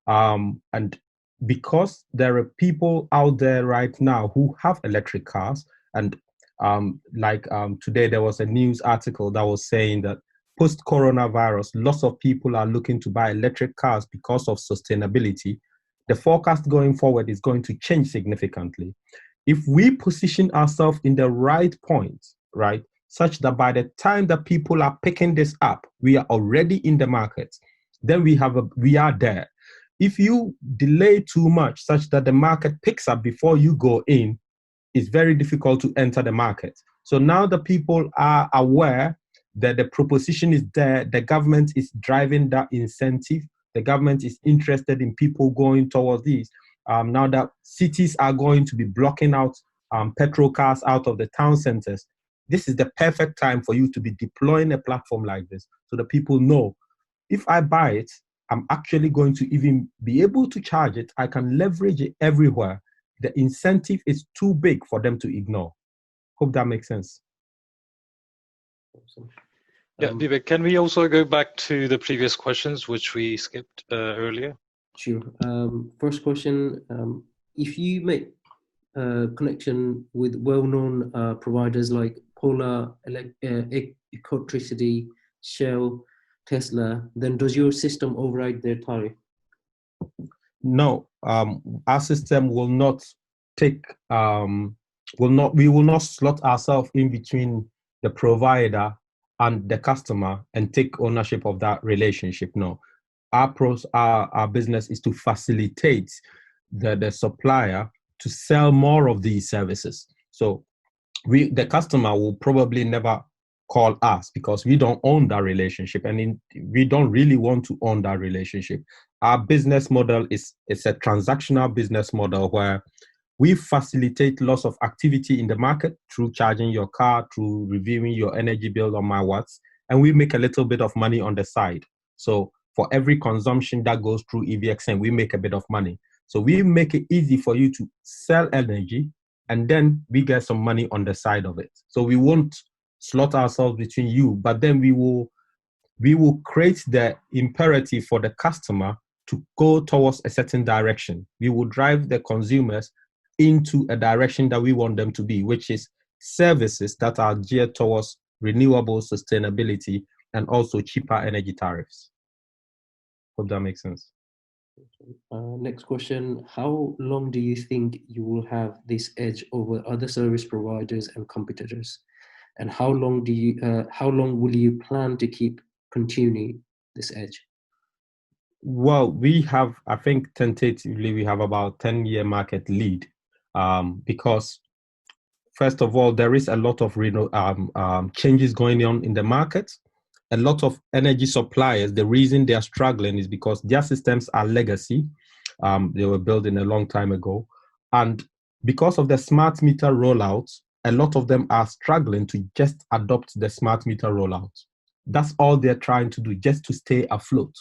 And because there are people out there right now who have electric cars, and today there was a news article that was saying that post-coronavirus, lots of people are looking to buy electric cars because of sustainability. The forecast going forward is going to change significantly. If we position ourselves in the right point, right, such that by the time that people are picking this up, we are already in the market, then we are there. If you delay too much such that the market picks up before you go in, it's very difficult to enter the market. So now the people are aware that the proposition is there, the government is driving that incentive, the government is interested in people going towards these. Now that cities are going to be blocking out petrol cars out of the town centers, this is the perfect time for you to be deploying a platform like this so that people know, if I buy it, I'm actually going to even be able to charge it. I can leverage it everywhere. The incentive is too big for them to ignore. Hope that makes sense. Yeah, Vivek, can we also go back to the previous questions, which we skipped earlier? Sure. First question, if you make a connection with well-known providers like Polar, Electricity, Shell, Tesla, then does your system override their tariff? No, our system will not take, we will not slot ourselves in between the provider and the customer and take ownership of that relationship. No, our business is to facilitate the supplier to sell more of these services. So the customer will probably never call us because we don't own that relationship, and we don't really want to own that relationship. Our business model is a transactional business model where we facilitate lots of activity in the market through charging your car, through reviewing your energy bill on my watts, and we make a little bit of money on the side. So for every consumption that goes through EVXN, we make a bit of money. So we make it easy for you to sell energy, and then we get some money on the side of it. So we won't slot ourselves between you, but then we will create the imperative for the customer to go towards a certain direction. We will drive the consumers into a direction that we want them to be, which is services that are geared towards renewable sustainability and also cheaper energy tariffs. Hope that makes sense. Next question, how long do you think you will have this edge over other service providers and competitors? And how long will you plan to keep continuing this edge? Well, we have, I think tentatively, we have about 10-year market lead because first of all, there is a lot of changes going on in the market. A lot of energy suppliers, the reason they are struggling is because their systems are legacy. They were built in a long time ago. And because of the smart meter rollout, a lot of them are struggling to just adopt the smart meter rollout. That's all they're trying to do, just to stay afloat.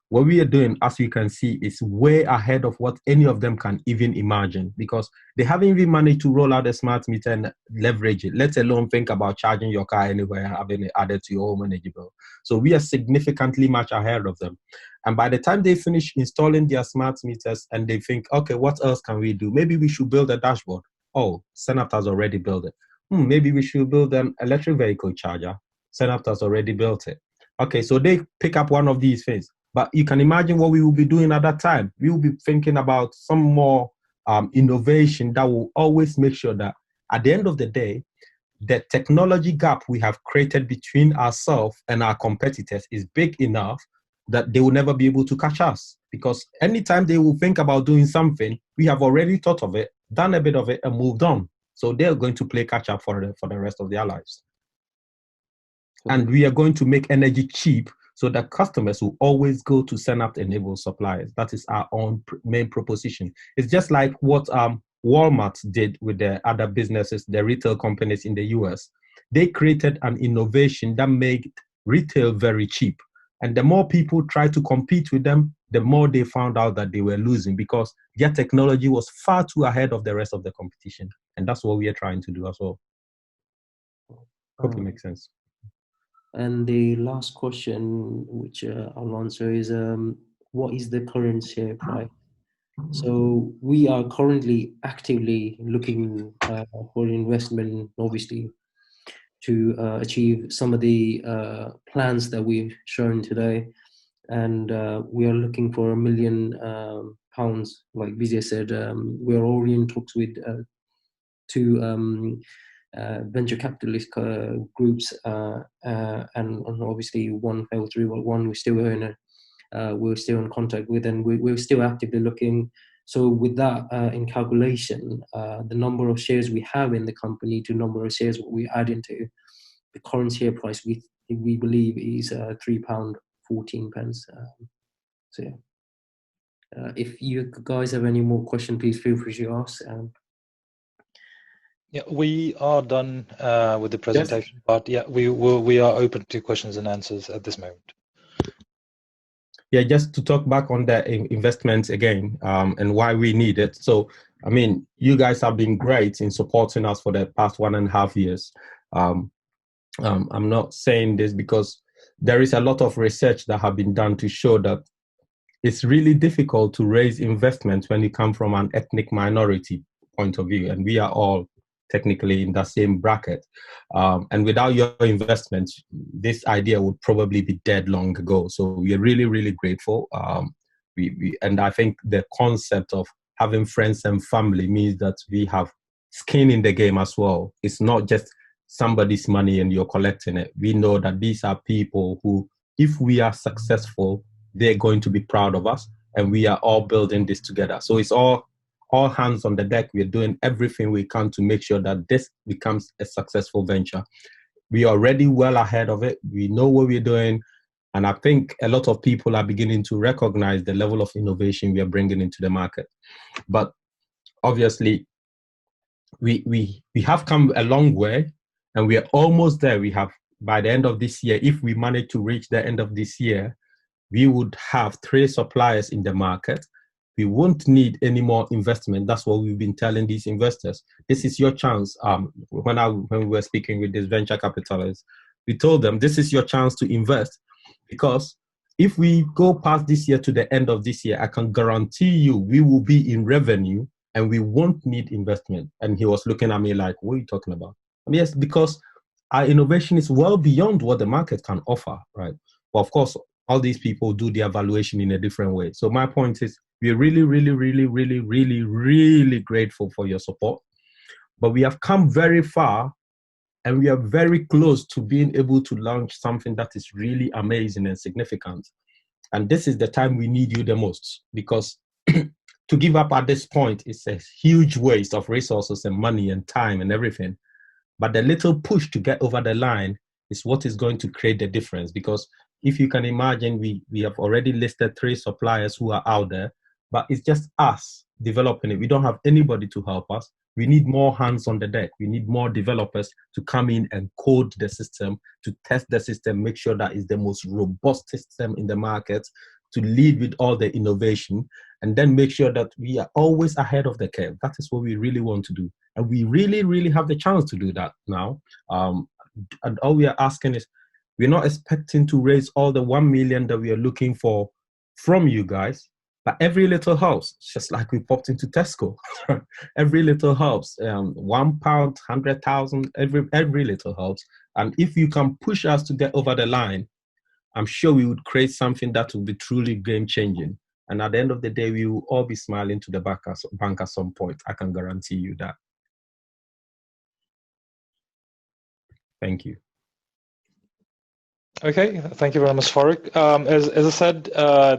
What we are doing, as you can see, is way ahead of what any of them can even imagine, because they haven't even managed to roll out a smart meter and leverage it, let alone think about charging your car anywhere and having it added to your home energy bill. So we are significantly much ahead of them. And by the time they finish installing their smart meters and they think, okay, what else can we do? Maybe we should build a dashboard. Oh, Senapt has already built it. Maybe we should build an electric vehicle charger. Senapt has already built it. Okay, so they pick up one of these things. But you can imagine what we will be doing at that time. We will be thinking about some more innovation that will always make sure that at the end of the day, the technology gap we have created between ourselves and our competitors is big enough that they will never be able to catch us. Because anytime they will think about doing something, we have already thought of it, done a bit of it, and moved on. So they're going to play catch up for the rest of their lives. And we are going to make energy cheap so that customers will always go to Senapt-enabled suppliers. That is our own main proposition. It's just like what Walmart did with the other businesses, the retail companies in the US. They created an innovation that made retail very cheap. And the more people tried to compete with them, the more they found out that they were losing because their technology was far too ahead of the rest of the competition. And that's what we are trying to do as well. Hope it makes sense. And the last question, which I'll answer, is what is the current share price? So we are currently actively looking for investment, obviously, to achieve some of the plans that we've shown today. And we are looking for £1 million, like Bijay said. We're already in talks with two venture capitalist groups, and obviously one fell through, but one we're still in contact with, and we're still actively looking. So with that in calculation, the number of shares we have in the company to number of shares what we add into the current share price, we believe is £3.14. So yeah, if you guys have any more questions, please feel free to ask. Yeah, we are done with the presentation, but yeah, we are open to questions and answers at this moment. Yeah, just to talk back on the investments again and why we need it. So, I mean, you guys have been great in supporting us for the past 1.5 years. I'm not saying this because there is a lot of research that have been done to show that it's really difficult to raise investment when you come from an ethnic minority point of view, and we are all technically in the same bracket. And without your investment, this idea would probably be dead long ago. So we are really, really grateful. And I think the concept of having friends and family means that we have skin in the game as well. It's not just somebody's money and you're collecting it. We know that these are people who, if we are successful, they're going to be proud of us, and we are all building this together. So it's all hands on the deck. We're doing everything we can to make sure that this becomes a successful venture. We are already well ahead of it. We know what we're doing. And I think a lot of people are beginning to recognize the level of innovation we are bringing into the market. But obviously, we have come a long way, and we are almost there. We have, by the end of this year, if we manage to reach the end of this year, we would have 3 suppliers in the market. We won't need any more investment. That's what we've been telling these investors. This is your chance. When we were speaking with these venture capitalists, we told them this is your chance to invest, because if we go past this year to the end of this year, I can guarantee you we will be in revenue and we won't need investment. And he was looking at me like, what are you talking about? Yes, because our innovation is well beyond what the market can offer, right? But of course, all these people do the evaluation in a different way. So my point is, we're really, really, really, really, really, really grateful for your support. But we have come very far and we are very close to being able to launch something that is really amazing and significant. And this is the time we need you the most, because to give up at this point is a huge waste of resources and money and time and everything. But the little push to get over the line is what is going to create the difference. Because if you can imagine, we have already listed 3 suppliers who are out there, but it's just us developing it. We don't have anybody to help us. We need more hands on the deck. We need more developers to come in and code the system, to test the system, make sure that it's the most robust system in the market, to lead with all the innovation, and then make sure that we are always ahead of the curve. That is what we really want to do. And we really, really have the chance to do that now. And all we are asking is, we're not expecting to raise all the 1 million that we are looking for from you guys, but every little helps, just like we popped into Tesco. Every little helps. £1, 100,000, every little helps. And if you can push us to get over the line, I'm sure we would create something that will be truly game-changing. And at the end of the day, we will all be smiling to the bank at some point. I can guarantee you that. Thank you. Okay, thank you very much, Farouk. As I said,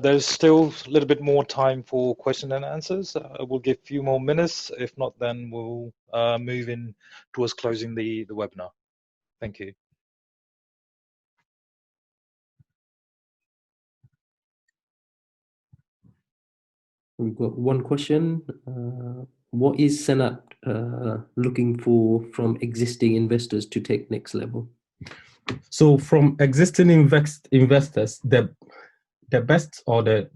there's still a little bit more time for question and answers. We'll give a few more minutes. If not, then we'll move in towards closing the webinar. Thank you. We've got one question. What is Senapt looking for from existing investors to take next level? So from existing investors, the best or the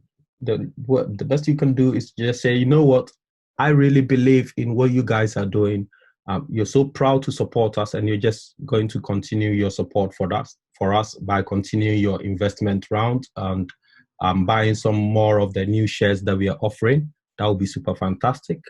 best you can do is just say, you know what, I really believe in what you guys are doing. You're so proud to support us, and you're just going to continue your support for us by continuing your investment round and buying some more of the new shares that we are offering. That would be super fantastic.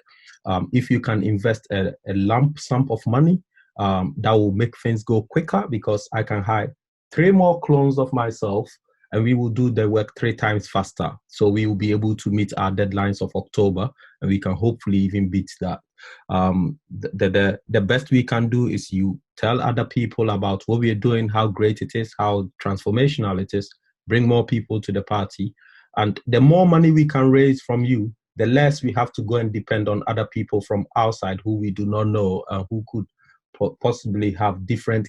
If you can invest a lump sum of money, that will make things go quicker, because I can hire 3 more clones of myself and we will do the work 3 times faster. So we will be able to meet our deadlines of October, and we can hopefully even beat that. The best we can do is you tell other people about what we are doing, how great it is, how transformational it is, bring more people to the party. And the more money we can raise from you, the less we have to go and depend on other people from outside who we do not know, who could possibly have different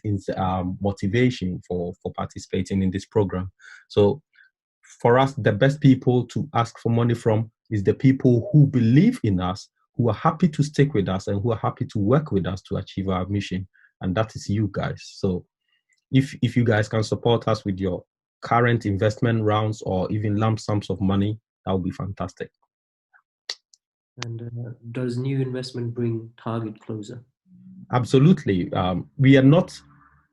motivation for participating in this program. So for us, the best people to ask for money from is the people who believe in us, who are happy to stick with us, and who are happy to work with us to achieve our mission. And that is you guys. So if you guys can support us with your current investment rounds or even lump sums of money, that would be fantastic. And does new investment bring target closer? Absolutely. We are not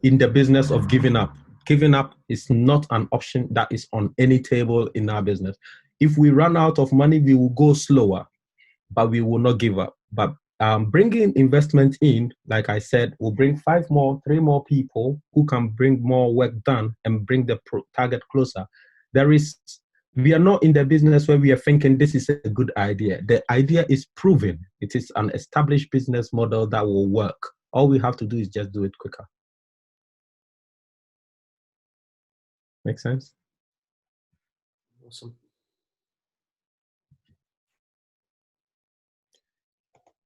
in the business of giving up. Giving up is not an option that is on any table in our business. If we run out of money, we will go slower, but we will not give up. But bringing investment in, like I said, will bring 3 more people who can bring more work done and bring the target closer. We are not in the business where we are thinking this is a good idea. The idea is proven. It is an established business model that will work. All we have to do is just do it quicker. Make sense? Awesome.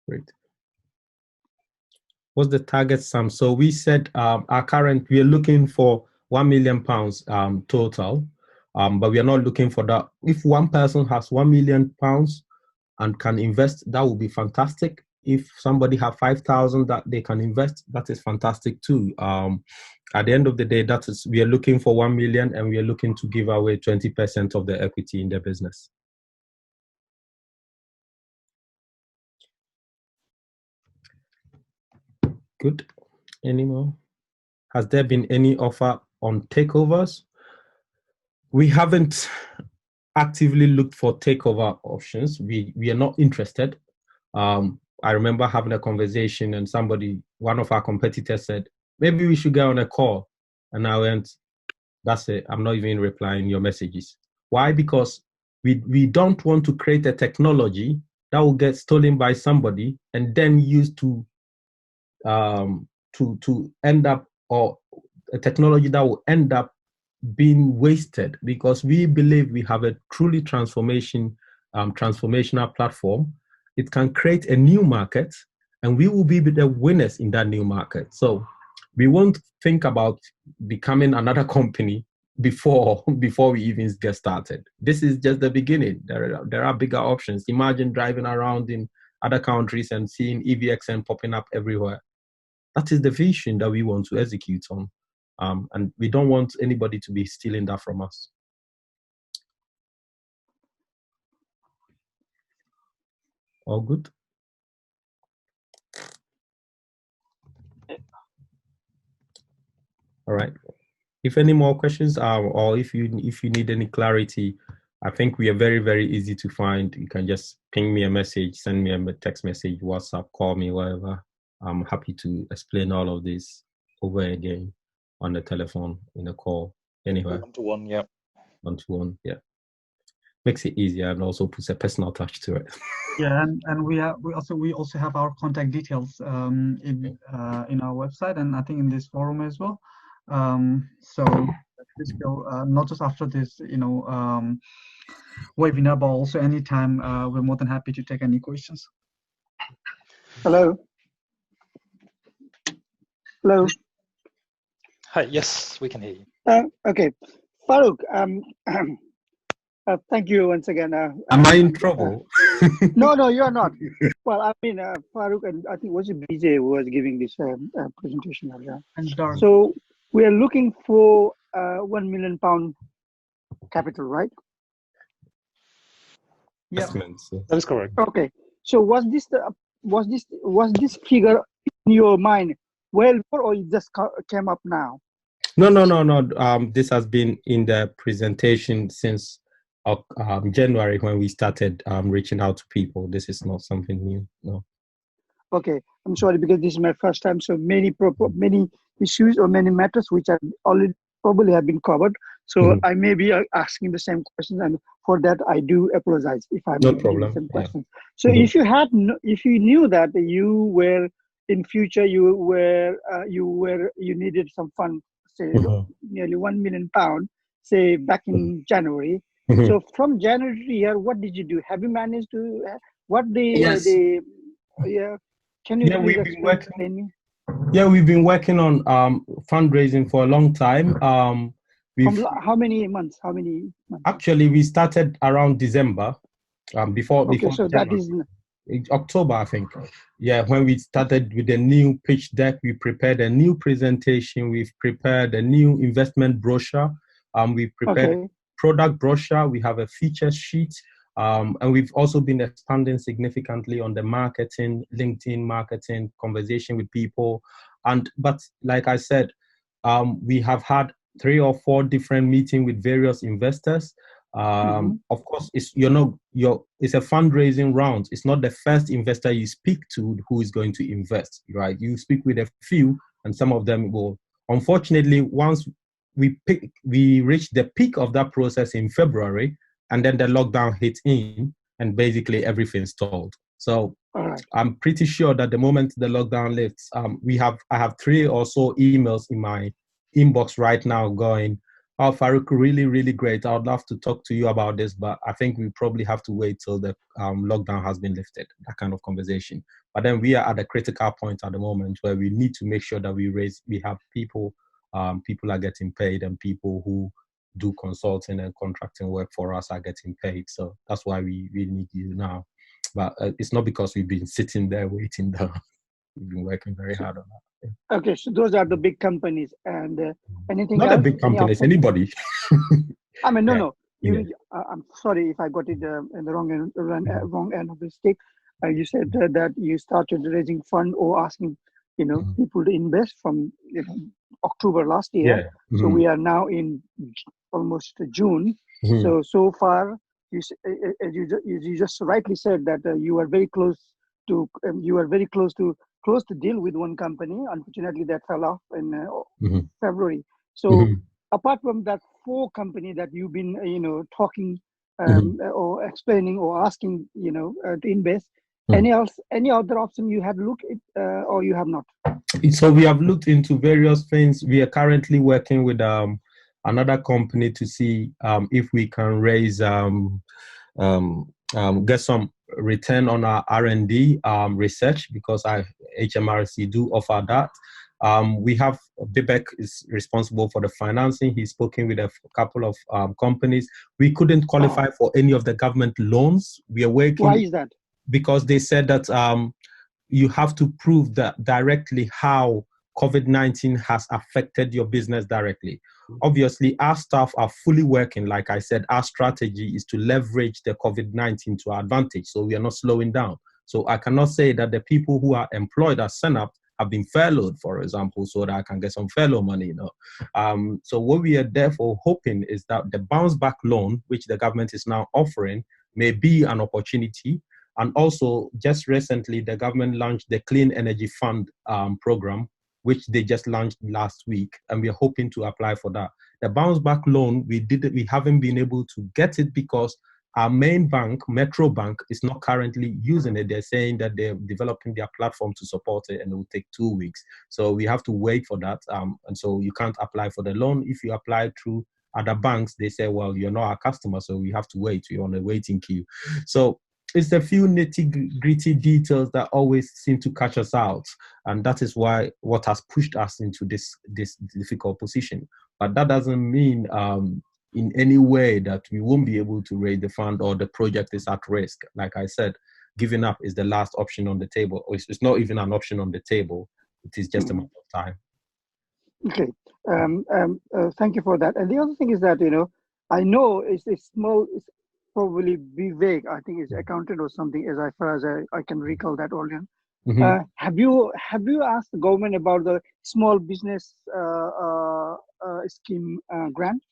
Great. What's the target sum? So we said we are looking for £1 million total. But we are not looking for that. If one person has £1 million and can invest, that would be fantastic. If somebody have 5,000 that they can invest, that is fantastic too. At the end of the day, we are looking for 1 million, and we are looking to give away 20% of the equity in the business. Good. Any more? Has there been any offer on takeovers? We haven't actively looked for takeover options. We are not interested. I remember having a conversation and one of our competitors said, maybe we should get on a call. And I went, that's it. I'm not even replying your messages. Why? Because we don't want to create a technology that will get stolen by somebody and then used to end up, or a technology that will end up being wasted, because we believe we have a truly transformational platform. It can create a new market and we will be the winners in that new market. So we won't think about becoming another company before we even get started. This is just the beginning. There are bigger options. Imagine driving around in other countries and seeing EVXN popping up everywhere. That is the vision that we want to execute on. And we don't want anybody to be stealing that from us. All good? All right. If any more questions or if you need any clarity, I think we are very, very easy to find. You can just ping me a message, send me a text message, WhatsApp, call me, whatever. I'm happy to explain all of this over again on the telephone, in a call, anywhere. One-to-one, yeah. One-to-one, yeah. Makes it easier and also puts a personal touch to it. Yeah, and we also have our contact details in our website, and I think in this forum as well. So please go, not just after this webinar, but also anytime. We're more than happy to take any questions. Hello. Hello. Hi. Yes, we can hear you. Okay, Farouk. Thank you once again. Am I in trouble? No, you are not. Well, I mean, Farouk, and I think was it Bijay who was giving this presentation earlier. And Dirk. So we are looking for £1 million capital, right? Yeah, that is correct. Okay. So was this figure in your mind well before, or it just came up now? No. This has been in the presentation since January, when we started reaching out to people. This is not something new. No. Okay, I'm sorry, because this is my first time. So many issues or many matters which have already probably have been covered. So I may be asking the same questions, and for that I do apologize if I'm no asking problem. the same questions. So if you knew that you were in future, you needed some fund, say nearly £1 million, say back in January. So from January to here, what did you do? Have you managed to Can you please explain me? Yeah, we've been working on fundraising for a long time. How many months? Actually, we started around December. Before so January. that is October, I think. Yeah, when we started with the new pitch deck, we prepared a new presentation. We've prepared a new investment brochure. We prepared a product brochure. We have a feature sheet. And we've also been expanding significantly on the marketing, LinkedIn marketing, conversation with people. But like I said, we have had 3 or 4 different meetings with various investors. Of course, it's a fundraising round. It's not the first investor you speak to who is going to invest, right? You speak with a few, and some of them will. Unfortunately, once we reached the peak of that process in February, and then the lockdown hit in, and basically everything stalled. So I'm pretty sure that the moment the lockdown lifts, I have 3 or so emails in my inbox right now going, "Oh, Farouk, really, really great. I would love to talk to you about this, but I think we probably have to wait till the lockdown has been lifted," that kind of conversation. But then we are at a critical point at the moment where we need to make sure that we have people are getting paid, and people who do consulting and contracting work for us are getting paid. So that's why we need you now. But it's not because we've been sitting there waiting down. We've been working very hard on that. Yeah. Okay, so those are the big companies, and anything not else? the big companies, anybody. I mean, no. I'm sorry if I got it in the wrong end of the stick. You said that you started raising fund or asking, people to invest from October last year. Yeah. So we are now in almost June. Mhm. So far, you just rightly said that you are very close to close to deal with one company. Unfortunately, that fell off in Mhm. February. So Mhm. apart from that 4 company that you've been talking Mhm. or explaining or asking to invest, Mhm. any other option you had looked at or you have not? So we have looked into various things. We are currently working with another company to see if we can raise get some return on our R&D research, because HMRC do offer that. We have Bijay is responsible for the financing. He's spoken with a couple of companies. We couldn't qualify for any of the government loans. We are working. Why is that? Because they said that you have to prove that directly how COVID-19 has affected your business directly. Obviously, our staff are fully working. Like I said, our strategy is to leverage the COVID-19 to our advantage. So we are not slowing down. So I cannot say that the people who are employed at Senapt have been furloughed, for example, so that I can get some furlough money. So what we are therefore hoping is that the bounce back loan, which the government is now offering, may be an opportunity. And also, just recently, the government launched the Clean Energy Fund program, which they just launched last week, and we're hoping to apply for that. The bounce back loan, we haven't been able to get it because our main bank, Metro Bank, is not currently using it. They're saying that they're developing their platform to support it, and it will take 2 weeks. So we have to wait for that. And so you can't apply for the loan. If you apply through other banks, they say, well, you're not our customer, so we have to wait. You're on a waiting queue. So it's a few nitty-gritty details that always seem to catch us out, and that is what has pushed us into this difficult position. But that doesn't mean in any way that we won't be able to raise the fund or the project is at risk. Like I said, giving up is the last option on the table. It's not even an option on the table. It is just a matter of time. Okay. Thank you for that. And the other thing is that, I know it's small, it's probably Vivek, I think is accountant or something, as far as I can recall that audience. Mm-hmm. Have you asked the government about the small business scheme grant?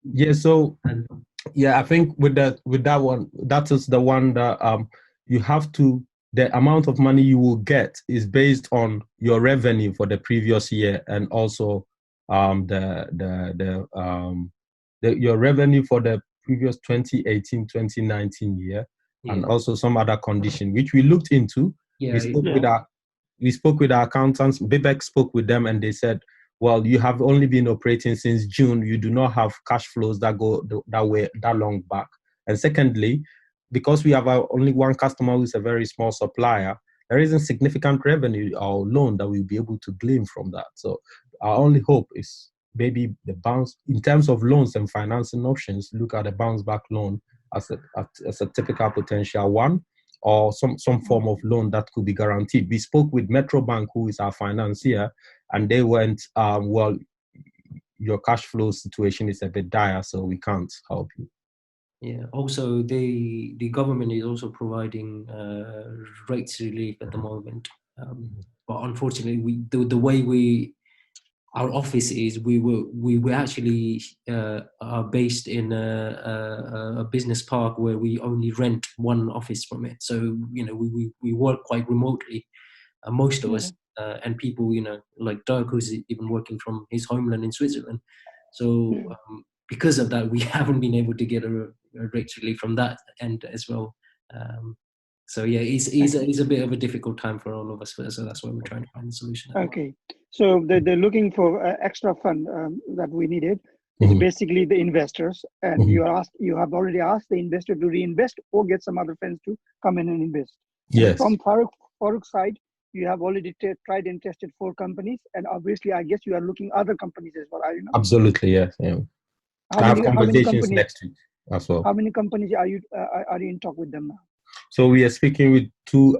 Yeah. So yeah, I think with that one, that is the one that you have to. The amount of money you will get is based on your revenue for the previous year, and also your revenue for the previous 2018-2019 year, and also some other condition which we looked into. We spoke with our accountants. Bijay spoke with them, and they said, well, you have only been operating since June. You do not have cash flows that go that long back. And secondly, because we have only one customer who is a very small supplier, there isn't significant revenue or loan that we'll be able to glean from that. So our only hope is maybe the bounce, in terms of loans and financing options, look at the bounce back loan as a typical potential one, or some form of loan that could be guaranteed. We spoke with Metro Bank, who is our financier, and they went, well, your cash flow situation is a bit dire, so we can't help you. Yeah. Also, the government is also providing rates relief at the moment. But unfortunately, the way our office is, we actually are based in a business park where we only rent one office from it. So we work quite remotely, most of us, and people like Dirk, who's even working from his homeland in Switzerland. So because of that, we haven't been able to get a rate relief from that end as well. So yeah, it's a bit of a difficult time for all of us. So that's why we're trying to find a solution. Okay, so they're looking for extra fund that we needed. It's basically the investors, and you have already asked the investor to reinvest or get some other friends to come in and invest. Yes. From Farouk's side, you have already tried and tested 4 companies, and obviously, I guess you are looking other companies as well, are you not? Absolutely, yes. Yeah. I have conversations next week as well. How many companies are you in talk with them now? So we are speaking with 2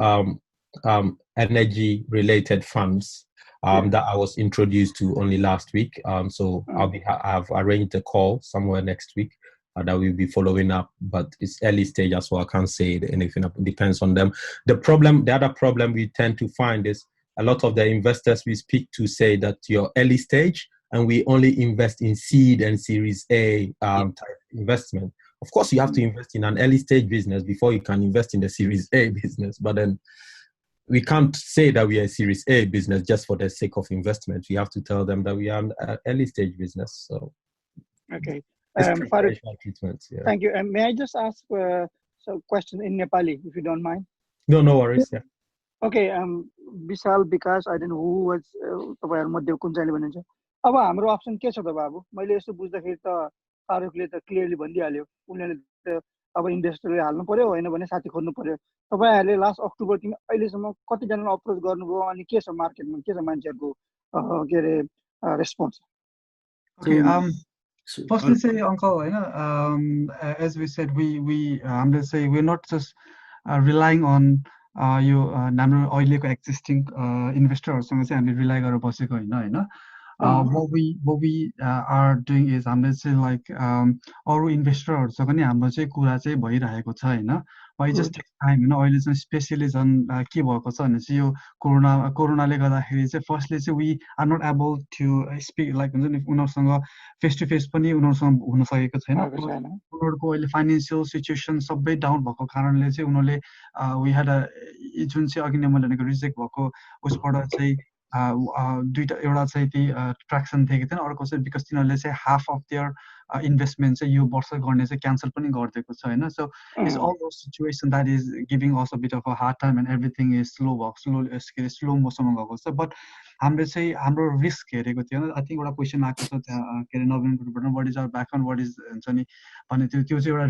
energy-related funds that I was introduced to only last week. So I've arranged a call somewhere next week that we'll be following up, but it's early stage as well. I can't say anything. It depends on them. The other problem we tend to find is a lot of the investors we speak to say that you're early stage and we only invest in seed and Series A type investment. Of course, you have to invest in an early stage business before you can invest in the Series A business. But then we can't say that we are a Series A business just for the sake of investment. We have to tell them that we are an early stage business. So, okay. it's Farouk, preferential treatment. Yeah. thank you. And may I just ask some question in Nepali, if you don't mind? No worries. Yeah. Okay. Vishal, Vikas, I don't know who was तपाईँहरूमध्ये कुन चाहिँले भन्नुहुन्छ अब हाम्रो option के छ त बाबु मैले यसो बुझ्दाखेरि त फारुकले त क्लियरली भनिदिइहाल्यो उनीहरूले त अब इन्भेस्टरले हाल्नु पर्यो होइन भने साथी खोज्नु पर्यो तपाईँहरूले लास्ट अक्टोबरदेखि अहिलेसम्म कतिजनालाई अप्रोच गर्नुभयो अनि के छ मार्केटमा के छ मान्छेहरूको के अरे response Okay. Firstly, say, Uncle, as we said, let's say we're not just relying on हाम्रो अहिलेको existing investorहरूसँग चाहिँ हामीले rely गरेर बसेको होइन what we are doing is हामीले चाहिँ like अरू इन्भेस्टरहरूसँग नि हाम्रो चाहिँ कुरा चाहिँ भइरहेको छ होइन but it just takes time होइन अहिले चाहिँ स्पेसियली झन् के भएको छ भने चाहिँ यो कोरोनाले गर्दाखेरि चाहिँ फर्स्टली चाहिँ we are not able to speak like हुन्छ नि उनीहरूसँग फेस टु फेस पनि उनीहरूसँग हुन सकेको छैन उनीहरूको अहिले फाइनेन्सियल सिचुएसन सबै डाउन भएको कारणले चाहिँ उनीहरूले we had a जुन चाहिँ अघि नै मैले भनेको रिजेक्ट भएको उसबाट चाहिँ दुईटा एउटा चाहिँ ती ट्र्याक्सन थिएको थिएन अर्को चाहिँ बिकज तिनीहरूले चाहिँ हाफ अफ देयर इन्भेस्टमेन्ट चाहिँ यो वर्ष गर्ने चाहिँ क्यान्सल पनि गरिदिएको छ होइन सो it's all though situation that is giving us a bit of a hard time and everything is slow मोसनमा गएको छ बट हामीले चाहिँ हाम्रो रिस्क हेरेको थियो आई थिङ्क एउटा क्वेसन आएको छ त्यहाँ के अरे नवीनबाट what is our background what is हुन्छ नि भने त्यो चाहिँ एउटा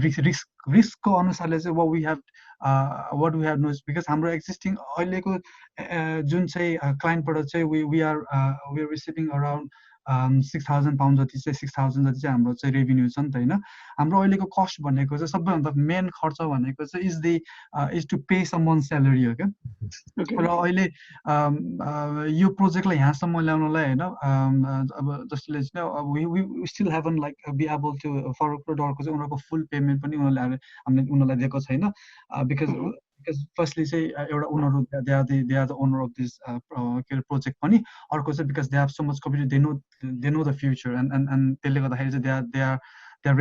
रिस्कको अनुसारले चाहिँ what we have knows because हाम्रो एक्जिस्टिङ अहिलेको जुन चाहिँ क्लाइन्टबाट चाहिँ we are receiving around 6,000 pounds जति चाहिँ 6,000 जति चाहिँ हाम्रो चाहिँ रेभिन्यू छ नि त होइन हाम्रो अहिलेको कस्ट भनेको चाहिँ सबैभन्दा मेन खर्च भनेको चाहिँ is to pay someone salary हो क्या र अहिले यो प्रोजेक्टलाई यहाँसम्म ल्याउनलाई होइन अब जसले चाहिँ we still haven't like be able to Faruk र डरको चाहिँ उनीहरूको फुल पेमेन्ट पनि हामीले उनीहरूलाई दिएको छैन because firstly say एउटा उनीहरू they are the owner of this project पनि अर्को चाहिँ because they have so much commitment they know the future and त्यसले गर्दाखेरि चाहिँ they are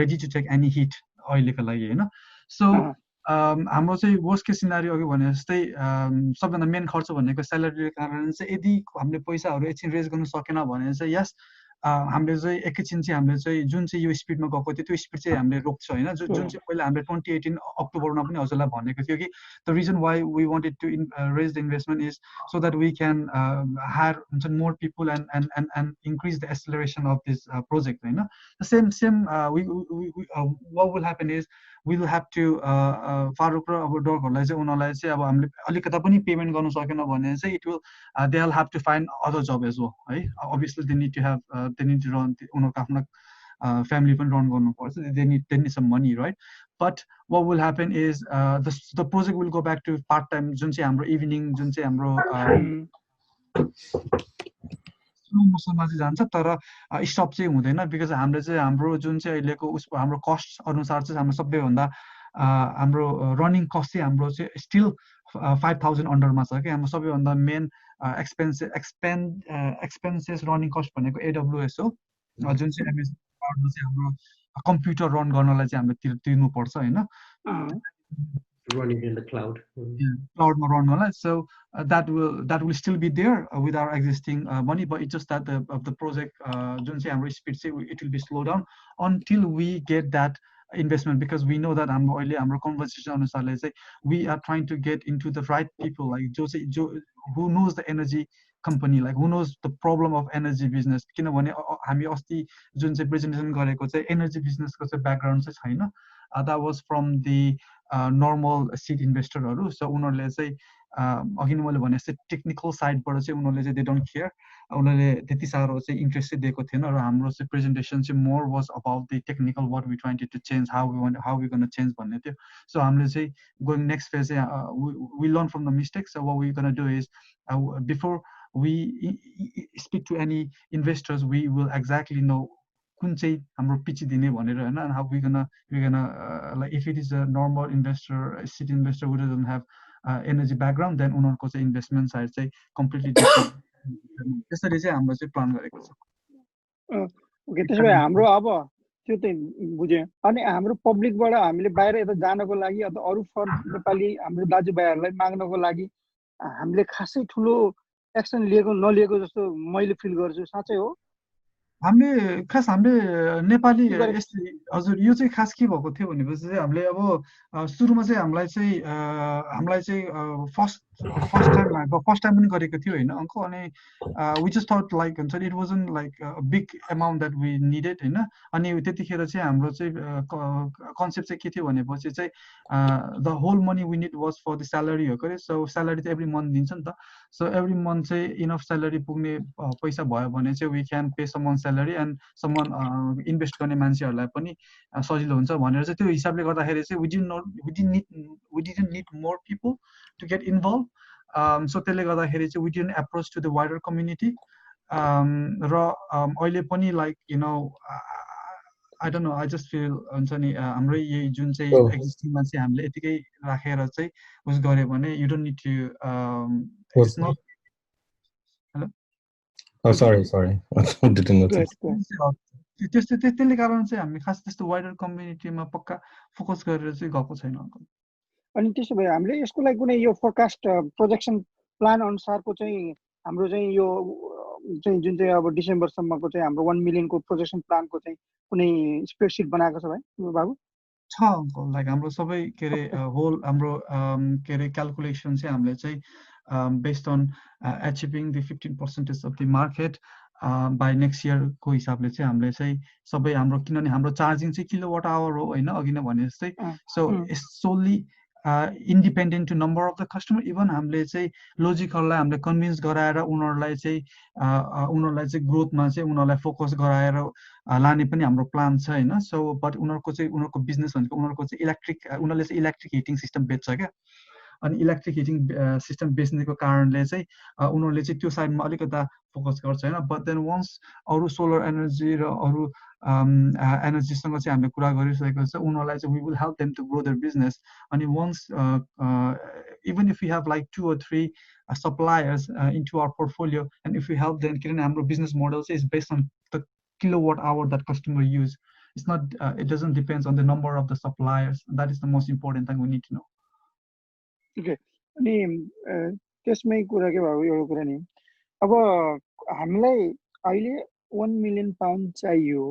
ready to take any hit अहिलेको लागि हैन so हाम्रो चाहिँ वर्स्ट केस सिनारियो अघि भने जस्तै सबभन्दा मेन खर्च भनेको स्यालेरीको कारण चाहिँ यदि हामीले पैसाहरू एकछिन रेज गर्न सकेन भने चाहिँ यस हामीले चाहिँ एकैछिन चाहिँ हामीले चाहिँ जुन चाहिँ यो स्पिडमा गएको थियो त्यो स्पिड चाहिँ हामीले रोक्छ होइन जुन चाहिँ पहिला हामीले 2018 अक्टोबरमा पनि हजुरलाई भनेको थियो कि the reason why we wanted to raise the investment is so that we can hire हुन्छ more people and increase the acceleration of this project होइन same what will happen is we will have to Faruk र अब डरहरूलाई चाहिँ उनीहरूलाई चाहिँ अब हामीले अलिकता पनि पेमेन्ट गर्न सकेन भने चाहिँ it will they will have to find other job as well है obviously they need to run उनीहरूको आफ्नो family पनि रन गर्नुपर्छ they need some money right but what will happen is the project will go back to part time जुन चाहिँ हाम्रो evening जुन चाहिँ हाम्रो मौसममा चाहिँ जान्छ तर स्टप चाहिँ हुँदैन बिकज हामीले चाहिँ हाम्रो जुन चाहिँ अहिलेको उसको हाम्रो कस्ट अनुसार चाहिँ हाम्रो सबैभन्दा हाम्रो रनिङ कस्ट चाहिँ हाम्रो चाहिँ स्टिल 5,000 अन्डरमा छ कि हाम्रो सबैभन्दा मेन एक्सपेन्सेस रनिङ कस्ट भनेको AWS हो जुन चाहिँ एमएस चाहिँ हाम्रो कम्प्युटर रन गर्नलाई चाहिँ हामीले तिर्नुपर्छ होइन running in the cloud. Cloud run, so that will still be there with our existing money, but it's just that the project, it will be slowed down until we get that investment because we know that our conversation we are trying to get into the right people like who knows the energy company, like who knows the problem of energy business. किनभने हामी अस्ति जुन चाहिँ presentation गरेको चाहिँ energy business को चाहिँ background चाहिँ छैन. That was from the normal seed investorहरू. So उनीहरूले चाहिँ अघि नै मैले भने जस्तै टेक्निकल साइडबाट चाहिँ उनीहरूले चाहिँ they don't care. उनीहरूले त्यति साह्रो चाहिँ इन्ट्रेस्ट दिएको थिएन र हाम्रो चाहिँ प्रेजेन्टेसन चाहिँ more was about the technical what we trying to change, how we going to change भन्ने थियो. So हामीले चाहिँ going next phase we learn from the mistakes. So what we going to do is before we speak to any investors, we will exactly know कुन चाहिँ हाम्रो pitch दिने भनेर हैन and how we gonna like if it is a normal investor, a seed investor who doesn't have energy background, then उनीहरुको चाहिँ investment side चाहिँ completely different त्यसरी चाहिँ हाम्रो चाहिँ प्लान गरेको छ. ओके त्यसो भए हाम्रो अब त्यो चाहिँ बुझेँ अनि हाम्रो पब्लिकबाट हामीले बाहिर यता जानको लागि अथवा अरू नेपाली हाम्रो दाजुभाइहरूलाई माग्नको लागि हामीले खासै ठुलो एक्सन नलिएको जस्तो मैले फिल गर्छु साँच्चै हो हामीले नेपाली हजुर यो चाहिँ खास के भएको थियो भनेपछि चाहिँ हामीले अब सुरुमा चाहिँ हामीलाई चाहिँ फर्स्ट टाइम पनि गरेको थियो होइन अङ्कल अनि वी जस्ट थट लाइक हुन्छ नि it wasn't like big amount that we needed होइन अनि त्यतिखेर चाहिँ हाम्रो चाहिँ कन्सेप्ट चाहिँ के थियो भनेपछि चाहिँ the whole money we need was for the salary हो के सो स्यालेरी त एभ्री मन्थ दिन्छ नि त सो एभ्री मन्थ चाहिँ इनफ स्यालेरी पुग्ने पैसा भयो भने चाहिँ we can pay someone salary and someone invest गर्ने मान्छेहरूलाई पनि सजिलो हुन्छ भनेर चाहिँ त्यो हिसाबले गर्दाखेरि चाहिँ we didn't need more people to get involve so त्यसले गर्दाखेरि चाहिँ we didn't approach to the wider community र अहिले पनि like you know I don't know I just feel हुन्छ नि हाम्रो यही जुन चाहिँ एक्जिस्टिङमा चाहिँ हामीले यतिकै राखेर चाहिँ उस गऱ्यो भने you don't need to it's not hello Oh, sorry. I didn't notice. त्यसले कारण चाहिँ हामी खास त्यस्तो वाइडर कम्युनिटीमा पक्का फोकस गरेर चाहिँ गएको छैन अङ्कल अनि त्यसो भए हामीले यसको लागि कुनै यो फोरकास्ट प्रोजेक्सन प्लान अनुसारको चाहिँ हाम्रो चाहिँ यो चाहिँ जुन चाहिँ अब डिसेम्बरसम्मको चाहिँ हाम्रो 1 मिलियनको प्रोजेक्सन प्लानको चाहिँ कुनै स्प्रेडसिट बनाएको छ भाइ बाबु छ अङ्कल लाइक हाम्रो सबै के अरे होल हाम्रो के अरे क्यालकुलेसन चाहिँ हामीले चाहिँ based on achieving the 15% of the market by next year को हिसाबले चाहिँ हामीले चाहिँ सबै हाम्रो किनभने हाम्रो चार्जिङ चाहिँ किलोवाट आवर हो होइन अघि नै भने जस्तै so it's solely independent to number of the customer even हामीले चाहिँ लोजिकललाई हामीले कन्भिन्स गराएर उनीहरूलाई चाहिँ ग्रोथमा चाहिँ उनीहरूलाई फोकस गराएर लाने पनि हाम्रो प्लान छ होइन सो बट उनीहरूको बिजनेस भनेको उनीहरूको चाहिँ उनीहरूले चाहिँ इलेक्ट्रिक हिटिङ सिस्टम बेच्छ क्या अनि इलेक्ट्रिक हिटिङ सिस्टम बेच्नेको कारणले चाहिँ उनीहरूले चाहिँ त्यो साइडमा अलिकता फोकस गर्छ होइन बट देन वन्स अरू सोलर एनर्जी र अरू एनर्जीसँग चाहिँ हामीले कुरा गरिसकेको छ उनीहरूलाई चाहिँ we will help them to grow their business अनि once even if you have like 2 or 3 suppliers into our portfolio and if we help them किनभने हाम्रो बिजनेस मोडल चाहिँ is based on the kilowatt hour that customer use it's not it doesn't depends on the number of the suppliers that is the most important thing we need to know Okay. अनि त्यसमै कुरा के भयो एउटा कुरा नि अब हामीलाई अहिले 1 मिलियन पाउन्ड चाहियो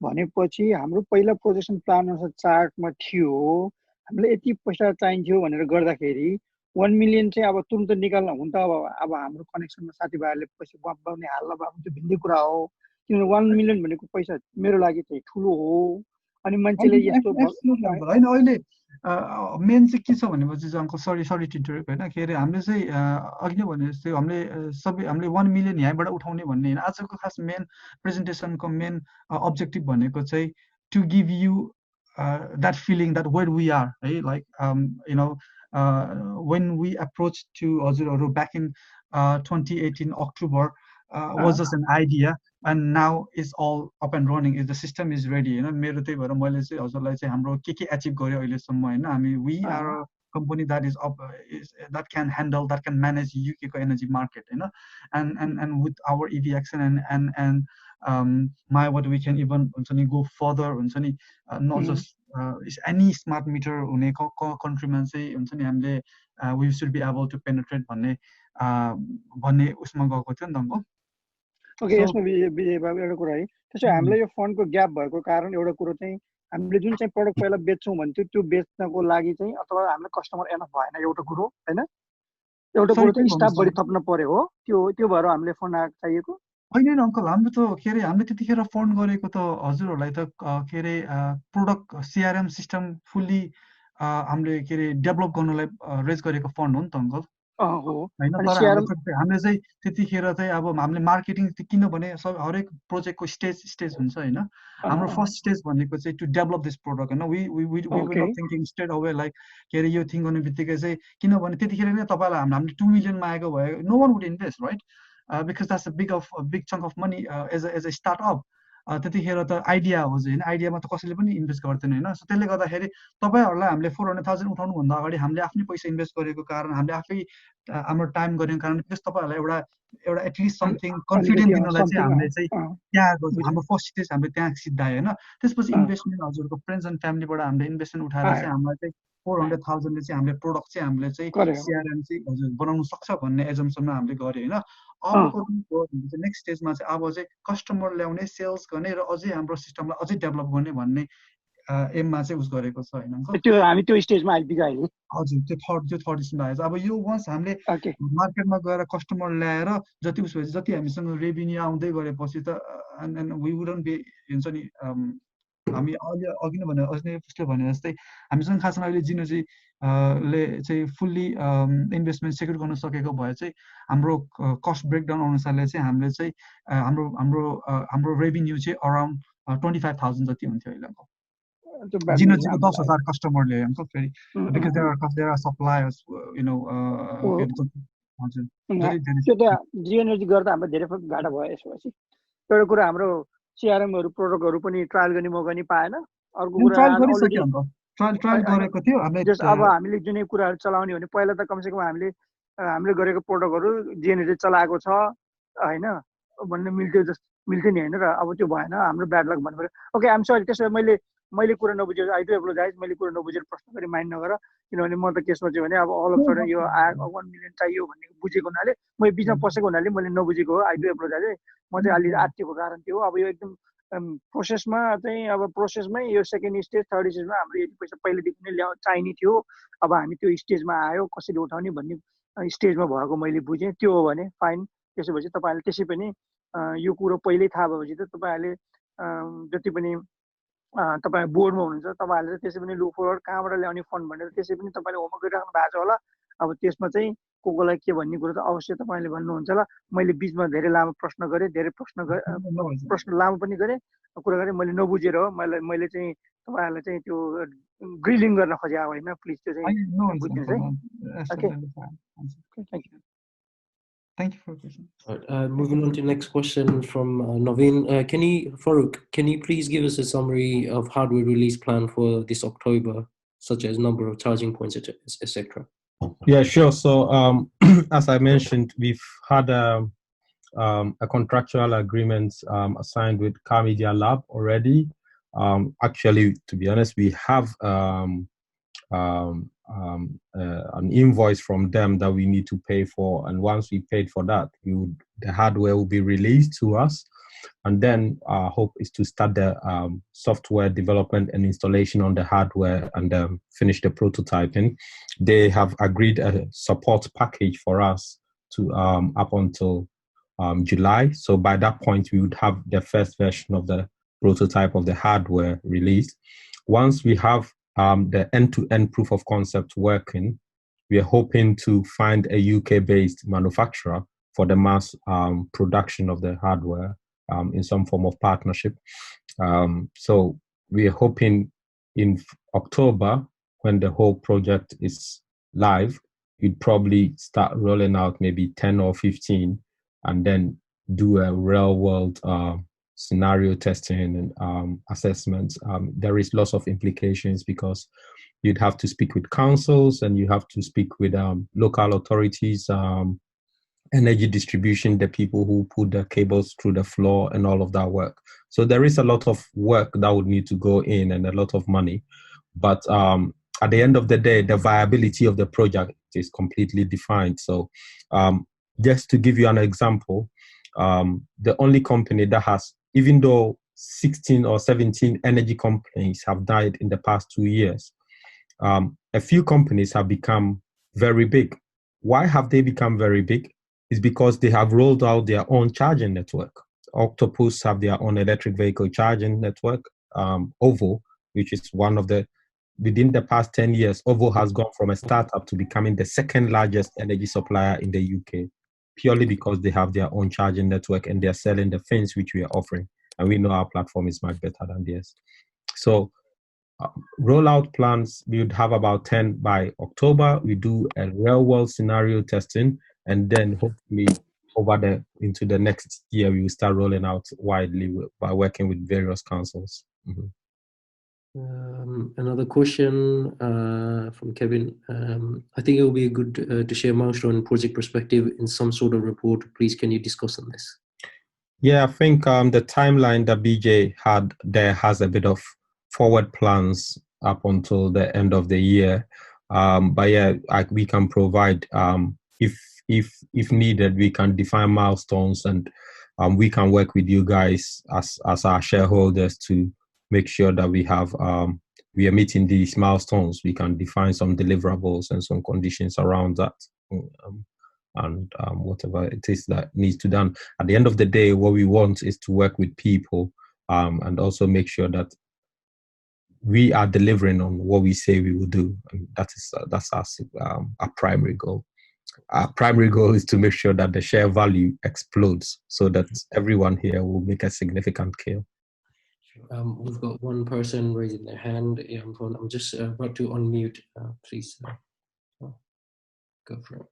भनेपछि हाम्रो पहिला प्रोजेक्सन प्लान अनुसार चार्टमा थियो हामीलाई यति पैसा चाहिन्थ्यो भनेर गर्दाखेरि 1 मिलियन चाहिँ अब तुरुन्त निकाल्न हुन त अब हाम्रो कनेक्सनमा साथीभाइहरूले पैसा बम्बाउने हाल्न अब त्यो भिन्दै कुरा हो किनभने 1 मिलियन भनेको पैसा मेरो लागि चाहिँ ठुलो हो अनि मान्छेले यस्तो हैन अहिले मेन चाहिँ के छ भनेपछि चाहिँ अङ्कल सरी टु इन्टरप्ट होइन के अरे हामीले चाहिँ अघि नै भने जस्तै हामीले 1 मिलियन यहाँबाट उठाउने भन्ने होइन आजको खास मेन प्रेजेन्टेसनको मेन अब्जेक्टिभ भनेको चाहिँ to give you that feeling that where we are है like you know when we approached to हजुरहरू back in 2018 October was just an idea and now it's all up and running the system is ready हैन मेरो त्यही भएर मैले चाहिँ हजुरलाई चाहिँ हाम्रो के अचिभ गर्यो अहिले सम्म हैन हामी we are a company that is up that can handle that can manage UK को energy market Hahn and with our EV action and my what we can even हुन्छ नि go further हुन्छ नि not just any smart meter हुने कन्ट्रीमा चाहिँ हुन्छ नि हामीले we should be able to penetrate भन्ने उसमा गएको थियो नि त अङ्कल ओके यसमा विजय बाबु एउटा कुरा है त्यसो हामीलाई यो फन्डको ग्याप भएको कारण एउटा कुरो चाहिँ हामीले जुन चाहिँ प्रडक्ट पहिला बेच्छौँ भन्थ्यो त्यो बेच्नको लागि चाहिँ अथवा हामीलाई कस्टमर एनफ भएन एउटा कुरो हैन एउटा कुरो चाहिँ स्टाफ बढी थप्न पर्यो हो त्यो भएर हामीले फन्ड चाहिएको होइन अङ्कल हाम्रो त के अरे हामीले त्यतिखेर फन्ड गरेको त हजुरहरूलाई त के अरे प्रोडक्ट CRM सिस्टम फुल्ली हामीले के अरे डेभलप गर्नलाई रेज गरेको फन्ड हो नि त अङ्कल हैन तर हामीले चाहिँ त्यतिखेर चाहिँ अब हामीले मार्केटिङ किनभने हरेक प्रोजेक्टको स्टेज हुन्छ हैन हाम्रो फर्स्ट स्टेज भनेको चाहिँ टु डेभलप दिस प्रोडक्ट हैन we were not thinking straight away like के अरे यो थिङ गर्ने बित्तिकै चाहिँ किनभने त्यतिखेर नै तपाईलाई हामीले 2 मिलियनमा आएको भए no one would invest right because that's a big chunk of money as a startup त्यतिखेर त आइडिया हो होइन आइडियामा त कसैले पनि इन्भेस्ट गर्दैन होइन सो त्यसले गर्दाखेरि तपाईँहरूलाई हामीले 400,000 उठाउनुभन्दा अगाडि हामीले आफ्नै पैसा इन्भेस्ट गरेको कारण हामीले आफै हाम्रो टाइम गरेको कारण प्लस तपाईँहरूलाई एउटा एटलिस्ट समथिङ कन्फिडेन्स दिनलाई चाहिँ हामीले चाहिँ त्यहाँ हाम्रो फर्स्ट स्टेज हामीले त्यहाँ सिद्धायो होइन त्यसपछि इन्भेस्टमेन्ट हजुरको फ्रेन्ड्स एन्ड फ्यामिलीबाट हामीले इन्भेस्टमेन्ट उठाएर चाहिँ हामीलाई चाहिँ 400,000ले चाहिँ हामीले प्रोडक्ट चाहिँ हामीले चाहिँ सिआरएम चाहिँ हजुर बनाउनु सक्छ भन्ने एजम्सनमा हामीले गऱ्यो होइन अबको नेक्स्ट स्टेजमा चाहिँ अब चाहिँ कस्टमर ल्याउने सेल्स गर्ने र अझै हाम्रो सिस्टमलाई अझै डेभलप गर्ने भन्ने एममा चाहिँ उस गरेको छ होइन त्यो हामी त्यो स्टेजमा आइपुग्यो अहिले हजुर त्यो थर्ड स्टेजमा आएछ अब यो वन्स हामीले मार्केटमा गएर कस्टमर ल्याएर जति उस भएपछि जति हामीसँग रेभिन्यू आउँदै गरेपछि त एन्ड वी वुडन्ट बी हुन्छ नि हामी अहिले अघि नै भने अझै उसले भने जस्तै हामीसँग खासमा अहिले जिनोजी ले चाहिँ फुल्ली इन्भेस्टमेन्ट सेक्युर गर्न सकेको भए चाहिँ हाम्रो कस्ट ब्रेकडाउन अनुसारले चाहिँ हामीले चाहिँ हाम्रो रेभिन्यू चाहिँ अराउन्ड 25,000 जति हुन्थ्यो अहिलेको जिनोजीको 10,000 कस्टमर ल्यायो हुन्छ फेरि because there are suppliers you know हजुर त्यो त जिएनएजी गर्दा हाम्रो धेरै घाटा भयो यसपछि एउटा कुरा हाम्रो सिआरएमहरु प्रोडक्टहरु पनि ट्रायल गर्ने मौका नि पाएन अर्को कुरा ट्रायल गरेको थियो हामीले अब हामीले जुनै कुराहरु चलाउने भने पहिला त कमसेकम हामीले गरेको प्रोडक्टहरु जिएनएजी चलाएको छ हैन भन्ने मिल्थ्यो नि हैन र अब त्यो भएन हाम्रो ब्याड लक भन्नु पर्यो ओके आइ एम सरी त्यसो भए मैले कुरा नबुझेको आई डु एप्लोजाइज मैले कुरा नबुझेर प्रश्न गरी माइन्ड नगर किनभने म त के सोचे भने अब all of sudden yo 1 million चाहियो भन्ने बुझेको हुनाले म बिचमा पसेको हुनाले मैले नबुझेको हो आई डु एप्लोजाइज म चाहिँ अलि आत्तिको कारण थियो अब यो एकदम प्रोसेसमा चाहिँ अब प्रोसेसमै यो सेकेन्ड स्टेज थर्ड स्टेजमा हाम्रो यति पैसा पहिलेदेखि नै चाहिने थियो अब हामी त्यो स्टेजमा आयो कसरी उठाउने भन्ने स्टेजमा भएको मैले बुझेँ त्यो हो भने फाइन त्यसोपछि तपाईहरुले त्यसै पनि यो कुरो पहिल्यै थाहा भएपछि त तपाईहरुले जति पनि तपाईँ बोर्डमा हुनुहुन्छ तपाईहरुले त्यसै पनि लुक फरवर्ड कहाँबाट ल्याउने फन्ड भनेर त्यसै पनि तपाईले होमवर्क गरिराख्नु भएको छ होला अब त्यसमा चाहिँ कोलाई के भन्ने कुरो त अवश्य तपाईले भन्नुहुन्छ होला मैले बीचमा धेरै लामो प्रश्न गरेँ धेरै प्रश्न लामो पनि गरेँ कुरा गरेँ मैले नबुझेर हो मैले चाहिँ तपाईहरुलाई चाहिँ त्यो ग्रिलिङ गर्न खोजेँ होइन प्लिज त्यो चाहिँ बुझ्दिनुस् है okay thank you Thank you for the question. Moving on to the next question from Naveen. Farouk, can you please give us a summary of hardware release plan for this October, such as number of charging points, etc.? Yeah, sure. So, as I mentioned, we've had a contractual agreement signed with Car Media Lab already. Actually, to be honest, we have an invoice from them that we need to pay for, and once we paid for that, the hardware will be released to us, and then our hope is to start the software development and installation on the hardware and finish the prototyping. They have agreed a support package for us to up until July, so by that point we would have the first version of the prototype of the hardware released. Once we have the end-to-end proof of concept working, we are hoping to find a UK-based manufacturer for the mass production of the hardware in some form of partnership. So we are hoping in October, when the whole project is live, we'd probably start rolling out maybe 10 or 15 and then do a real-world scenario testing and assessments. There is lots of implications because you'd have to speak with councils and you have to speak with local authorities, energy distribution, the people who put the cables through the floor and all of that work. So there is a lot of work that would need to go in and a lot of money. But at the end of the day, the viability of the project is completely defined. So just to give you an example, the only company that has, even though 16 or 17 energy companies have died in the past 2 years, a few companies have become very big. Why have they become very big? It's because they have rolled out their own charging network. Octopus have their own electric vehicle charging network. OVO, which is one of the, within the past 10 years, OVO has gone from a startup to becoming the second largest energy supplier in the UK, purely because they have their own charging network and they're selling the things which we are offering. And we know our platform is much better than theirs. So rollout plans, we would have about 10 by October. We do a real world scenario testing, and then hopefully into the next year, we will start rolling out widely by working with various councils. Another question from Kevin. I think it will be good to share milestone and project perspective in some sort of report. Please, can you discuss on this? Yeah, I think the timeline that Bijay had there has a bit of forward plans up until the end of the year. But yeah, we can provide, if needed, we can define milestones, and we can work with you guys as our shareholders to make sure that we are meeting these milestones. We can define some deliverables and some conditions around that. And whatever it is that needs to be done. At the end of the day, what we want is to work with people and also make sure that we are delivering on what we say we will do. And that's our primary goal. Our primary goal is to make sure that the share value explodes so that everyone here will make a significant kill. We've got one person raising their hand. I'm just about to unmute. Please go for it.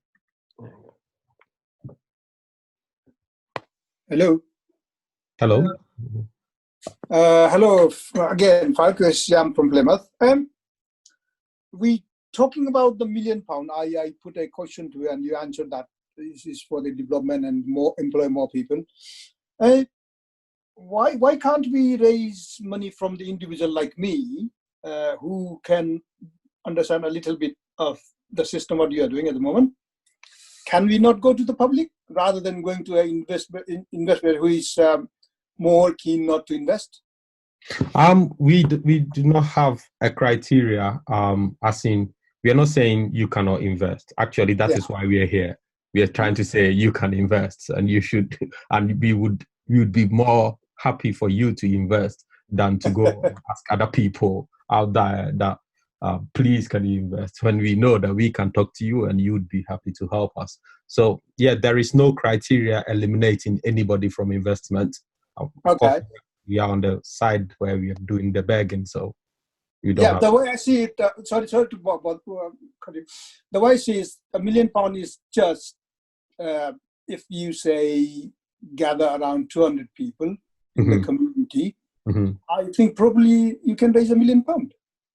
Hello. Hello. Hello again, Farouk. I'm from Plymouth. We talking about the £1 million. I put a question to you and you answered that this is for the development and employ more people. Why can't we raise money from the individual like me who can understand a little bit of the system what you are doing at the moment? Can we not go to the public rather than going to an investor who is more keen not to invest? We do not have a criteria. As in, we are not saying you cannot invest. Actually, that is why we are here. We are trying to say you can invest, and you should, and we would be more happy for you to invest than to go ask other people out there that please can you invest, when we know that we can talk to you and you would be happy to help us. So yeah, there is no criteria eliminating anybody from investment. Of course, we are on the side where we are doing the begging, so you don't have the way I see it, sorry to the way I see it is £1 million is just if you say gather around 200 people in the community, I think probably you can raise £1 million.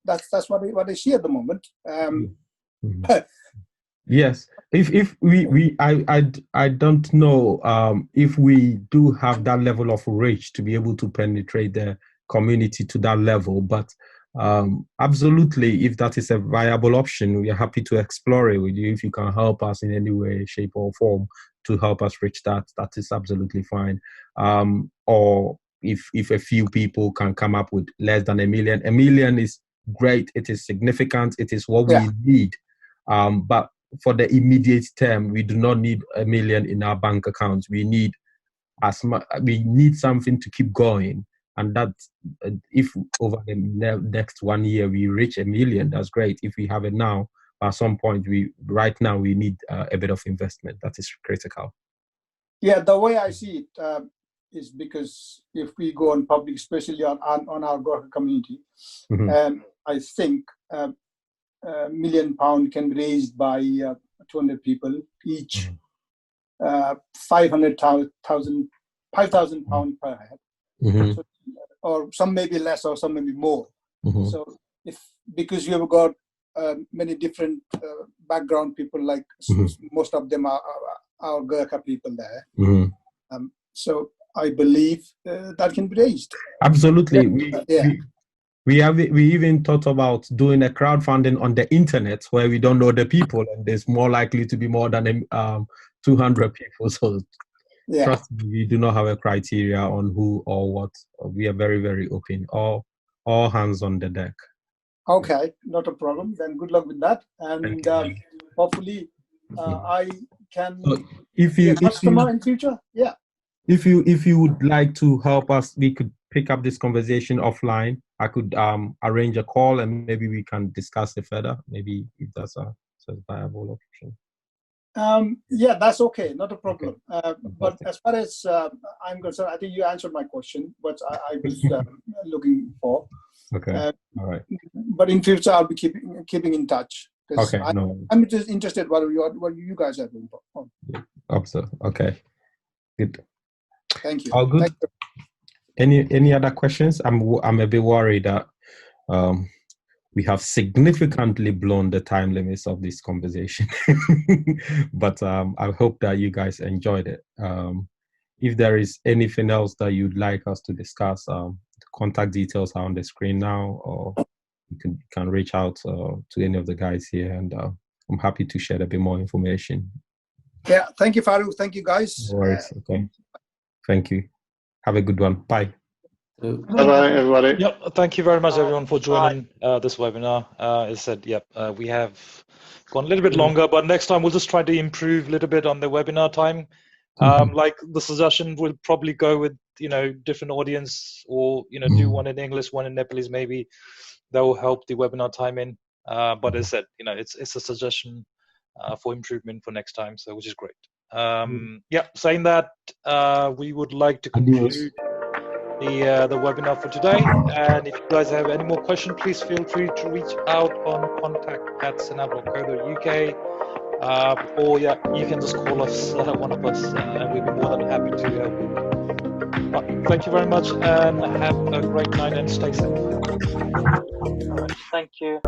That's what I see at the moment. Yes, if I don't know if we do have that level of reach to be able to penetrate the community to that level, but absolutely, if that is a viable option, we are happy to explore it with you. If you can help us in any way, shape, or form to help us reach that, that is absolutely fine. Or if a few people can come up with less than £1 million, £1 million is great. It is significant. It is what we need. But for the immediate term, we do not need £1 million in our bank accounts. We need we need something to keep going. And that if over the next 1 year we reach £1 million, that's great. If we have it now, at some point, right now we need a bit of investment. That is critical. Yeah, the way I see it is because if we go on public, especially on our Gorkha community, I think £1 million can be raised by 200 people each, £5,000 per head. So, or some may be less or some may be more. So because you have got many different background people, like most of them are Gorkha people there. So I believe that can be raised. Absolutely. We even thought about doing a crowdfunding on the internet where we don't know the people, and there's more likely to be more than 200 people. So trust me, we do not have a criteria on who or what. We are very, very open. All hands on the deck. Okay, not a problem. Then good luck with that, and hopefully I can be a customer in future. Yeah. If you would like to help us, we could pick up this conversation offline. I could arrange a call and maybe we can discuss it further. Maybe if that's a viable option. Yeah, that's okay. Not a problem. But as far as I'm concerned, I think you answered my question, what I was looking for. Okay. All right. But in future, I'll be keeping in touch. Okay. I'm just interested what you guys are doing. Hope so. Okay. Good. Thank you. All good. Thank you. Any other questions? I'm a bit worried that we have significantly blown the time limits of this conversation, but I hope that you guys enjoyed it. If there is anything else that you'd like us to discuss, the contact details are on the screen now, or you can reach out to any of the guys here, and I'm happy to share a bit more information. Yeah, thank you, Farouk. Thank you, guys. No worries. Okay. Thank you. Have a good one. Bye. Bye-bye, everybody. Yep. Thank you very much, everyone, for joining this webinar. As I said, yep, we have gone a little bit longer, but next time we'll just try to improve a little bit on the webinar time. Like the suggestion will probably go with, different audience, or, do one in English, one in Nepalese, maybe. That will help the webinar timing. But as I said, it's a suggestion for improvement for next time, so which is great. Yeah, saying that, we would like to conclude the webinar for today. And if you guys have any more questions, please feel free to reach out on contact@senapt.co.uk, or yeah, you can just call us, one of us, and we'll be more than happy to help you. But thank you very much, and have a great night and stay safe. Thank you.